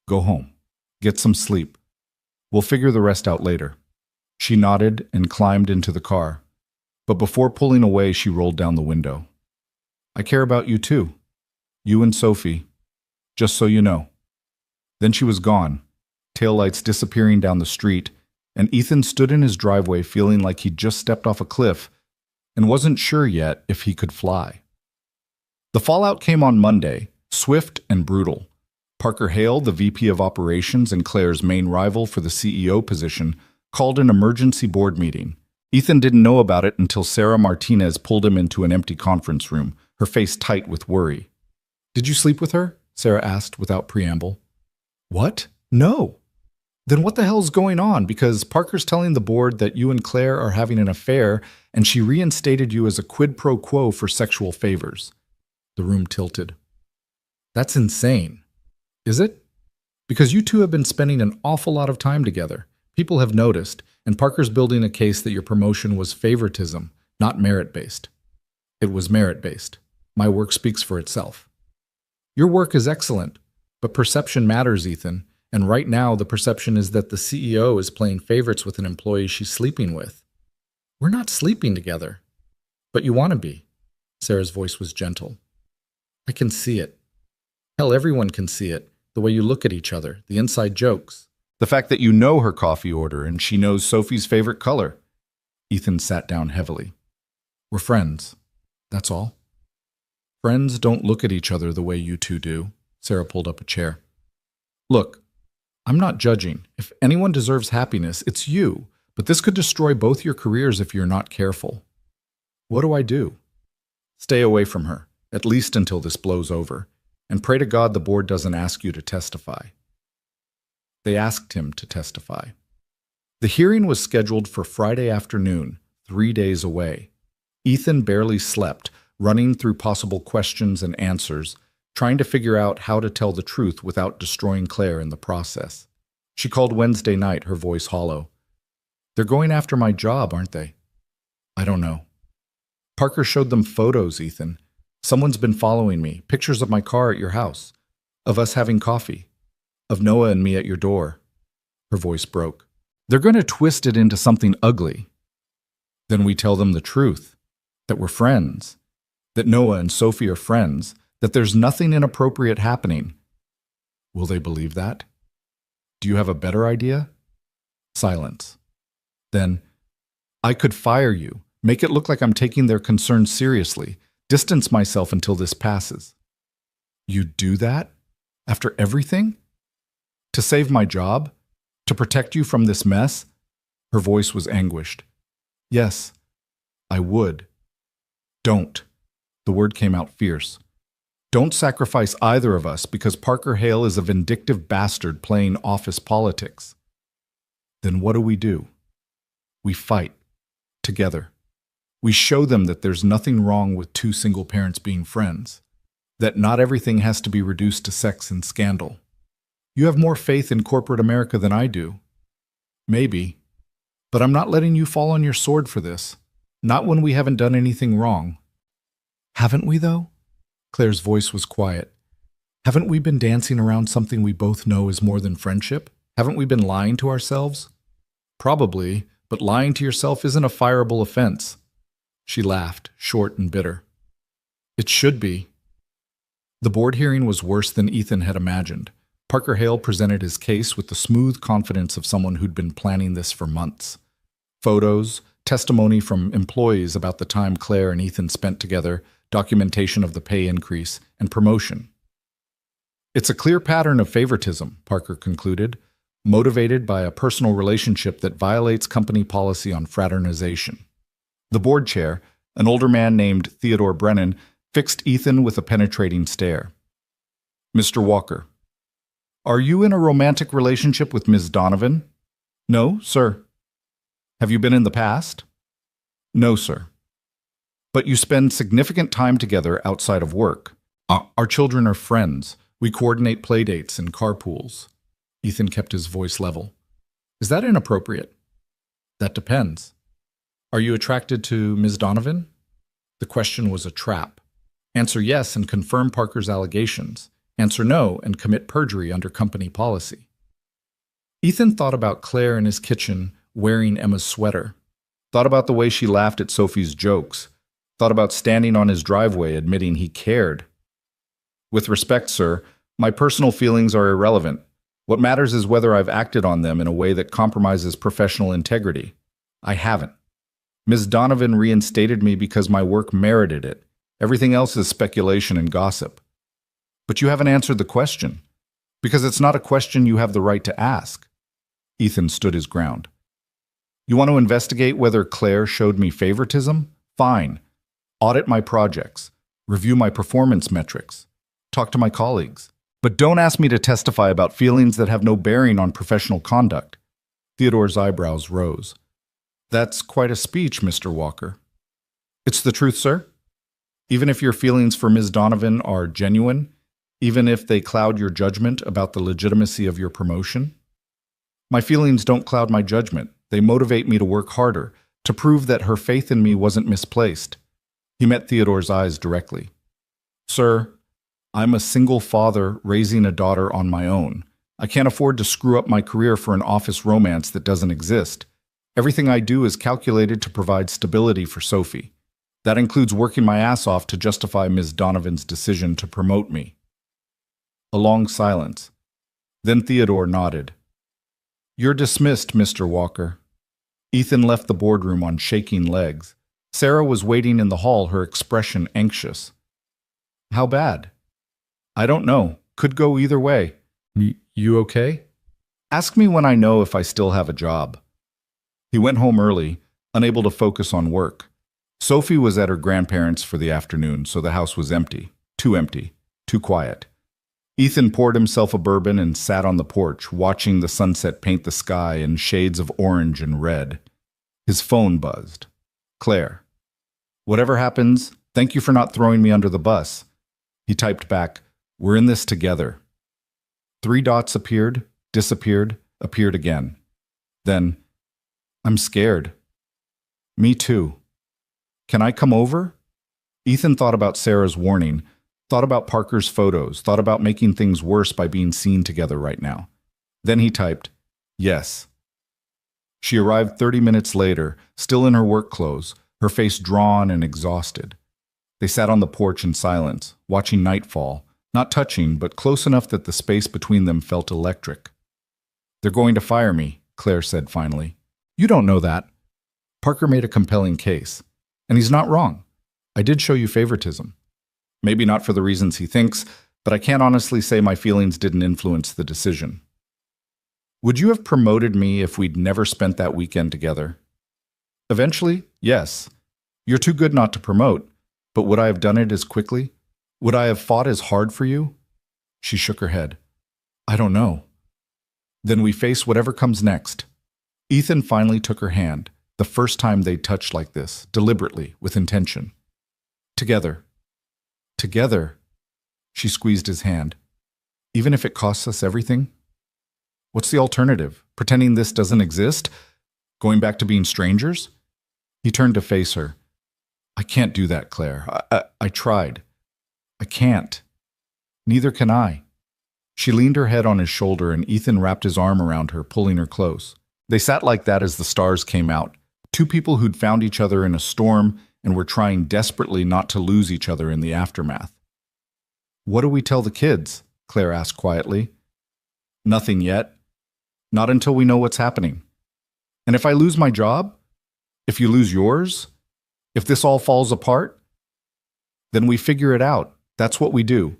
Go home. Get some sleep. We'll figure the rest out later. She nodded and climbed into the car. But before pulling away, she rolled down the window. I care about you too. You and Sophie. Just so you know. Then she was gone, taillights disappearing down the street, and Ethan stood in his driveway feeling like he'd just stepped off a cliff and wasn't sure yet if he could fly. The fallout came on Monday, swift and brutal. Parker Hale, the VP of Operations and Claire's main rival for the CEO position, called an emergency board meeting. Ethan didn't know about it until Sarah Martinez pulled him into an empty conference room, her face tight with worry. "Did you sleep with her?" Sarah asked without preamble. "What? No." "Then what the hell's going on? Because Parker's telling the board that you and Claire are having an affair, and she reinstated you as a quid pro quo for sexual favors." The room tilted. "That's insane." "Is it? Because you two have been spending an awful lot of time together. People have noticed, and Parker's building a case that your promotion was favoritism, not merit-based." "It was merit-based. My work speaks for itself." "Your work is excellent, but perception matters, Ethan. And right now, the perception is that the CEO is playing favorites with an employee she's sleeping with." "We're not sleeping together." "But you want to be." Sarah's voice was gentle. "I can see it. Hell, everyone can see it. The way you look at each other, the inside jokes. The fact that you know her coffee order and she knows Sophie's favorite color." Ethan sat down heavily. "We're friends. That's all." "Friends don't look at each other the way you two do." Sarah pulled up a chair. "Look, I'm not judging. If anyone deserves happiness, it's you. But this could destroy both your careers if you're not careful." "What do I do?" "Stay away from her, at least until this blows over. And pray to God the board doesn't ask you to testify." They asked him to testify. The hearing was scheduled for Friday afternoon, 3 days away. Ethan barely slept, running through possible questions and answers, trying to figure out how to tell the truth without destroying Claire in the process. She called Wednesday night, her voice hollow. "They're going after my job, aren't they?" "I don't know." "Parker showed them photos, Ethan. Someone's been following me, pictures of my car at your house, of us having coffee, of Noah and me at your door." Her voice broke. "They're going to twist it into something ugly." "Then we tell them the truth, that we're friends, that Noah and Sophie are friends, that there's nothing inappropriate happening." "Will they believe that?" "Do you have a better idea?" Silence. Then, "I could fire you, make it look like I'm taking their concerns seriously, distance myself until this passes." "You'd do that? After everything? To save my job? To protect you from this mess?" Her voice was anguished. "Yes, I would." "Don't." The word came out fierce. "Don't sacrifice either of us because Parker Hale is a vindictive bastard playing office politics." "Then what do? We fight. Together. We show them that there's nothing wrong with two single parents being friends. That not everything has to be reduced to sex and scandal. You have more faith in corporate America than I do. Maybe. But I'm not letting you fall on your sword for this. Not when we haven't done anything wrong." "Haven't we, though?" Claire's voice was quiet. "Haven't we been dancing around something we both know is more than friendship? Haven't we been lying to ourselves?" "Probably, but lying to yourself isn't a fireable offense." She laughed, short and bitter. "It should be." The board hearing was worse than Ethan had imagined. Parker Hale presented his case with the smooth confidence of someone who'd been planning this for months. Photos, testimony from employees about the time Claire and Ethan spent together, documentation of the pay increase, and promotion. "It's a clear pattern of favoritism," Parker concluded, motivated by a personal relationship that violates company policy on fraternization. The board chair, an older man named Theodore Brennan, fixed Ethan with a penetrating stare. "Mr. Walker, are you in a romantic relationship with Ms. Donovan?" "No, sir." "Have you been in the past?" "No, sir." "But you spend significant time together outside of work. Our children are friends. We coordinate playdates and carpools." Ethan kept his voice level. "Is that inappropriate?" "That depends." "Are you attracted to Ms. Donovan?" The question was a trap. Answer yes and confirm Parker's allegations. Answer no and commit perjury under company policy. Ethan thought about Claire in his kitchen wearing Emma's sweater. Thought about the way she laughed at Sophie's jokes. Thought about standing on his driveway admitting he cared. "With respect, sir, my personal feelings are irrelevant. What matters is whether I've acted on them in a way that compromises professional integrity. I haven't. Ms. Donovan reinstated me because my work merited it. Everything else is speculation and gossip. But you haven't answered the question, because it's not a question you have the right to ask. Ethan stood his ground. You want to investigate whether Claire showed me favoritism? Fine. Audit my projects. Review my performance metrics. Talk to my colleagues. But don't ask me to testify about feelings that have no bearing on professional conduct. Theodore's eyebrows rose. That's quite a speech, Mr. Walker. It's the truth, sir. Even if your feelings for Ms. Donovan are genuine, even if they cloud your judgment about the legitimacy of your promotion. My feelings don't cloud my judgment. They motivate me to work harder, to prove that her faith in me wasn't misplaced. He met Theodore's eyes directly. Sir, I'm a single father raising a daughter on my own. I can't afford to screw up my career for an office romance that doesn't exist. Everything I do is calculated to provide stability for Sophie. That includes working my ass off to justify Ms. Donovan's decision to promote me. A long silence. Then Theodore nodded. You're dismissed, Mr. Walker. Ethan left the boardroom on shaking legs. Sarah was waiting in the hall, her expression anxious. How bad? I don't know. Could go either way. You okay? Ask me when I know if I still have a job. He went home early, unable to focus on work. Sophie was at her grandparents' for the afternoon, so the house was empty, too quiet. Ethan poured himself a bourbon and sat on the porch, watching the sunset paint the sky in shades of orange and red. His phone buzzed. Claire. Whatever happens, thank you for not throwing me under the bus. He typed back, we're in this together. 3 dots appeared, disappeared, appeared again. Then, I'm scared. Me too. Can I come over? Ethan thought about Sarah's warning, thought about Parker's photos, thought about making things worse by being seen together right now. Then he typed, yes. She arrived 30 minutes later, still in her work clothes, her face drawn and exhausted. They sat on the porch in silence, watching nightfall, not touching, but close enough that the space between them felt electric. They're going to fire me, Claire said finally. You don't know that. Parker made a compelling case. And he's not wrong. I did show you favoritism. Maybe not for the reasons he thinks, but I can't honestly say my feelings didn't influence the decision. Would you have promoted me if we'd never spent that weekend together? Eventually, yes. You're too good not to promote, but would I have done it as quickly? Would I have fought as hard for you? She shook her head. I don't know. Then we face whatever comes next. Ethan finally took her hand, the first time they touched like this, deliberately, with intention. Together. Together. She squeezed his hand. Even if it costs us everything? What's the alternative? Pretending this doesn't exist? Going back to being strangers? He turned to face her. I can't do that, Claire. I tried. I can't. Neither can I. She leaned her head on his shoulder and Ethan wrapped his arm around her, pulling her close. They sat like that as the stars came out. 2 people who'd found each other in a storm and were trying desperately not to lose each other in the aftermath. What do we tell the kids? Claire asked quietly. Nothing yet. Not until we know what's happening. And if I lose my job? If you lose yours? If this all falls apart? Then we figure it out. That's what we do.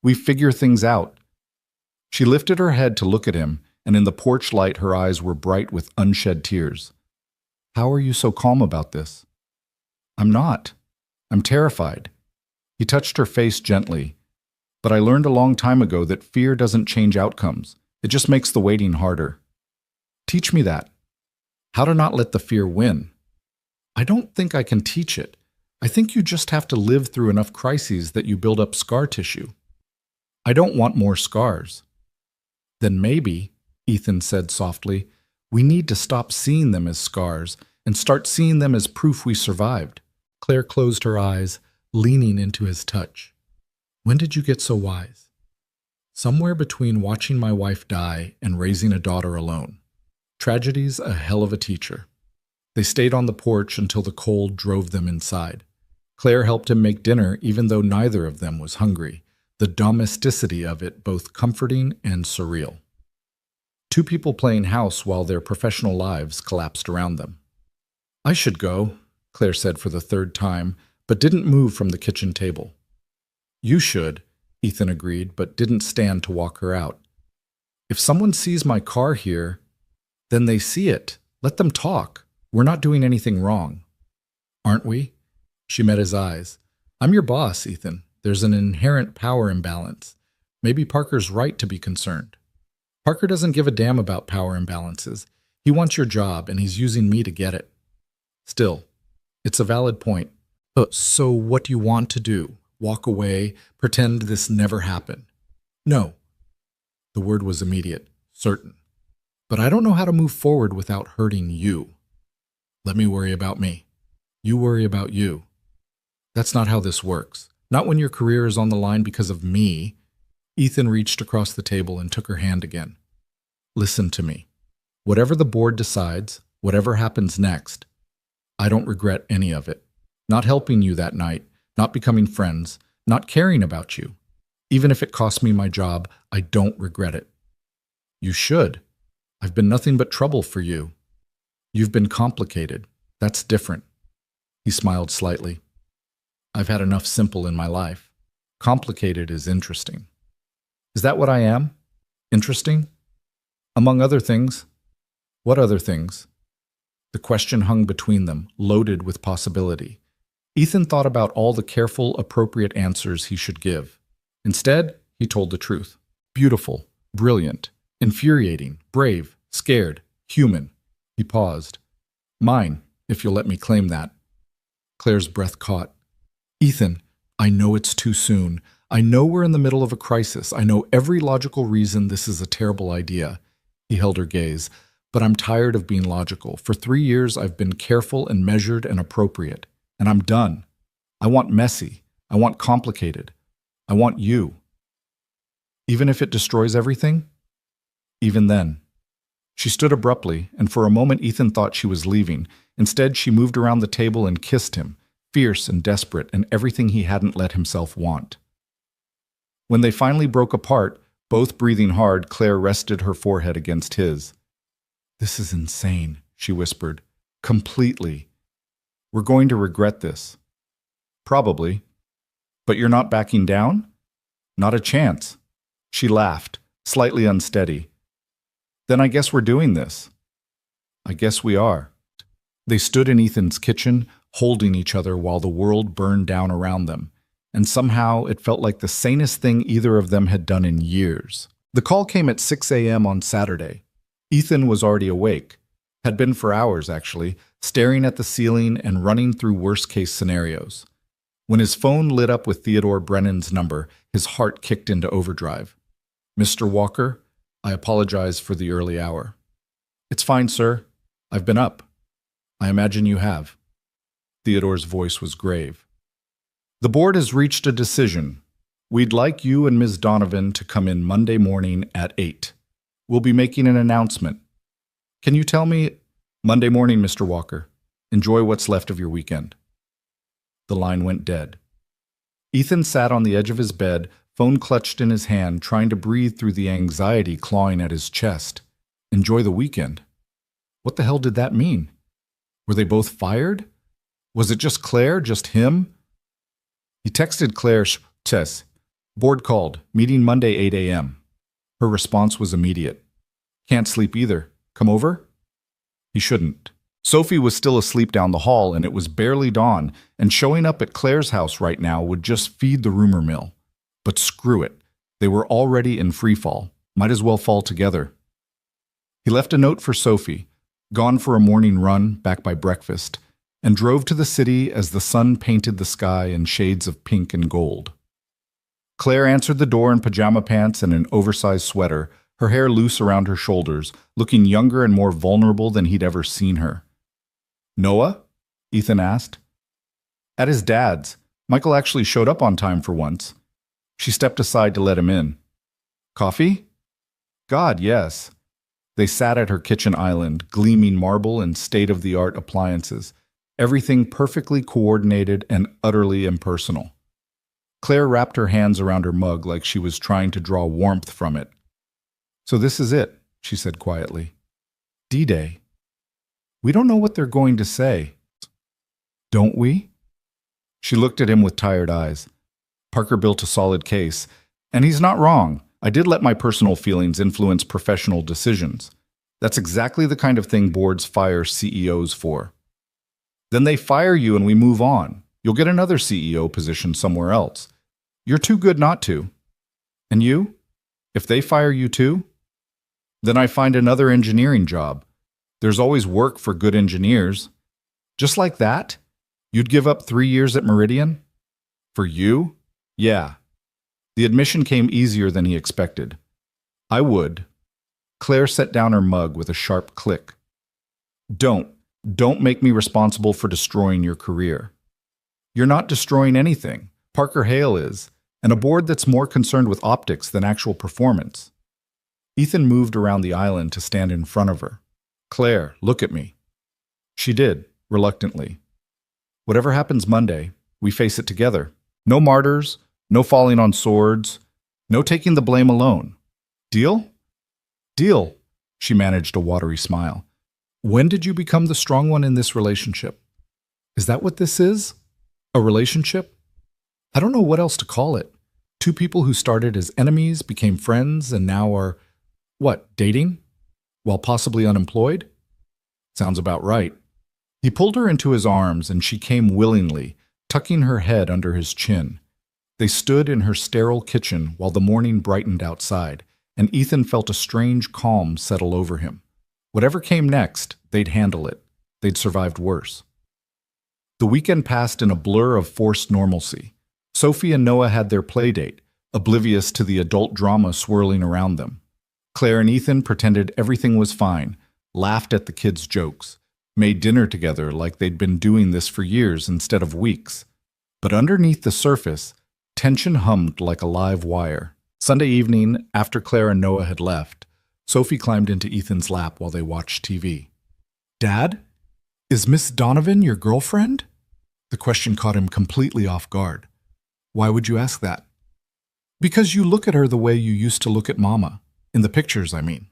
We figure things out. She lifted her head to look at him, and in the porch light her eyes were bright with unshed tears. How are you so calm about this? I'm not. I'm terrified. He touched her face gently. But I learned a long time ago that fear doesn't change outcomes. It just makes the waiting harder. Teach me that. How to not let the fear win. I don't think I can teach it. I think you just have to live through enough crises that you build up scar tissue. I don't want more scars. Then maybe, Ethan said softly, we need to stop seeing them as scars and start seeing them as proof we survived. Claire closed her eyes, leaning into his touch. When did you get so wise? Somewhere between watching my wife die and raising a daughter alone. Tragedy's a hell of a teacher. They stayed on the porch until the cold drove them inside. Claire helped him make dinner even though neither of them was hungry, the domesticity of it both comforting and surreal. Two people playing house while their professional lives collapsed around them. I should go, Claire said for the third time, but didn't move from the kitchen table. You should, Ethan agreed, but didn't stand to walk her out. If someone sees my car here, then they see it. Let them talk. We're not doing anything wrong. Aren't we? She met his eyes. I'm your boss, Ethan. There's an inherent power imbalance. Maybe Parker's right to be concerned. Parker doesn't give a damn about power imbalances. He wants your job, and he's using me to get it. Still, it's a valid point. So what do you want to do? Walk away, pretend this never happened? No. The word was immediate, certain. But I don't know how to move forward without hurting you. Let me worry about me. You worry about you. That's not how this works. Not when your career is on the line because of me. Ethan reached across the table and took her hand again. Listen to me. Whatever the board decides, whatever happens next, I don't regret any of it. Not helping you that night, not becoming friends, not caring about you. Even if it cost me my job, I don't regret it. You should. I've been nothing but trouble for you. You've been complicated. That's different. He smiled slightly. I've had enough simple in my life. Complicated is interesting. Is that what I am? Interesting? Among other things. What other things? The question hung between them, loaded with possibility. Ethan thought about all the careful, appropriate answers he should give. Instead, he told the truth. Beautiful, brilliant, infuriating, brave, scared, human. He paused. Mine, if you'll let me claim that. Claire's breath caught. Ethan, I know it's too soon. I know we're in the middle of a crisis. I know every logical reason this is a terrible idea. He held her gaze. But I'm tired of being logical. For 3 years, I've been careful and measured and appropriate. And I'm done. I want messy. I want complicated. I want you. Even if it destroys everything? Even then. She stood abruptly, and for a moment Ethan thought she was leaving. Instead, she moved around the table and kissed him, fierce and desperate, and everything he hadn't let himself want. When they finally broke apart, both breathing hard, Claire rested her forehead against his. This is insane, she whispered. Completely. We're going to regret this. Probably. But you're not backing down? Not a chance. She laughed, slightly unsteady. Then I guess we're doing this. I guess we are. They stood in Ethan's kitchen, holding each other while the world burned down around them, and somehow it felt like the sanest thing either of them had done in years. The call came at 6 a.m. on Saturday. Ethan was already awake, had been for hours actually, staring at the ceiling and running through worst-case scenarios. When his phone lit up with Theodore Brennan's number, his heart kicked into overdrive. Mr. Walker, I apologize for the early hour. It's fine, sir. I've been up. I imagine you have. Theodore's voice was grave. The board has reached a decision. We'd like you and Ms. Donovan to come in Monday morning at 8. We'll be making an announcement. Can you tell me? Monday morning, Mr. Walker. Enjoy what's left of your weekend. The line went dead. Ethan sat on the edge of his bed, phone clutched in his hand, trying to breathe through the anxiety clawing at his chest. Enjoy the weekend. What the hell did that mean? Were they both fired? Was it just Claire, just him? He texted Claire, Tess. Board called. Meeting Monday 8 a.m. Her response was immediate. Can't sleep either. Come over? He shouldn't. Sophie was still asleep down the hall, and it was barely dawn, and showing up at Claire's house right now would just feed the rumor mill. But screw it. They were already in freefall. Might as well fall together. He left a note for Sophie, gone for a morning run back by breakfast, and drove to the city as the sun painted the sky in shades of pink and gold. Claire answered the door in pajama pants and an oversized sweater, her hair loose around her shoulders, looking younger and more vulnerable than he'd ever seen her. Noah? Ethan asked. At his dad's. Michael actually showed up on time for once. She stepped aside to let him in. Coffee? God, yes. They sat at her kitchen island, gleaming marble and state-of-the-art appliances, everything perfectly coordinated and utterly impersonal. Claire wrapped her hands around her mug like she was trying to draw warmth from it. So this is it, she said quietly. D-Day. We don't know what they're going to say. Don't we? She looked at him with tired eyes. Parker built a solid case, and he's not wrong. I did let my personal feelings influence professional decisions. That's exactly the kind of thing boards fire CEOs for. Then they fire you and we move on. You'll get another CEO position somewhere else. You're too good not to. And you? If they fire you too? Then I find another engineering job. There's always work for good engineers. Just like that? You'd give up 3 years at Meridian? For you? Yeah. The admission came easier than he expected. I would. Claire set down her mug with a sharp click. Don't make me responsible for destroying your career. You're not destroying anything. Parker Hale is, and a board that's more concerned with optics than actual performance. Ethan moved around the island to stand in front of her. Claire, look at me. She did, reluctantly. Whatever happens Monday, we face it together. No martyrs, no falling on swords, no taking the blame alone. Deal? Deal, she managed a watery smile. When did you become the strong one in this relationship? Is that what this is? A relationship? I don't know what else to call it. Two people who started as enemies became friends and now are, dating? While possibly unemployed? Sounds about right. He pulled her into his arms and she came willingly, tucking her head under his chin. They stood in her sterile kitchen while the morning brightened outside, and Ethan felt a strange calm settle over him. Whatever came next, they'd handle it. They'd survived worse. The weekend passed in a blur of forced normalcy. Sophie and Noah had their play date, oblivious to the adult drama swirling around them. Claire and Ethan pretended everything was fine, laughed at the kids' jokes, made dinner together like they'd been doing this for years instead of weeks. But underneath the surface, tension hummed like a live wire. Sunday evening, after Claire and Noah had left, Sophie climbed into Ethan's lap while they watched TV. Dad? Is Miss Donovan your girlfriend? The question caught him completely off guard. Why would you ask that? Because you look at her the way you used to look at Mama. In the pictures, I mean.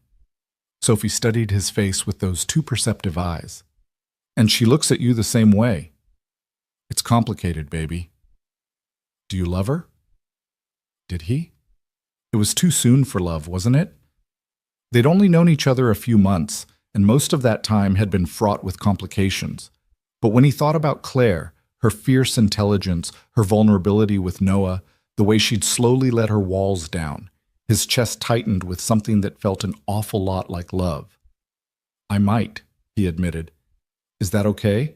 Sophie studied his face with those two perceptive eyes. And she looks at you the same way. It's complicated, baby. Do you love her? Did he? It was too soon for love, wasn't it? They'd only known each other a few months, and most of that time had been fraught with complications. But when he thought about Claire, her fierce intelligence, her vulnerability with Noah, the way she'd slowly let her walls down, his chest tightened with something that felt an awful lot like love. I might, he admitted. Is that okay?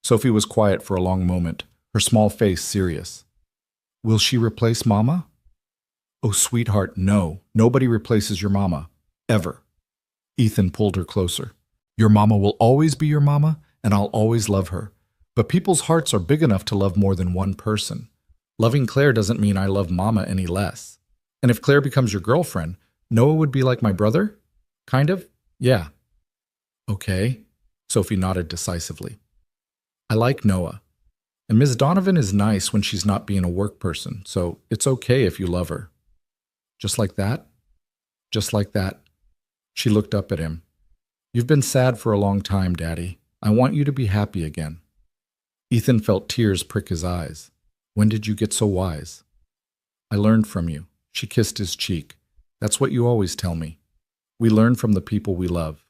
Sophie was quiet for a long moment, her small face serious. Will she replace Mama? Oh, sweetheart, no. Nobody replaces your Mama. Ever. Ethan pulled her closer. Your Mama will always be your Mama, and I'll always love her. But people's hearts are big enough to love more than one person. Loving Claire doesn't mean I love Mama any less. And if Claire becomes your girlfriend, Noah would be like my brother? Kind of? Yeah. Okay. Sophie nodded decisively. I like Noah. And Ms. Donovan is nice when she's not being a work person, so it's okay if you love her. Just like that? Just like that. She looked up at him. You've been sad for a long time, Daddy. I want you to be happy again. Ethan felt tears prick his eyes. When did you get so wise? I learned from you. She kissed his cheek. That's what you always tell me. We learn from the people we love.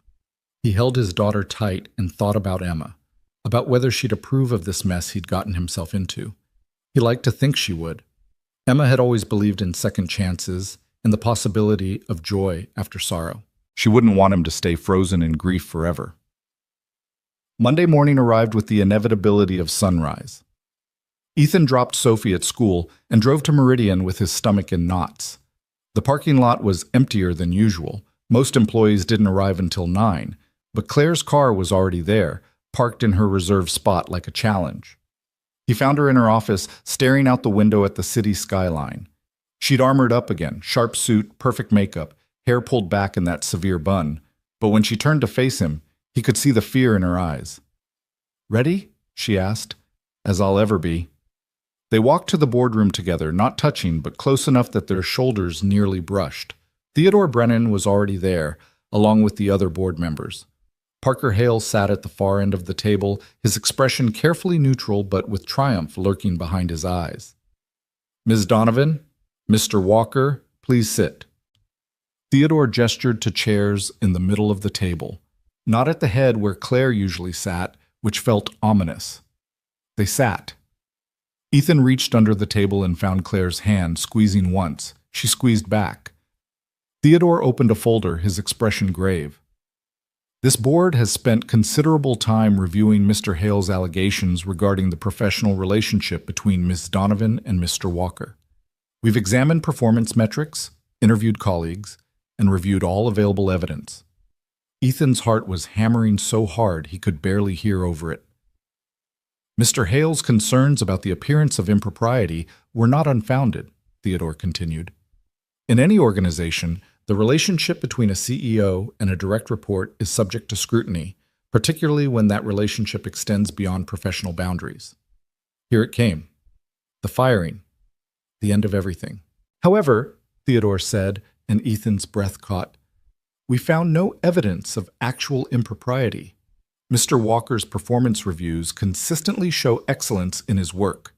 He held his daughter tight and thought about Emma, about whether she'd approve of this mess he'd gotten himself into. He liked to think she would. Emma had always believed in second chances and the possibility of joy after sorrow. She wouldn't want him to stay frozen in grief forever. Monday morning arrived with the inevitability of sunrise. Ethan dropped Sophie at school and drove to Meridian with his stomach in knots. The parking lot was emptier than usual. Most employees didn't arrive until 9, but Claire's car was already there, parked in her reserved spot like a challenge. He found her in her office, staring out the window at the city skyline. She'd armored up again, sharp suit, perfect makeup, hair pulled back in that severe bun. But when she turned to face him, he could see the fear in her eyes. Ready? She asked. As I'll ever be. They walked to the boardroom together, not touching, but close enough that their shoulders nearly brushed. Theodore Brennan was already there, along with the other board members. Parker Hale sat at the far end of the table, his expression carefully neutral but with triumph lurking behind his eyes. "Ms. Donovan, Mr. Walker, please sit." Theodore gestured to chairs in the middle of the table, not at the head where Claire usually sat, which felt ominous. They sat. Ethan reached under the table and found Claire's hand, squeezing once. She squeezed back. Theodore opened a folder, his expression grave. "This board has spent considerable time reviewing Mr. Hale's allegations regarding the professional relationship between Ms. Donovan and Mr. Walker. We've examined performance metrics, interviewed colleagues, and reviewed all available evidence." Ethan's heart was hammering so hard he could barely hear over it. "Mr. Hale's concerns about the appearance of impropriety were not unfounded," Theodore continued. "In any organization, the relationship between a CEO and a direct report is subject to scrutiny, particularly when that relationship extends beyond professional boundaries." Here it came. The firing. The end of everything. "However," Theodore said, and Ethan's breath caught, "we found no evidence of actual impropriety. Mr. Walker's performance reviews consistently show excellence in his work.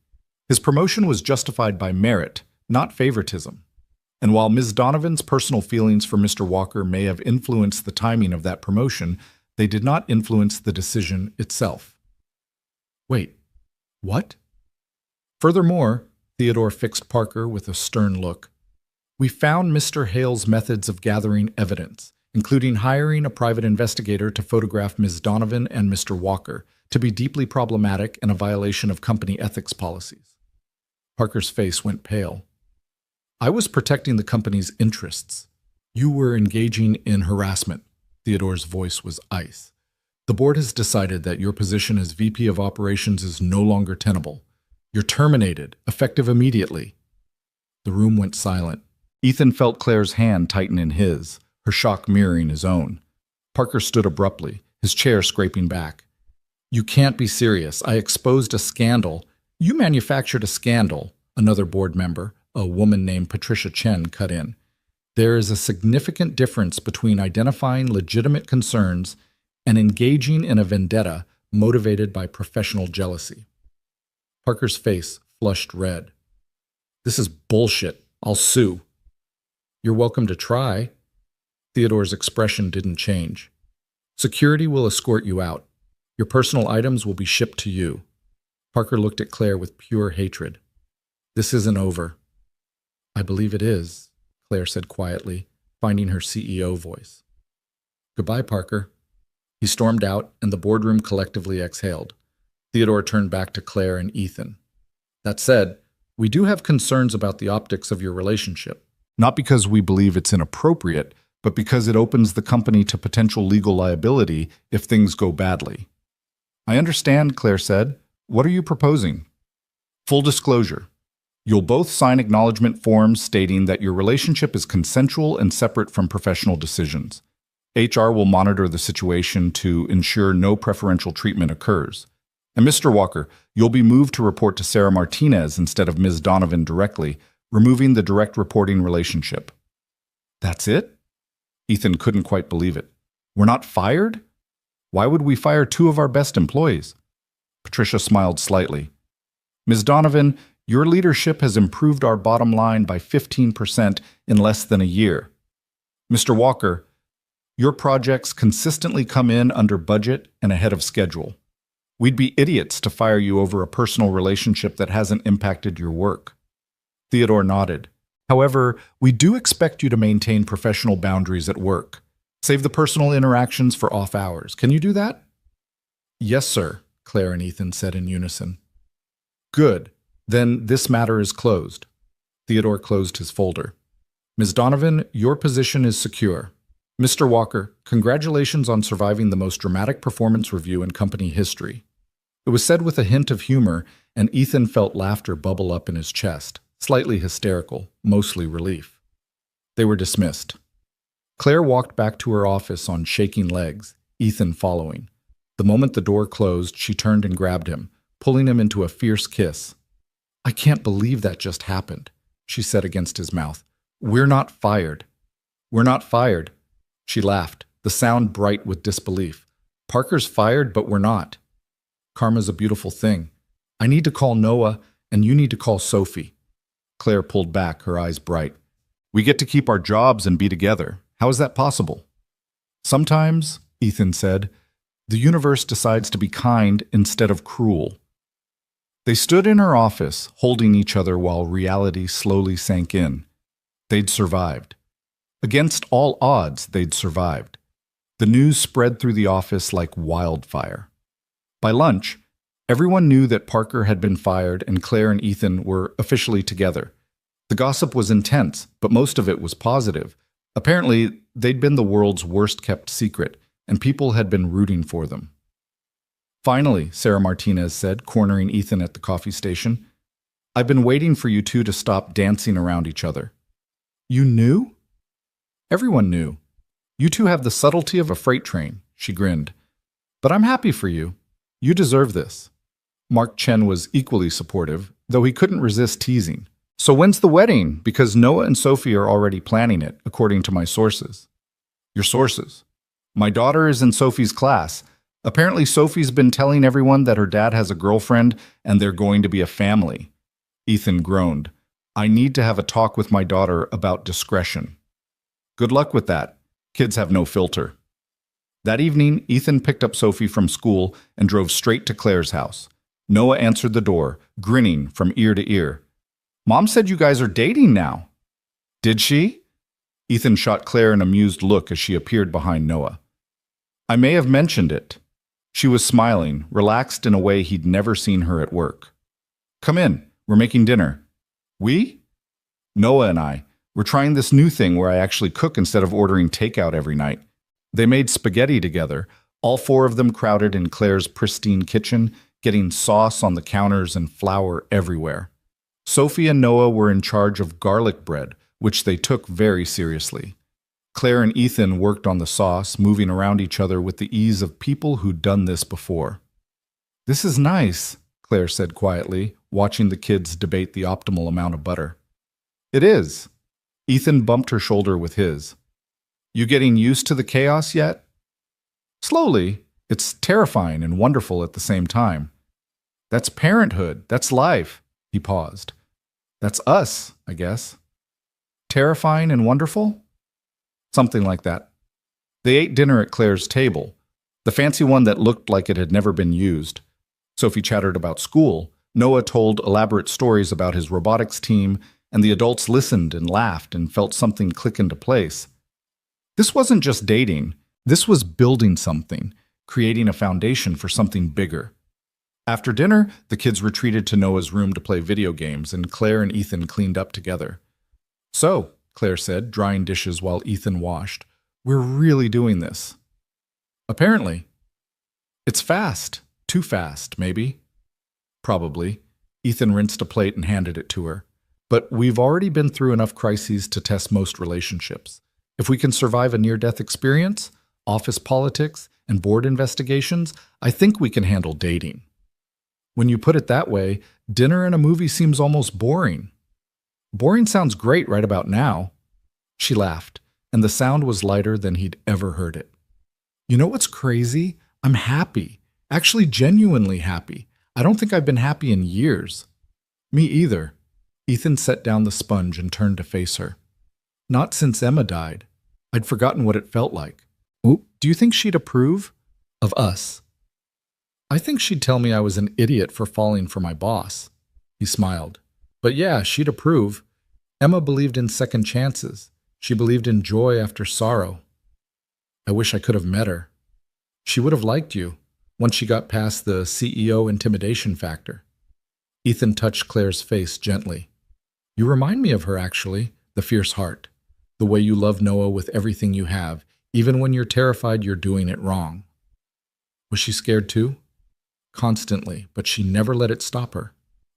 His promotion was justified by merit, not favoritism. And while Ms. Donovan's personal feelings for Mr. Walker may have influenced the timing of that promotion, they did not influence the decision itself." "Wait, what?" "Furthermore," Theodore fixed Parker with a stern look, "we found Mr. Hale's methods of gathering evidence, including hiring a private investigator to photograph Ms. Donovan and Mr. Walker, to be deeply problematic and a violation of company ethics policies." Parker's face went pale. "I was protecting the company's interests. You were engaging in harassment." Theodore's voice was ice. "The board has decided that your position as VP of Operations is no longer tenable. You're terminated, effective immediately." The room went silent. Ethan felt Claire's hand tighten in his, her shock mirroring his own. Parker stood abruptly, his chair scraping back. "You can't be serious. I exposed a scandal." "You manufactured a scandal," another board member, a woman named Patricia Chen, cut in. "There is a significant difference between identifying legitimate concerns and engaging in a vendetta motivated by professional jealousy." Parker's face flushed red. "This is bullshit. I'll sue." "You're welcome to try." Theodore's expression didn't change. "Security will escort you out. Your personal items will be shipped to you." Parker looked at Claire with pure hatred. "This isn't over." "I believe it is," Claire said quietly, finding her CEO voice. "Goodbye, Parker." He stormed out, and the boardroom collectively exhaled. Theodore turned back to Claire and Ethan. "That said, we do have concerns about the optics of your relationship. Not because we believe it's inappropriate, but because it opens the company to potential legal liability if things go badly." "I understand," Claire said. "What are you proposing?" "Full disclosure. You'll both sign acknowledgement forms stating that your relationship is consensual and separate from professional decisions. HR will monitor the situation to ensure no preferential treatment occurs. And Mr. Walker, you'll be moved to report to Sarah Martinez instead of Ms. Donovan directly, removing the direct reporting relationship." "That's it?" Ethan couldn't quite believe it. "We're not fired? Why would we fire two of our best employees?" Patricia smiled slightly. "Ms. Donovan, your leadership has improved our bottom line by 15% in less than a year. Mr. Walker, your projects consistently come in under budget and ahead of schedule. We'd be idiots to fire you over a personal relationship that hasn't impacted your work." Theodore nodded. "However, we do expect you to maintain professional boundaries at work. Save the personal interactions for off hours. Can you do that?" "Yes, sir," Claire and Ethan said in unison. "Good. Then this matter is closed." Theodore closed his folder. "Ms. Donovan, your position is secure. Mr. Walker, congratulations on surviving the most dramatic performance review in company history." It was said with a hint of humor, and Ethan felt laughter bubble up in his chest, slightly hysterical, mostly relief. They were dismissed. Claire walked back to her office on shaking legs, Ethan following. The moment the door closed, she turned and grabbed him, pulling him into a fierce kiss. "I can't believe that just happened," she said against his mouth. "We're not fired." "We're not fired. She laughed, the sound bright with disbelief. Parker's fired, but we're not. Karma's a beautiful thing. I need to call Noah, and you need to call Sophie. Claire pulled back, her eyes bright. We get to keep our jobs and be together. How is that possible? Sometimes, Ethan said, the universe decides to be kind instead of cruel. They stood in her office, holding each other while reality slowly sank in. They'd survived. Against all odds, they'd survived. The news spread through the office like wildfire. By lunch, everyone knew that Parker had been fired and Claire and Ethan were officially together. The gossip was intense, but most of it was positive. Apparently, they'd been the world's worst-kept secret, and people had been rooting for them. Finally, Sarah Martinez said, cornering Ethan at the coffee station, I've been waiting for you two to stop dancing around each other. You knew? Everyone knew. You two have the subtlety of a freight train, she grinned. But I'm happy for you. You deserve this. Mark Chen was equally supportive, though he couldn't resist teasing. So when's the wedding? Because Noah and Sophie are already planning it, according to my sources. Your sources? My daughter is in Sophie's class. Apparently Sophie's been telling everyone that her dad has a girlfriend and they're going to be a family. Ethan groaned. I need to have a talk with my daughter about discretion. Good luck with that. Kids have no filter. That evening, Ethan picked up Sophie from school and drove straight to Claire's house. Noah answered the door, grinning from ear to ear. Mom said you guys are dating now. Did she? Ethan shot Claire an amused look as she appeared behind Noah. I may have mentioned it. She was smiling, relaxed in a way he'd never seen her at work. Come in, we're making dinner. We? Noah and I. We're trying this new thing where I actually cook instead of ordering takeout every night. They made spaghetti together, all four of them crowded in Claire's pristine kitchen, getting sauce on the counters and flour everywhere. Sophie and Noah were in charge of garlic bread, which they took very seriously. Claire and Ethan worked on the sauce, moving around each other with the ease of people who'd done this before. This is nice, Claire said quietly, watching the kids debate the optimal amount of butter. It is. Ethan bumped her shoulder with his. You getting used to the chaos yet? Slowly. It's terrifying and wonderful at the same time. That's parenthood. That's life. He paused. That's us, I guess. Terrifying and wonderful? Something like that. They ate dinner at Claire's table, the fancy one that looked like it had never been used. Sophie chattered about school. Noah told elaborate stories about his robotics team, and the adults listened and laughed and felt something click into place. This wasn't just dating. This was building something, creating a foundation for something bigger. After dinner, the kids retreated to Noah's room to play video games, and Claire and Ethan cleaned up together. So, Claire said, drying dishes while Ethan washed, we're really doing this. Apparently. It's fast. Too fast, maybe. Probably. Ethan rinsed a plate and handed it to her. But we've already been through enough crises to test most relationships. If we can survive a near-death experience, office politics, and board investigations, I think we can handle dating. When you put it that way, dinner and a movie seems almost boring. Boring sounds great right about now. She laughed, and the sound was lighter than he'd ever heard it. You know what's crazy? I'm happy. Actually, genuinely happy. I don't think I've been happy in years. Me either. Ethan set down the sponge and turned to face her. Not since Emma died. I'd forgotten what it felt like. Ooh, do you think she'd approve of us? I think she'd tell me I was an idiot for falling for my boss. He smiled. But yeah, she'd approve. Emma believed in second chances. She believed in joy after sorrow. I wish I could have met her. She would have liked you once she got past the CEO intimidation factor. Ethan touched Claire's face gently. You remind me of her, actually, the fierce heart. The way you love Noah with everything you have, even when you're terrified you're doing it wrong. Was she scared too? Constantly, but she never let it stop her.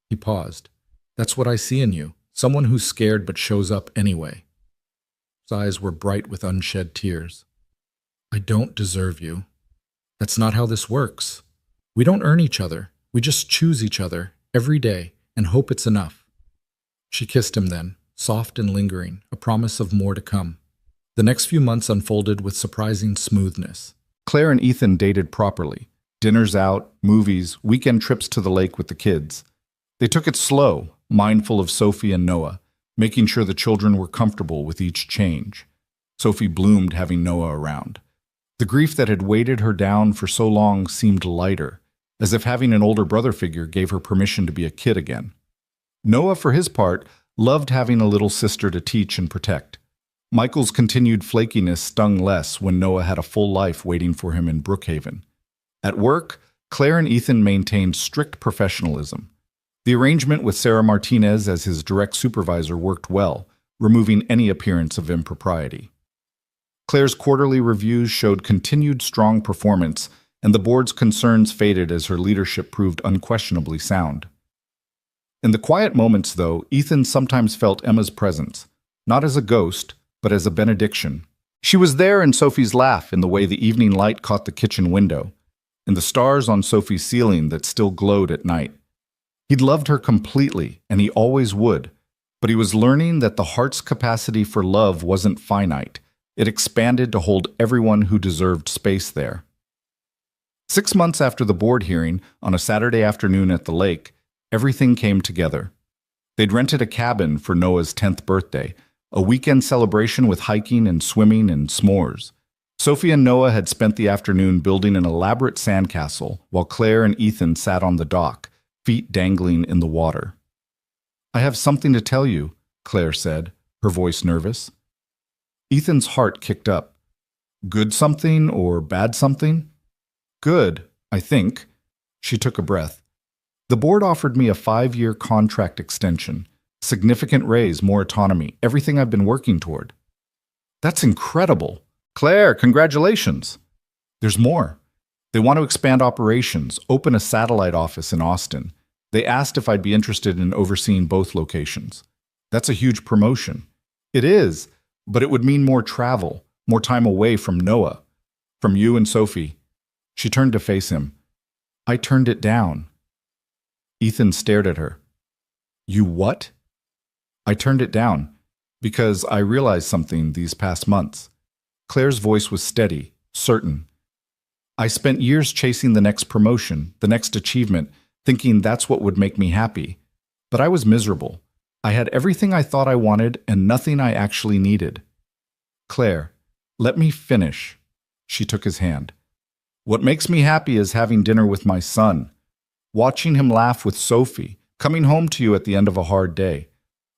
He paused. That's what I see in you, someone who's scared but shows up anyway. His eyes were bright with unshed tears. I don't deserve you. That's not how this works. We don't earn each other. We just choose each other every day and hope it's enough. She kissed him then, soft and lingering, a promise of more to come. The next few months unfolded with surprising smoothness. Claire and Ethan dated properly. Dinners out, movies, weekend trips to the lake with the kids. They took it slow, mindful of Sophie and Noah, making sure the children were comfortable with each change. Sophie bloomed having Noah around. The grief that had weighted her down for so long seemed lighter, as if having an older brother figure gave her permission to be a kid again. Noah, for his part, loved having a little sister to teach and protect. Michael's continued flakiness stung less when Noah had a full life waiting for him in Brookhaven. At work, Claire and Ethan maintained strict professionalism. The arrangement with Sarah Martinez as his direct supervisor worked well, removing any appearance of impropriety. Claire's quarterly reviews showed continued strong performance, and the board's concerns faded as her leadership proved unquestionably sound. In the quiet moments, though, Ethan sometimes felt Emma's presence, not as a ghost, but as a benediction. She was there in Sophie's laugh, in the way the evening light caught the kitchen window, in the stars on Sophie's ceiling that still glowed at night. He'd loved her completely, and he always would, but he was learning that the heart's capacity for love wasn't finite. It expanded to hold everyone who deserved space there. 6 months after the board hearing, on a Saturday afternoon at the lake, everything came together. They'd rented a cabin for Noah's 10th birthday, a weekend celebration with hiking and swimming and s'mores. Sophie and Noah had spent the afternoon building an elaborate sandcastle, while Claire and Ethan sat on the dock, feet dangling in the water. "I have something to tell you," Claire said, her voice nervous. Ethan's heart kicked up. "Good something or bad something?" "Good, I think." She took a breath. "The board offered me a 5-year contract extension. Significant raise, more autonomy, everything I've been working toward." "That's incredible. Claire, congratulations." "There's more. They want to expand operations, open a satellite office in Austin. They asked if I'd be interested in overseeing both locations." "That's a huge promotion." "It is, but it would mean more travel, more time away from Noah, from you and Sophie." She turned to face him. "I turned it down." Ethan stared at her. "You what?" "I turned it down because I realized something these past months." Claire's voice was steady, certain. "I spent years chasing the next promotion, the next achievement, thinking that's what would make me happy. But I was miserable. I had everything I thought I wanted and nothing I actually needed." "Claire, let me finish." She took his hand. "What makes me happy is having dinner with my son, watching him laugh with Sophie, coming home to you at the end of a hard day.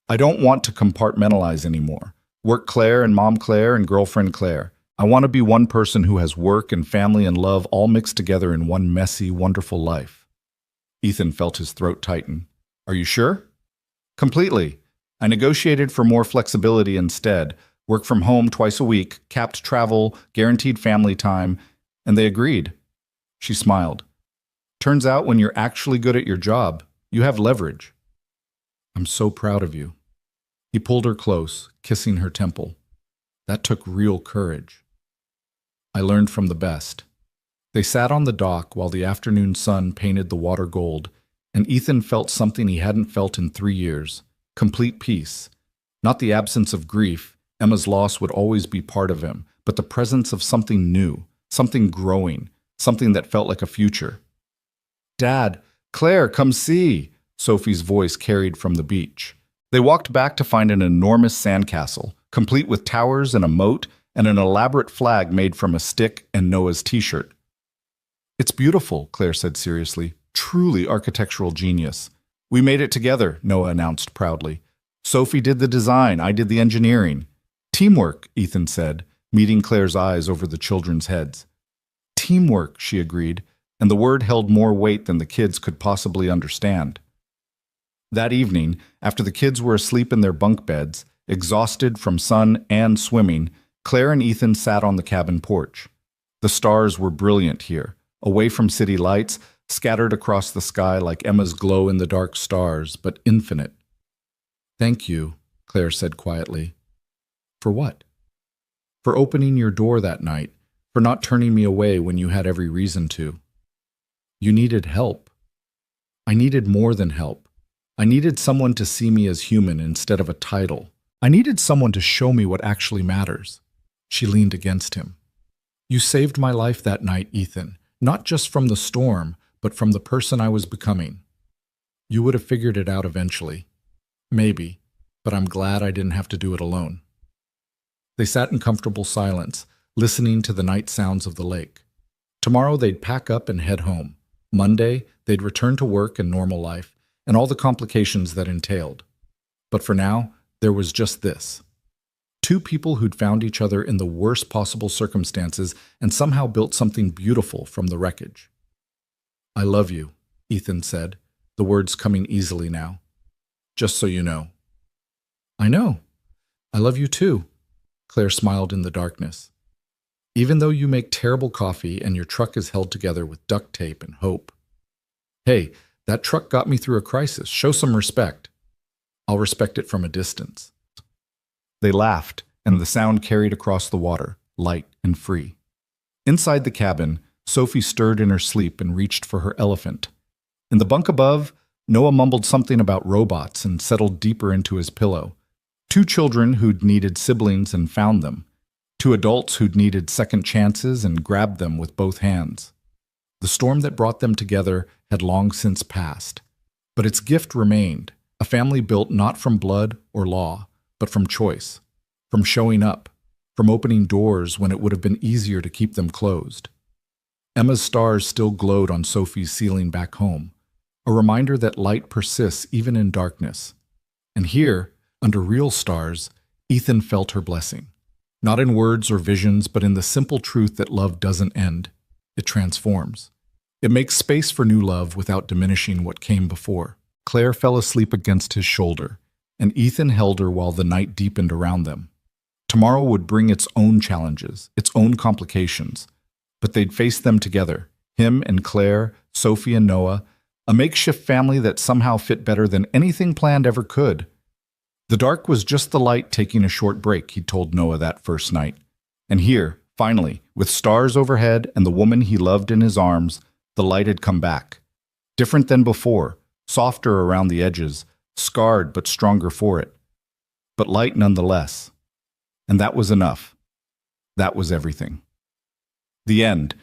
I don't want to compartmentalize anymore. Work Claire and mom Claire and girlfriend Claire. I want to be one person who has work and family and love all mixed together in one messy, wonderful life." Ethan felt his throat tighten. "Are you sure?" "Completely. I negotiated for more flexibility instead. Work from home twice a week, capped travel, guaranteed family time, and they agreed." She smiled. "Turns out when you're actually good at your job, you have leverage." "I'm so proud of you." He pulled her close, kissing her temple. "That took real courage." "I learned from the best." They sat on the dock while the afternoon sun painted the water gold, and Ethan felt something he hadn't felt in 3 years, complete peace. Not the absence of grief, Emma's loss would always be part of him, but the presence of something new, something growing, something that felt like a future. "Dad, Claire, come see," Sophie's voice carried from the beach. They walked back to find an enormous sandcastle, complete with towers and a moat and an elaborate flag made from a stick and Noah's t-shirt. "It's beautiful," Claire said seriously. "Truly architectural genius." "We made it together," Noah announced proudly. "Sophie did the design, I did the engineering." "Teamwork," Ethan said, meeting Claire's eyes over the children's heads. "Teamwork," she agreed, and the word held more weight than the kids could possibly understand. That evening, after the kids were asleep in their bunk beds, exhausted from sun and swimming, Claire and Ethan sat on the cabin porch. The stars were brilliant here, away from city lights, scattered across the sky like Emma's glow-in-the-dark stars, but infinite. "Thank you," Claire said quietly. "For what?" "For opening your door that night, for not turning me away when you had every reason to." "You needed help." "I needed more than help. I needed someone to see me as human instead of a title. I needed someone to show me what actually matters." She leaned against him. You saved my life that night, Ethan, not just from the storm, but from the person I was becoming. You would have figured it out eventually. Maybe, but I'm glad I didn't have to do it alone. They sat in comfortable silence, listening to the night sounds of the lake. Tomorrow they'd pack up and head home. Monday, they'd return to work and normal life, and all the complications that entailed. But for now, there was just this. Two people who'd found each other in the worst possible circumstances and somehow built something beautiful from the wreckage. I love you, Ethan said, the words coming easily now. Just so you know. I know. I love you too, Claire smiled in the darkness. Even though you make terrible coffee and your truck is held together with duct tape and hope. Hey, that truck got me through a crisis. Show some respect. I'll respect it from a distance. They laughed, and the sound carried across the water, light and free. Inside the cabin, Sophie stirred in her sleep and reached for her elephant. In the bunk above, Noah mumbled something about robots and settled deeper into his pillow. Two children who'd needed siblings and found them. Two adults who'd needed second chances and grabbed them with both hands. The storm that brought them together had long since passed. But its gift remained, a family built not from blood or law, but from choice, from showing up, from opening doors when it would have been easier to keep them closed. Emma's stars still glowed on Sophie's ceiling back home, a reminder that light persists even in darkness. And here, under real stars, Ethan felt her blessing. Not in words or visions, but in the simple truth that love doesn't end. It transforms. It makes space for new love without diminishing what came before. Claire fell asleep against his shoulder, and Ethan held her while the night deepened around them. Tomorrow would bring its own challenges, its own complications, but they'd face them together, him and Claire, Sophie and Noah, a makeshift family that somehow fit better than anything planned ever could. The dark was just the light taking a short break, he told Noah that first night. And here, finally, with stars overhead and the woman he loved in his arms, the light had come back. Different than before, softer around the edges, scarred but stronger for it. But light nonetheless. And that was enough. That was everything. The end.